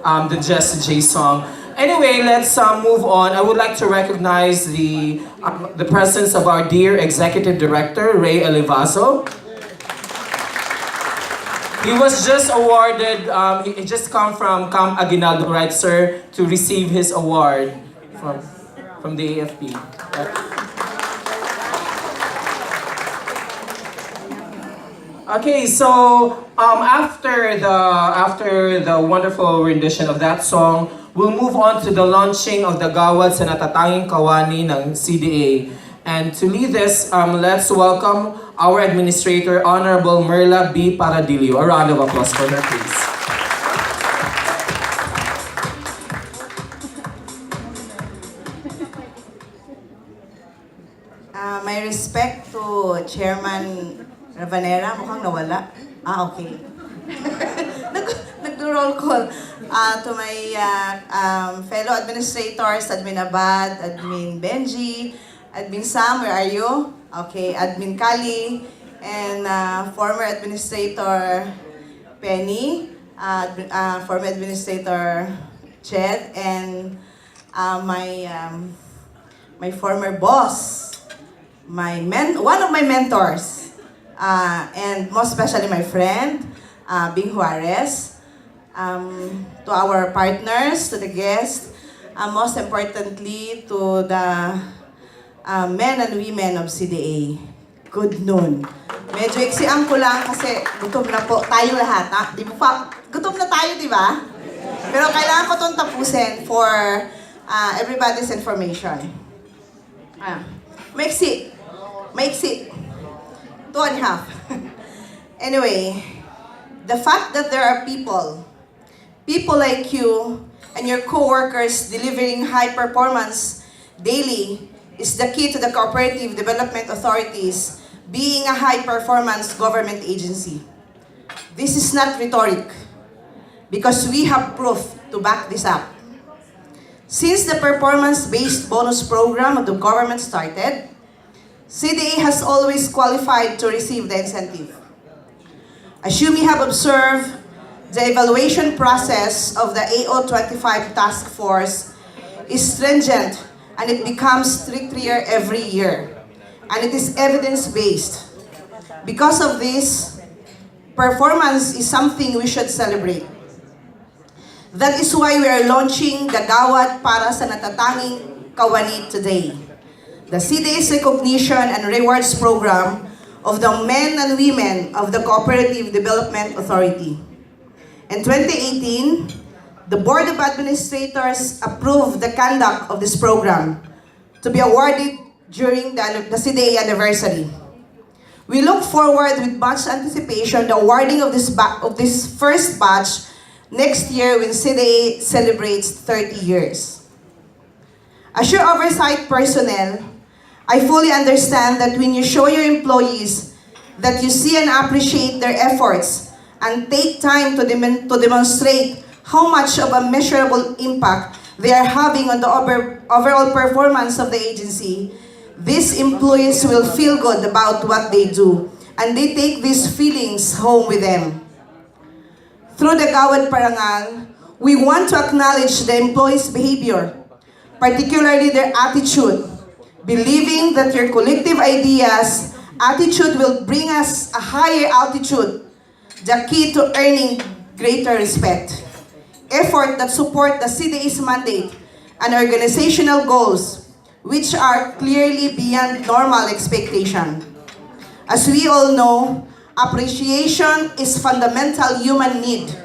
the Jess J song. Anyway, let's move on. I would like to recognize the presence of our dear Executive Director, Ray Elivazo. He was just awarded, he just come from Camp Aguinaldo, right, sir, to receive his award from the AFP. Okay, so after the wonderful rendition of that song, we'll move on to the launching of the Gawad sa Natatanging Kawani ng CDA. And to lead this, let's welcome our Administrator, Honorable Myrla B. Paradillo. A round of applause for her, please. My respect to Chairman Ravanera, mukhang nawala. Okay. Nag-roll call. To my fellow administrators, Admin Abad, Admin Benjie, Admin Sam, where are you? Okay, Admin Cali, and former Administrator Penny, former Administrator Ched, and my former boss, one of my mentors, and most especially my friend, Bing Juarez, to our partners, to the guests, most importantly to the men and women of CDA. Good noon. Medyo iksian ko lang kasi gutom na po tayo lahat. Di mo pa, gutom na tayo, di ba? Pero kailangan ko itong tapusin for everybody's information. Maiksi. 2.5. Anyway, the fact that there are people like you and your co-workers delivering high performance daily is the key to the Cooperative Development Authorities being a high performance government agency. This is not rhetoric, because we have proof to back this up. Since the performance-based bonus program of the government started, CDA has always qualified to receive the incentive. As you may have observed, the evaluation process of the AO25 task force is stringent and it becomes stricter every year. And it is evidence-based. Because of this, performance is something we should celebrate. That is why we are launching the Gawad para sa Natatanging Kawani today. The CDA's recognition and rewards program of the men and women of the Cooperative Development Authority. In 2018, the Board of Administrators approved the conduct of this program to be awarded during the CDA anniversary. We look forward with much anticipation the awarding of this first batch next year when CDA celebrates 30 years. As your oversight personnel, I fully understand that when you show your employees that you see and appreciate their efforts and take time to demonstrate how much of a measurable impact they are having on the overall performance of the agency, these employees will feel good about what they do and they take these feelings home with them. Through the Gawad Parangal, we want to acknowledge the employees' behavior, particularly their attitude, believing that your collective attitude will bring us a higher altitude, the key to earning greater respect. Effort that support the CDA's mandate and organizational goals, which are clearly beyond normal expectation. As we all know, appreciation is fundamental human need.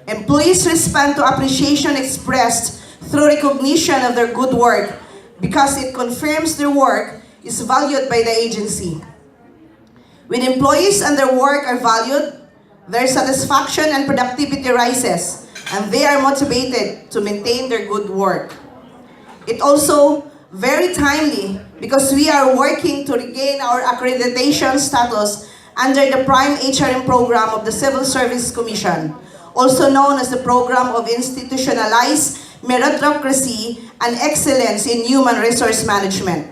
Employees respond to appreciation expressed through recognition of their good work because it confirms their work is valued by the agency. When employees and their work are valued, their satisfaction and productivity rises, and they are motivated to maintain their good work. It also Very timely because we are working to regain our accreditation status under the Prime HRM program of the Civil Service Commission, also known as the Program of Institutionalized Meritocracy and Excellence in Human Resource Management.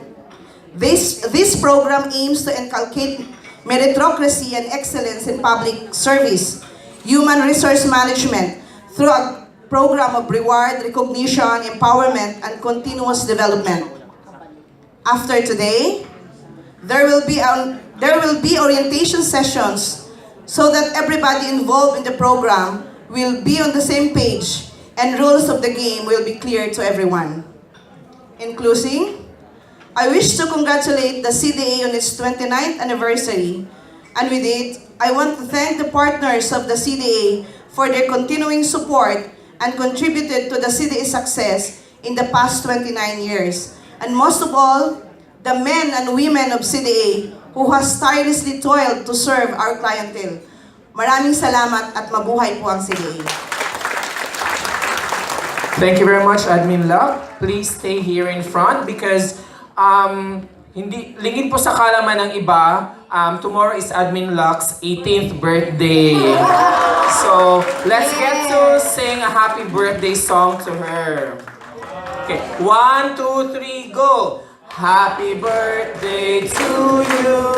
This program aims to inculcate meritocracy and excellence in public service, human resource management, through a program of reward, recognition, empowerment, and continuous development. After today, there will be orientation sessions so that everybody involved in the program will be on the same page and rules of the game will be clear to everyone. In closing, I wish to congratulate the CDA on its 29th anniversary, and with it, I want to thank the partners of the CDA for their continuing support and contributed to the CDA's success in the past 29 years. And most of all, the men and women of CDA who has tirelessly toiled to serve our clientele. Maraming salamat at mabuhay po ang CDA. Thank you very much, Admin Luck. Please stay here in front because hindi lingid po sa kalaman ng iba, tomorrow is Admin Luck's 18th birthday. So, let's get to sing a happy birthday song to her. Okay, 1, 2, 3, go! Happy birthday to you.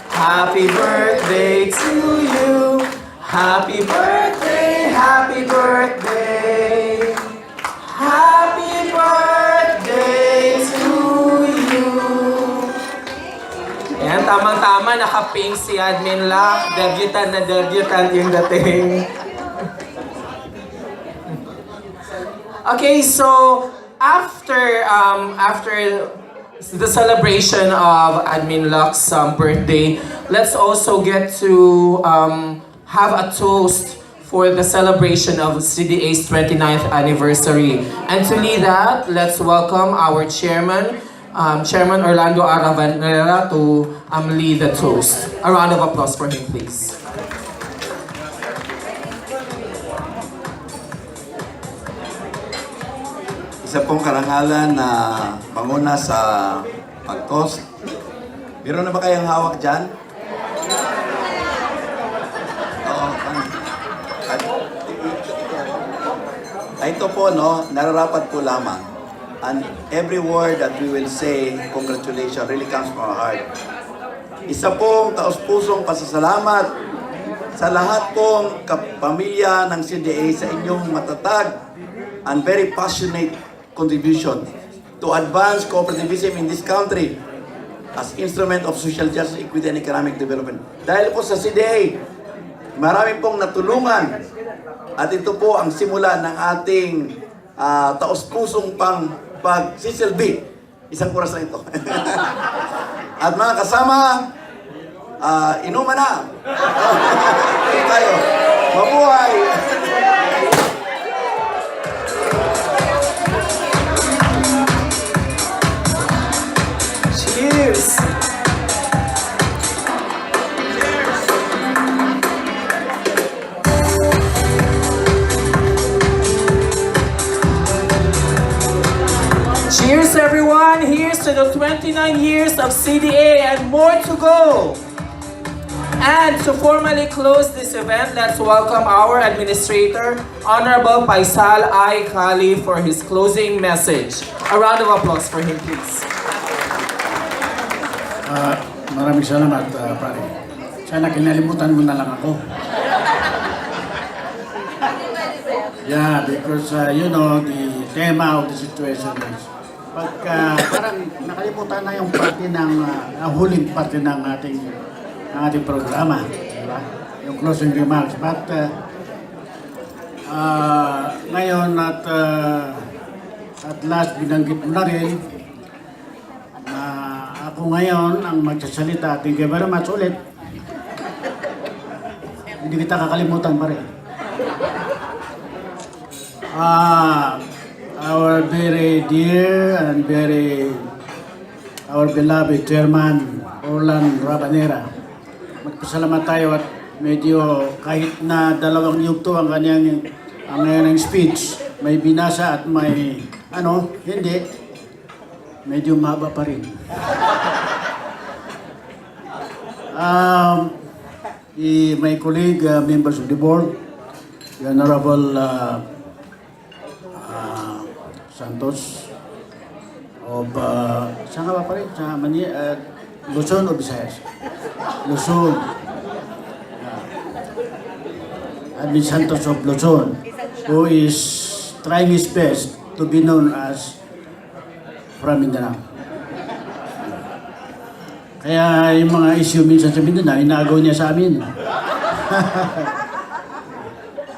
Happy birthday to you. Happy birthday, happy birthday. Happy birthday to you. Ayan, tamang-tama, naka-pink si Admin Luck. Debutant yung dating. Okay, so after the celebration of Admin Luck's birthday, let's also get to have a toast for the celebration of CDA's 29th anniversary. And to lead that, let's welcome our chairman, Chairman Orlando A. Ravanera, to lead the toast. A round of applause for him, please. Isa pong karangalan na manguna sa pag-toast. Meron na ba kayang hawak dyan? Oo. Ito po, no, nararapat po lamang. And every word that we will say, congratulations, really comes from our heart. Isa pong taos-pusong pasasalamat sa lahat pong kapamilya ng CDA sa inyong matatag and very passionate contribution to advance cooperativism in this country as instrument of social justice, equity, and economic development. Dahil po sa CDA, marami pong natulungan at ito po ang simula ng ating taos-pusong pagsisilbi. Isang oras na ito. At mga kasama, inuman na. Tayo. Mabuhay! Cheers! Cheers everyone! Here's to the 29 years of CDA and more to go! And to formally close this event, let's welcome our Administrator, Honorable Paisal I, Cali, for his closing message. A round of applause for him, please. Maraming salamat, pare. Sana kinalimutan mo na lang ako. Yeah, because you know, the tema of the situation is pagka parang nakalimutan na yung parte ng huling parte ng ating programa, diba? Yung closing remarks. But ngayon at last binanggit mo na rin na ako ngayon ang magsasalita. Thank you very much ulit. Hindi kita kakalimutan pa rin. Our very dear and our beloved Chairman, Orlando Ravanera. Magpasalamat tayo at medyo kahit na 2 yugto ang kanyang speech, may binasa at may hindi. medyo mahaba pa rin. My colleague, members of the board, the Honorable Santos of, saan ka ba pa rin? Sa Luzon o Visayas? Luzon. Admin Santos of Luzon, who is trying his best to be known as from Mindanao. Kaya yung mga issue minsan sa Mindanao, inaagaw niya sa amin.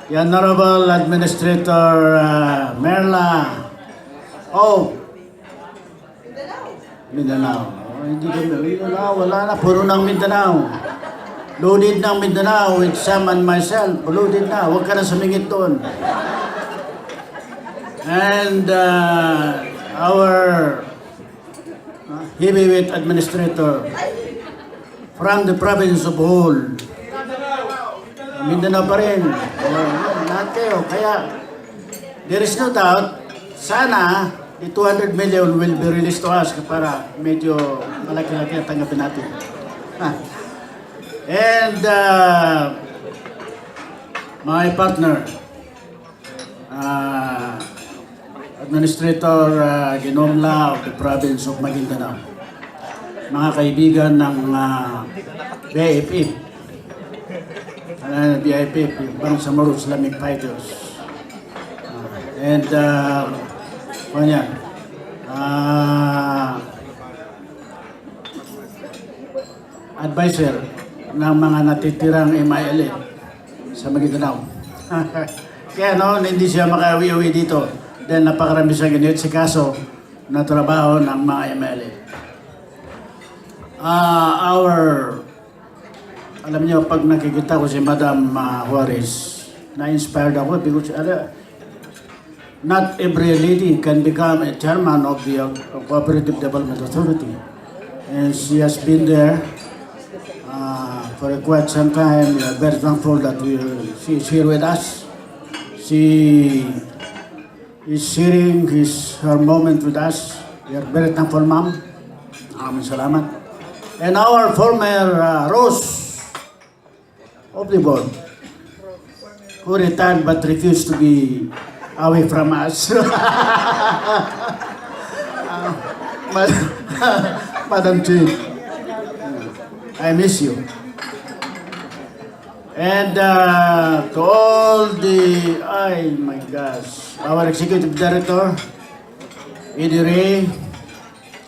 The Honorable Administrator Myrla. Oh, Mindanao. Oh, hindi kami, wala na, puro ng Mindanao. Loaded ng Mindanao with Sam and myself. Loaded na, huwag ka na sumingit doon. And our heavyweight administrator from the province of Bohol. Mindanao pa rin. Lahat kayo. Kaya, there is no doubt, sana, the 200 million will be released to us para medyo malaki-laki ang tanggapin natin. And my partner, Administrator Guinomla of the province of Maguindanao, mga kaibigan ng BIFF, BIFF, Bangsamoro Islamic Fighters, and advisor ng mga natitirang MILA sa Maguindanao. Kaya hindi siya makawi-uwi dito dahil napakarami siya ganyan si kaso na trabaho ng mga MLA. Alam niyo, pag nakikita ko si Madam Juarez, na-inspired ako because not every lady can become a chairman of the Cooperative Development Authority. And she has been there for quite some time. We are very thankful that she is here with us. She is sharing her moment with us. We are very thankful, ma'am. Salamat. And our former Rose of the board, who retired but refused to be away from us. Madam Chief, I miss you. And to all the, my gosh, our Executive Director, Eddie Ray,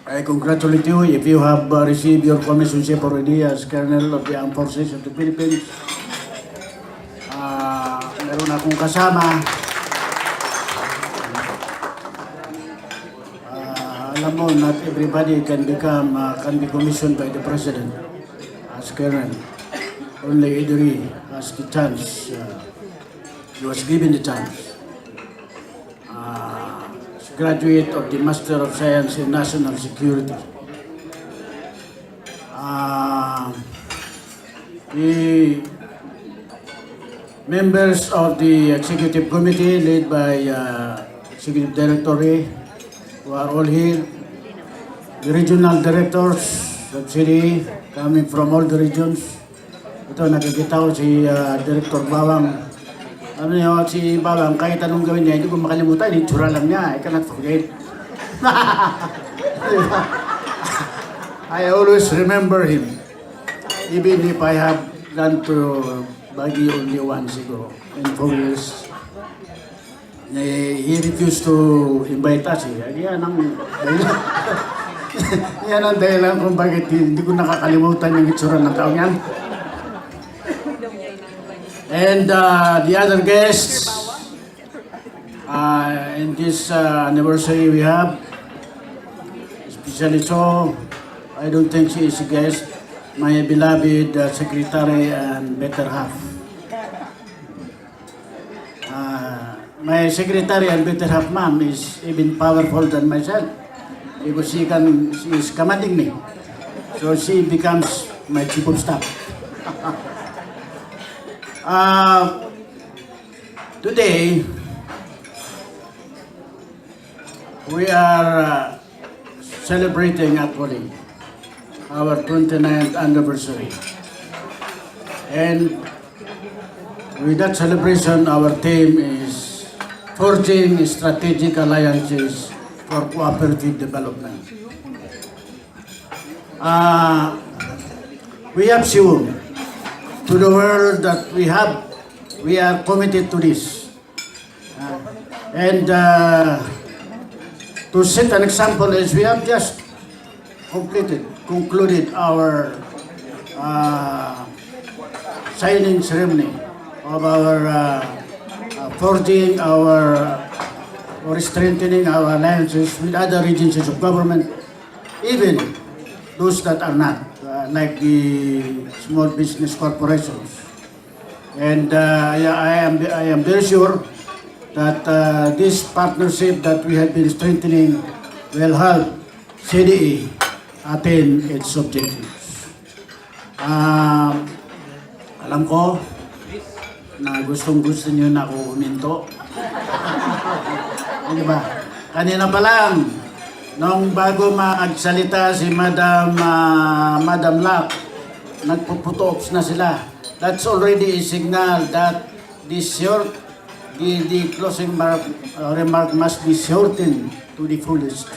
I congratulate you if you have received your commissionship already as Colonel of the Armed Forces of the Philippines. Meron akong kasama. Alam mo, not everybody can be commissioned by the President as Colonel. Only Eddie has the chance. He was given the chance. Graduate of the Master of Science in National Security. The members of the Executive Committee led by Executive Director A, who are all here. The regional directors of CDA coming from all the regions. Ito, nakikita ko si Director Bawang. Ano niyo, si Bawang, kahit anong gawin niya, hindi ko makalimutan, itsura lang niya. I cannot forget. I always remember him. Even if I have gone to Baguio only once ago, in 4 years. He refused to invite us. Yan ang yan ang dahilan kung bakit hindi ko nakakalimutan yung itsura ng taong yan. And the other guests in this anniversary we have, especially so, I don't think she is a guest, my beloved secretary and better half. My secretary and better half, ma'am, is even powerful than myself because she is commanding me. So she becomes my chief of staff. Today, we are celebrating actually our 29th anniversary. And with that celebration, our theme is forging strategic alliances for cooperative development. We have shown to the world that we are committed to this. To set an example is we have just concluded our signing ceremony of our forging or strengthening our alliances with other agencies of government, even those that are not, like the small business corporations. And I am very sure that this partnership that we have been strengthening will help CDA attain its objectives. Alam ko na gustong-gusto niyo na ako uminto. Di ba? Kanina pa lang, nung bago magsalita si Madam Lack, nagpuputops na sila. That's already a signal that the closing remark must be shortened to the fullest.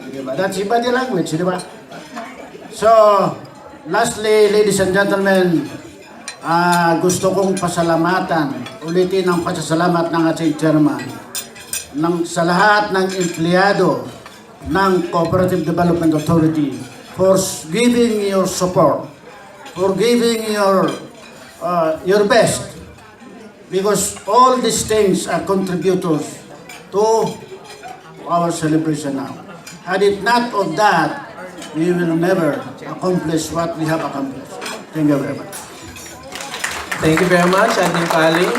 Diba? That's body language, di ba? So, lastly, ladies and gentlemen, gusto kong ulitin ang pasasalamat ng ating chairman sa lahat ng empleyado ng Cooperative Development Authority for giving your support, for giving your best, because all these things are contributors to our celebration now. Had it not of that, we will never accomplish what we have accomplished. Thank you very much. Thank you very much, Admin Kali.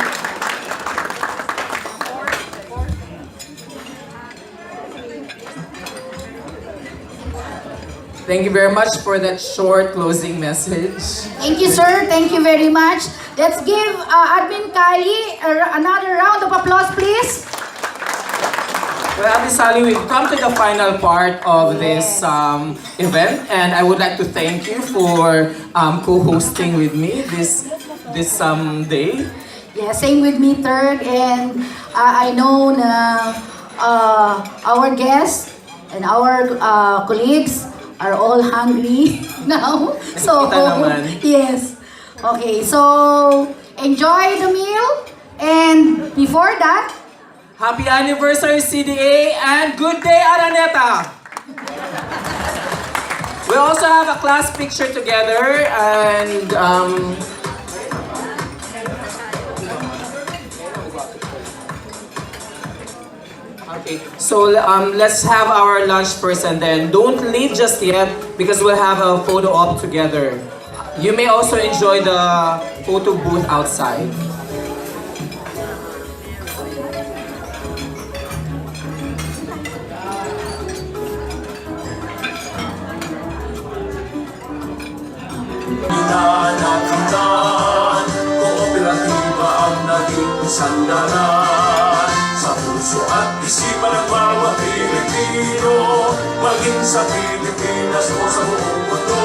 Thank you very much for that short closing message. Thank you, sir. Thank you very much. Let's give Admin Kali another round of applause, please. Well, Abdulsalam, we've come to the final part of this event, and I would like to thank you for co-hosting with me this day. Yeah, same with me, third. And I know na our guests and our colleagues are all hungry now. So, yes. Okay, so enjoy the meal. And before that, happy anniversary, CDA, and good day, Araneta! We also have a class picture together, and okay, so let's have our lunch first, and then don't leave just yet because we'll have a photo op together. You may also enjoy the photo booth outside. Pinanakitan, kooperatiba ang naging sandalan sa puso at isipan ng bawat Pilipino, maging sa Pilipinas o sa buong mundo.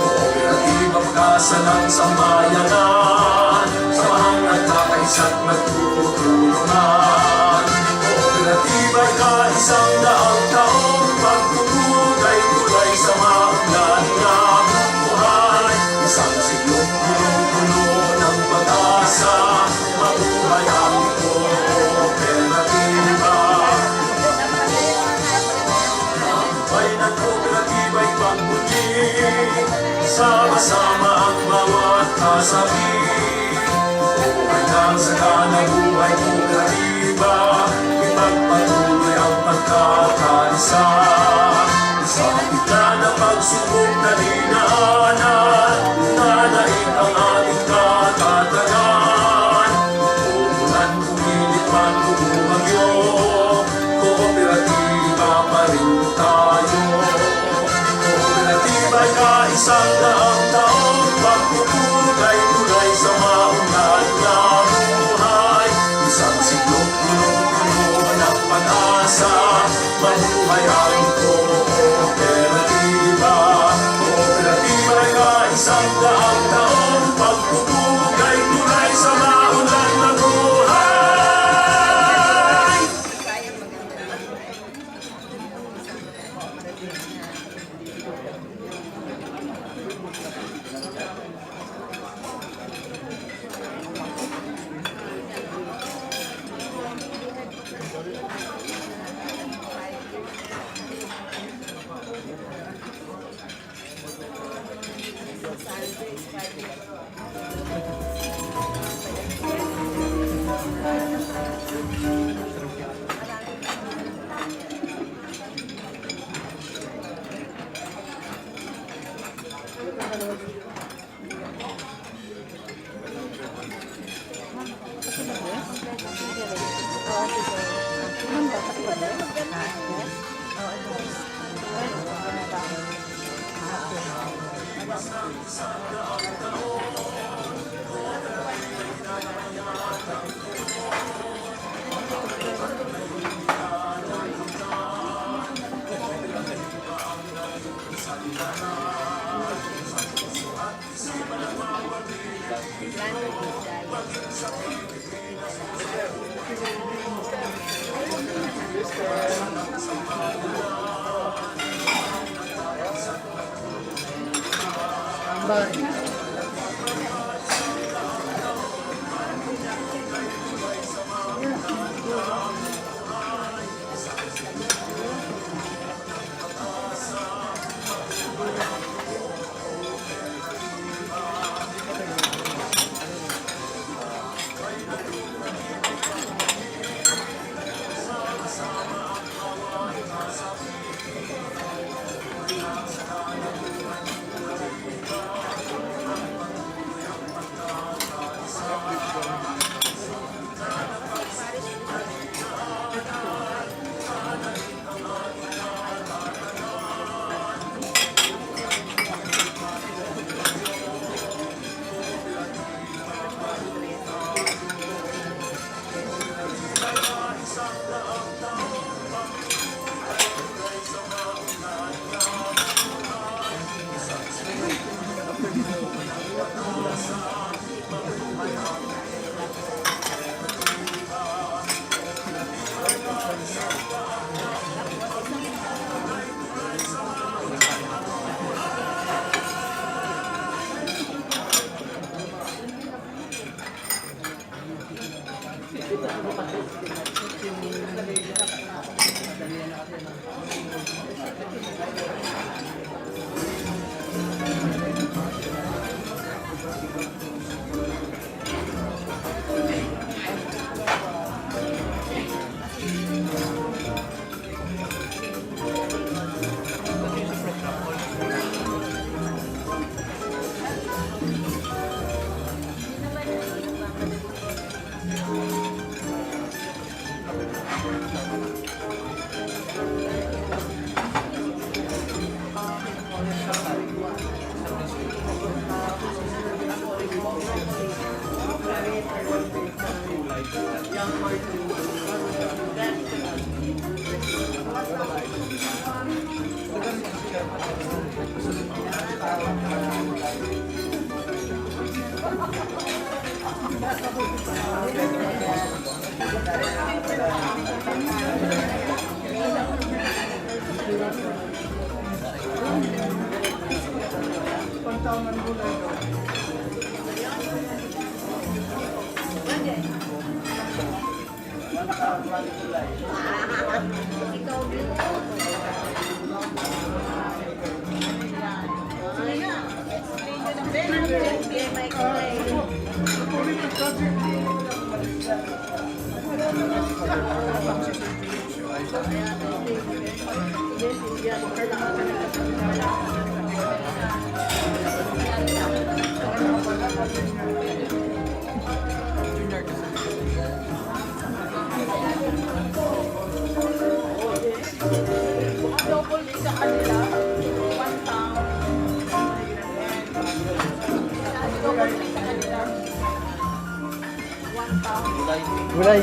Kooperatiba pag-asa ng sambayanan, samahan at kakaisa't magtutulungan. Kooperatiba ay kaisang daang taong pagtutulay-tulay sa maunlan ng buhay. Isang siglong puno-puno ng pag-asa, mabuhay ang kooperatiba. Tagumpay ng kooperatiba ay pagmuli, sama-sama ang bawat kasabi. Buhay ng sagana, buhay kooperatiba, ipagpatuloy ang pagkakaisa. Sa gitna ng pagsubok na dinaanan, nanaig ang ating katatagan. Umulan, umilit man, bumagyo, kooperatiba pa rin tayo. Kooperatiba ay kaisang daang taong pagpupulay-tulay sa maunlad na buhay. Isang siglong puno-puno ng pag-asa, mabuhay ang kooperatiba. Gulay.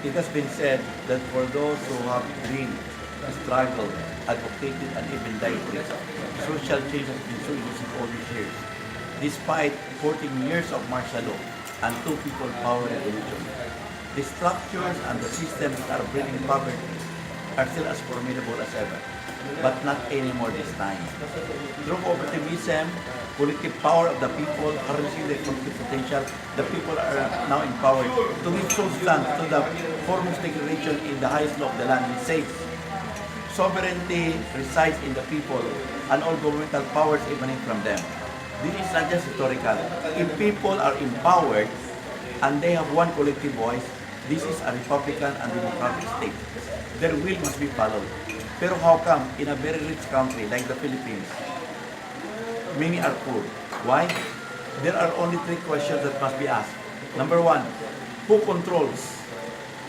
It has been said that for those who have dreamed struggled, advocated, and even died for it. Social change has been so elusive all these years. Despite 14 years of martial law and two people power revolution, the structures and the systems that are breeding poverty are still as formidable as ever, but not anymore this time. Through cooperativism, collective power of the people, harnessing their collective potential, the people are now empowered to give substance to the foremost declaration in the highest law of the land, which says, sovereignty resides in the people and all governmental powers emanating from them. This is not just historical. If people are empowered and they have one collective voice, this is a republican and democratic state. Their will must be followed. Pero how come in a very rich country like the Philippines, many are poor? Why? There are only three questions that must be asked. Number one, who controls?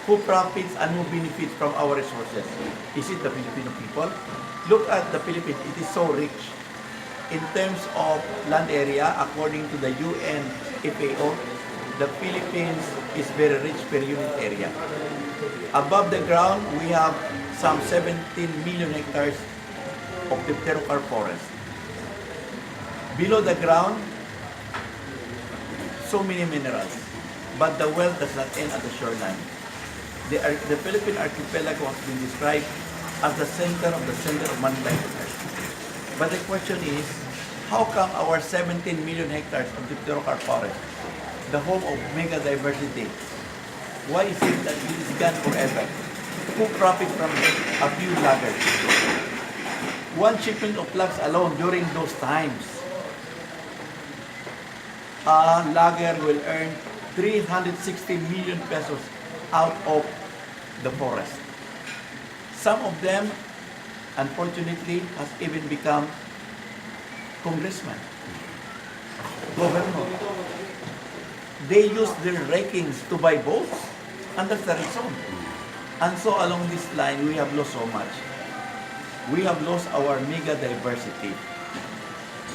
Who profits and who benefits from our resources? Is it the Filipino people? Look at the Philippines, it is so rich. In terms of land area, according to the UN FAO, the Philippines is very rich per unit area. Above the ground, we have some 17 million hectares of dipterocarp forest. Below the ground, so many minerals, but the wealth does not end at the shoreline. The Philippine archipelago has been described as the center of mankind on Earth. But the question is, how come our 17 million hectares of dipterocarp forest, the home of mega diversity, why is it that it is gone forever? Who profits from a few loggers? One shipment of logs alone during those times, a logger will earn 360 million pesos out of the forest. Some of them, unfortunately, has even become congressmen, governor. They use their rakings to buy votes, and that's the reason. And so along this line, we have lost so much. We have lost our mega diversity.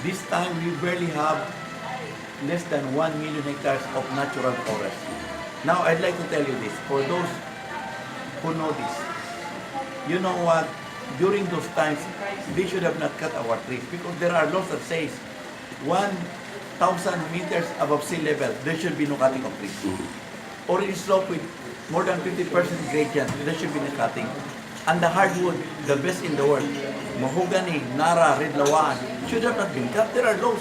This time, we barely have less than 1 million hectares of natural forest. Now, I'd like to tell you this, for those who know this, you know what, during those times, they should have not cut our trees because there are laws that says 1,000 meters above sea level, there should be no cutting of trees. Or in slope with more than 50% gradient, there should be no cutting. And the hardwood, the best in the world, mahogany, nara, red lawan, should have not been cut. There are laws.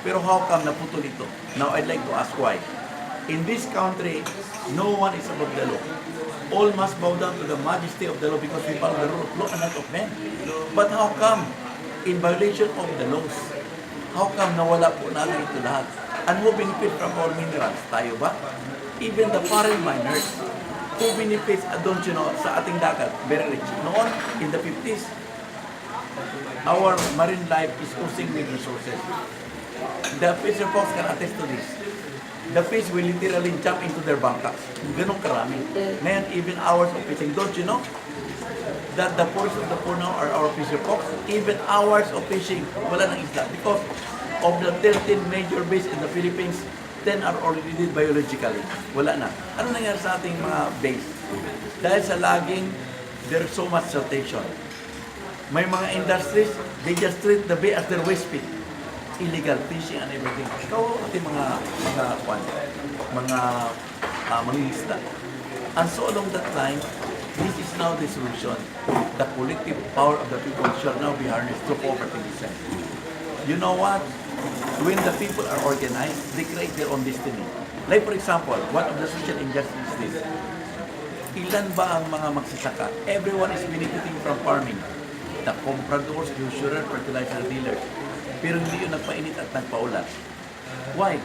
Pero how come naputol ito? Now I'd like to ask why. In this country, no one is above the law. All must bow down to the majesty of the law because we follow the rule of law and not of men. But how come, in violation of the laws, how come nawala po natin ito lahat? And who benefit from our minerals? Tayo ba? Even the foreign miners, who benefits, don't you know, sa ating dagat, very rich. Noon, in the 50s, our marine life is oozing with resources. The fisher folks can attest to this. The fish will literally jump into their bangkas. Ganun karami. Ngayon, even hours of fishing. Don't you know that the poorest of the poor now are our fisher folks? Even hours of fishing, wala nang isla. Because of the 13 major bays in the Philippines, 10 are already dead biologically. Wala na. Ano nangyari sa ating mga bays? Dahil sa logging, there's so much siltation. May mga industries, they just treat the bay as their waste pit. Illegal fishing and everything. Ikaw, ating mga mangingisda. And so along that line, this is now the solution. The collective power of the people shall now be harnessed through cooperativism. You know what? When the people are organized, they create their own destiny. Like for example, one of the social injustices is this. Ilan ba ang mga magsasaka? Everyone is benefiting from farming. The compradors, the usurer, fertilizer dealers. Pero hindi yun nagpainit at nagpaulat. Why?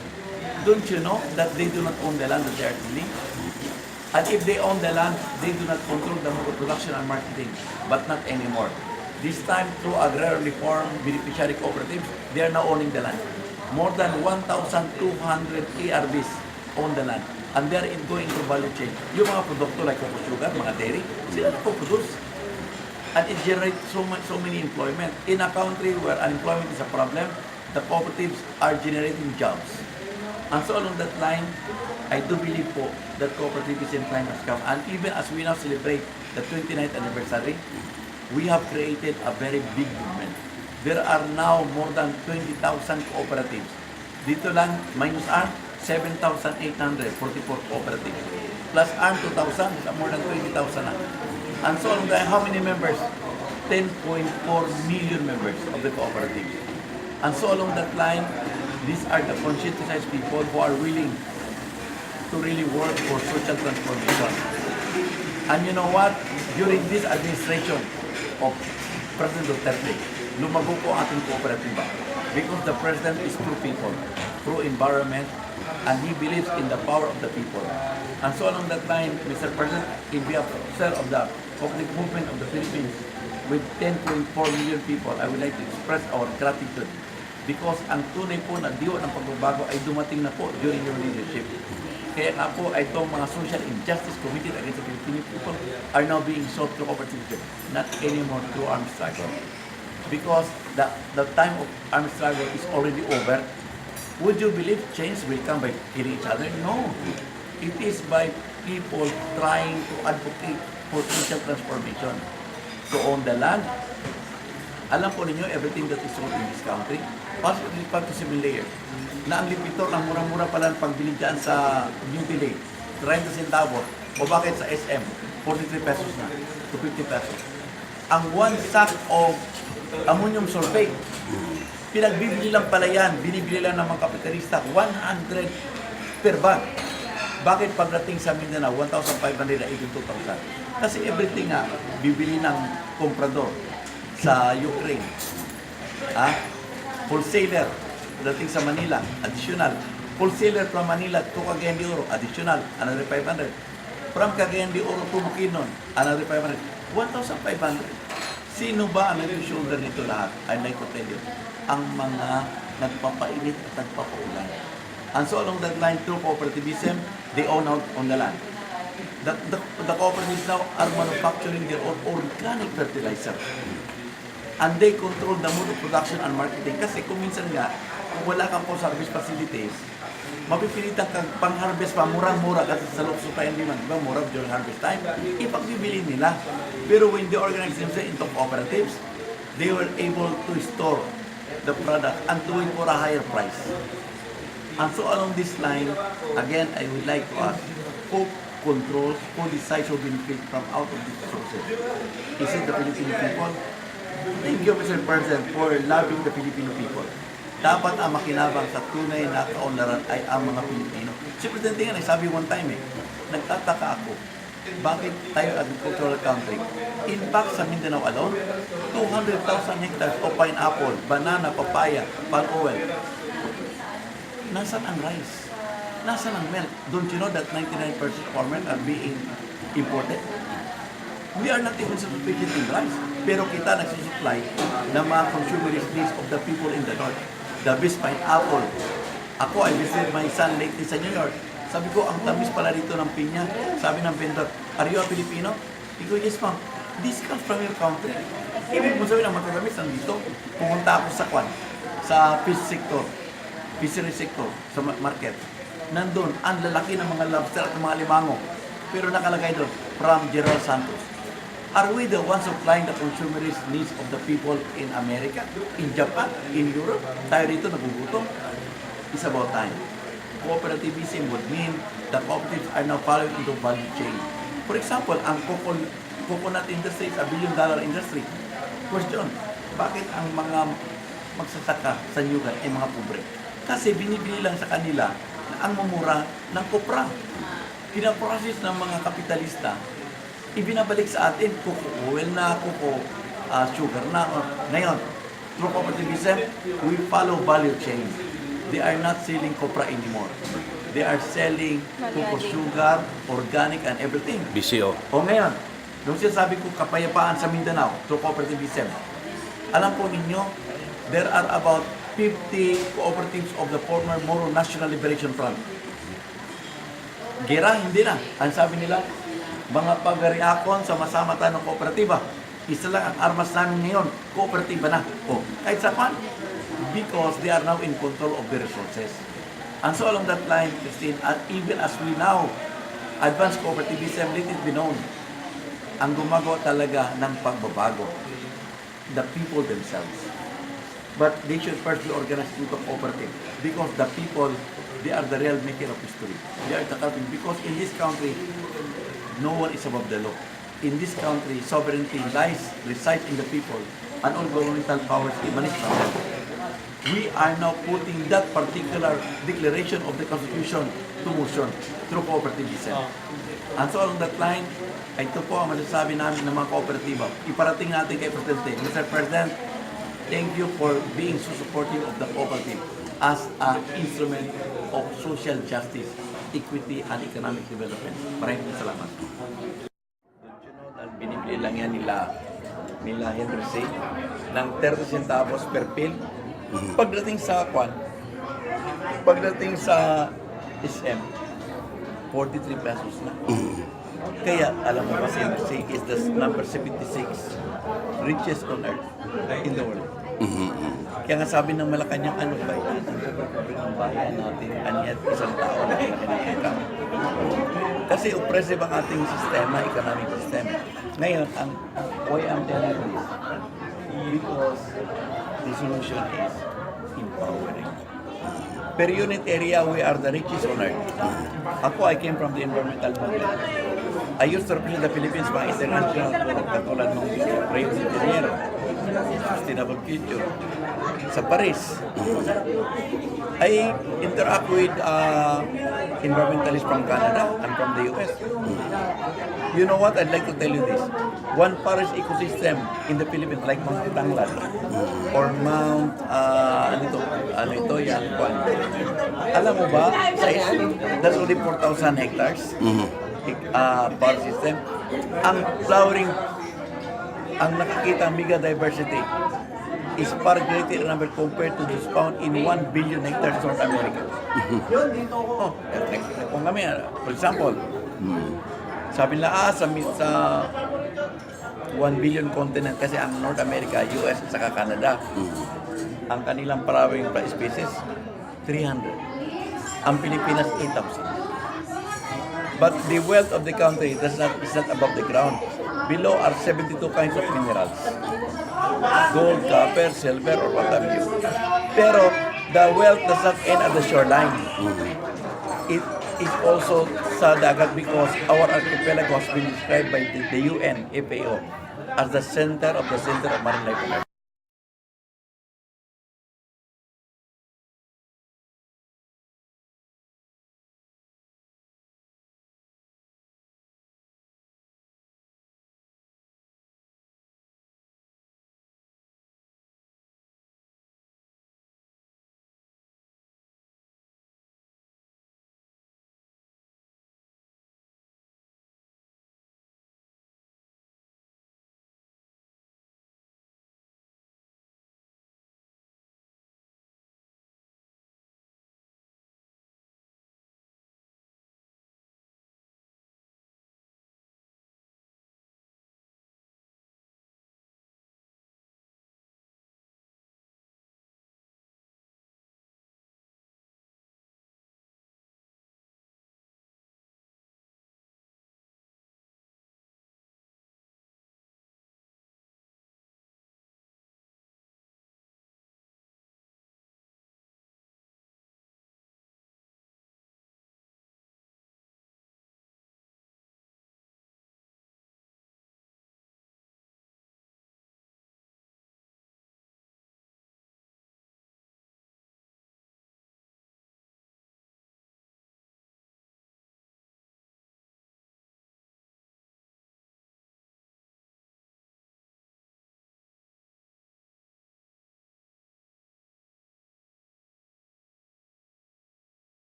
Don't you know that they do not own the land that they are tilling? And if they own the land, they do not control the production and marketing, but not anymore. This time, through agrarian reform, beneficiary cooperatives, they are now owning the land. More than 1,200 ARBs own the land. And they are going to value chain. Yung mga produkto like cocoa sugar, mga dairy, sila nagpo-produce. And it generates so many employment. In a country where unemployment is a problem, the cooperatives are generating jobs. And so along that line, I do believe po that cooperativism time has come. And even as we now celebrate the 29th anniversary, we have created a very big movement. There are now more than 20,000 cooperatives. Dito lang, minus ARM, 7,844 cooperatives. Plus ARM 2,000, more than 20,000 na. And so, how many members? 10.4 million members of the cooperative. And so along that line, these are the conscientized people who are willing to really work for social transformation. And you know what? During this administration of President Duterte, lumago po ang ating kooperatiba because the President is true people, true environment, and he believes in the power of the people. And so along that line, Mr. President, in behalf of the cooperative movement of the Philippines, with 10.4 million people, I would like to express our gratitude because ang tunay po na diwa ng pagbabago ay dumating na po during your leadership. Kaya nga po, itong mga social injustice committed against the Filipino people are now being solved through cooperativism, not anymore through armed struggle. Because the time of armed struggle is already over. Would you believe change will come by killing each other? No. It is by people trying to advocate for social transformation. To own the land. Alam po ninyo, everything that is sold in this country, possibly 5 to 7 layers, na ang lipitor ng mura-mura pala ang pagbili dyan sa New Delay, 30 centavos, o bakit sa SM, 43 pesos na, to 50 pesos. Ang 1 sack of ammonium sulfate, pinagbibili lang pala yan, binibili lang ng mga kapitalista, 100 per bag. Bakit pagdating sa Mindanao, 1,500 na 82,000? Kasi everything nga, bibili ng komprador sa Ukraine. Wholesaler, dating sa Manila, additional. Wholesaler from Manila to Cagayan de Oro, additional, another 500. From Cagayan de Oro to Bukidnon, another 500. 1,500. Sino ba ang nag-shoulder nito lahat? I'd like to tell you, ang mga nagpapainit at nagpapaulan. And so along that line, through cooperativism, they own out on the land. The cooperatives now are manufacturing their own organic fertilizer. And they control the mode of production and marketing. Kasi kung minsan nga, kung wala kang post-harvest facilities, mapipilitan kang pang-harvest pa, murang-mura kasi sa lukso tayo naman, di ba, mura during harvest time, ipagbibili nila. Pero when they organize themselves into cooperatives, they were able to store the product and do it for a higher price. And so along this line, again, I would like to ask, who controls, who decides who benefit from out of these sources? Is it the Filipino people? Thank you, Mr. President, for loving the Filipino people. Dapat ang makinabang sa tunay na kaunlaran ay ang mga Pilipino. Si Presidente nga nagsabi one time nagtataka ako, bakit tayo agricultural country? In fact, sa Mindanao alone, 200,000 hectares of pineapple, banana, papaya, palm oil. Nasaan ang rice? Nasaan ang milk? Don't you know that 99% of our milk are being imported? We are not even sufficient in rice. Pero kita nagsusupply ng mga consumerist needs of the people in the north. The best pineapple. Ako, I visited my son lately sa New York. Sabi ko, ang tamis pala dito ng pinya. Sabi ng vendor, are you a Filipino? He go, yes ma'am. This comes from your country. Ibig mo sabihin ang matatamis nandito. Pumunta ako sa fish sector. Fishery sector, sa market. Nandun, ang lalaki ng mga lobster at mga limango. Pero nakalagay doon, from General Santos. Are we the ones supplying the consumerist needs of the people in America, in Japan, in Europe? Tayo rito nagugutom. It's about time. Cooperativism would mean the cooperatives are now following into value chain. For example, ang coconut industry is a $1 billion industry. Question, bakit ang mga magsasaka sa nyugan ay mga pobre? Kasi binibili lang sa kanila na ang mamura ng kopra. Pinaprocess ng mga kapitalista, ibinabalik sa atin, cocoa oil na, cocoa sugar na. Ngayon, through cooperativism, we follow value chain. They are not selling copra anymore. They are selling cocoa sugar, organic, and everything. BCO. O ngayon, nung sinasabi ko kapayapaan sa Mindanao through cooperativism, alam po ninyo, there are about 50 cooperatives of the former Moro National Liberation Front. Gera, hindi na. Ang sabi nila, mga pag-reakon sa masama tayo ng kooperatiba. Isa lang ang armas namin ngayon, kooperatiba na. O, kahit sa pan, because they are now in control of the resources. And so along that line, Christine, and even as we now advance cooperativism, let it be known, ang gumagawa talaga ng pagbabago. The people themselves. But they should first be organized into cooperative because the people, they are the real maker of history. They are the culprit because in this country, no one is above the law. In this country, sovereignty resides in the people and all governmental powers emanate from them. We are now putting that particular declaration of the Constitution to motion through cooperativism. And so along that line, ito po ang masasabi namin ng mga kooperatiba. Iparating natin kay Presidente. Mr. President, thank you for being so supportive of the cooperative as an instrument of social justice, equity, and economic development. Maraming salamat. Binibili lang yan nila Henry C. ng 30 centavos per pill. Pagdating sa SM, 43 pesos na. Kaya, alam mo ba, Henry C. is the number 76 richest on earth in the world. Kaya nga sabi ng Malacanang, ano ba yan? Ang bayan natin, and yet isang tao na kinakita. Kasi oppressive ang ating sistema, economic system. Ngayon, why I'm telling you this? Because the solution is empowering. Per unit area, we are the richest on earth. Ako, I came from the environmental movement. I used to represent the Philippines mga international forum katulad ng Rio de Janeiro, Sustainable Future, sa Paris. I interact with environmentalists from Canada and from the US. You know what? I'd like to tell you this. One forest ecosystem in the Philippines, like Mount Tanglad or Mount, alam mo ba, that's only 4,000 hectares. Power system. Ang flowering, ang nakikita mega diversity is far greater number compared to those found in 1 billion hectares North America. Kung kami, for example, sabi nila, sa 1 billion continent kasi ang North America, US, at saka Canada, ang kanilang flowering species, 300. Ang Pilipinas, 8,000. But the wealth of the country is not above the ground. Below are 72 kinds of minerals. Gold, copper, silver, or what have you. Pero the wealth does not end at the shoreline. It is also sa dagat because our archipelago has been described by the UN FAO as the center of marine life on Earth.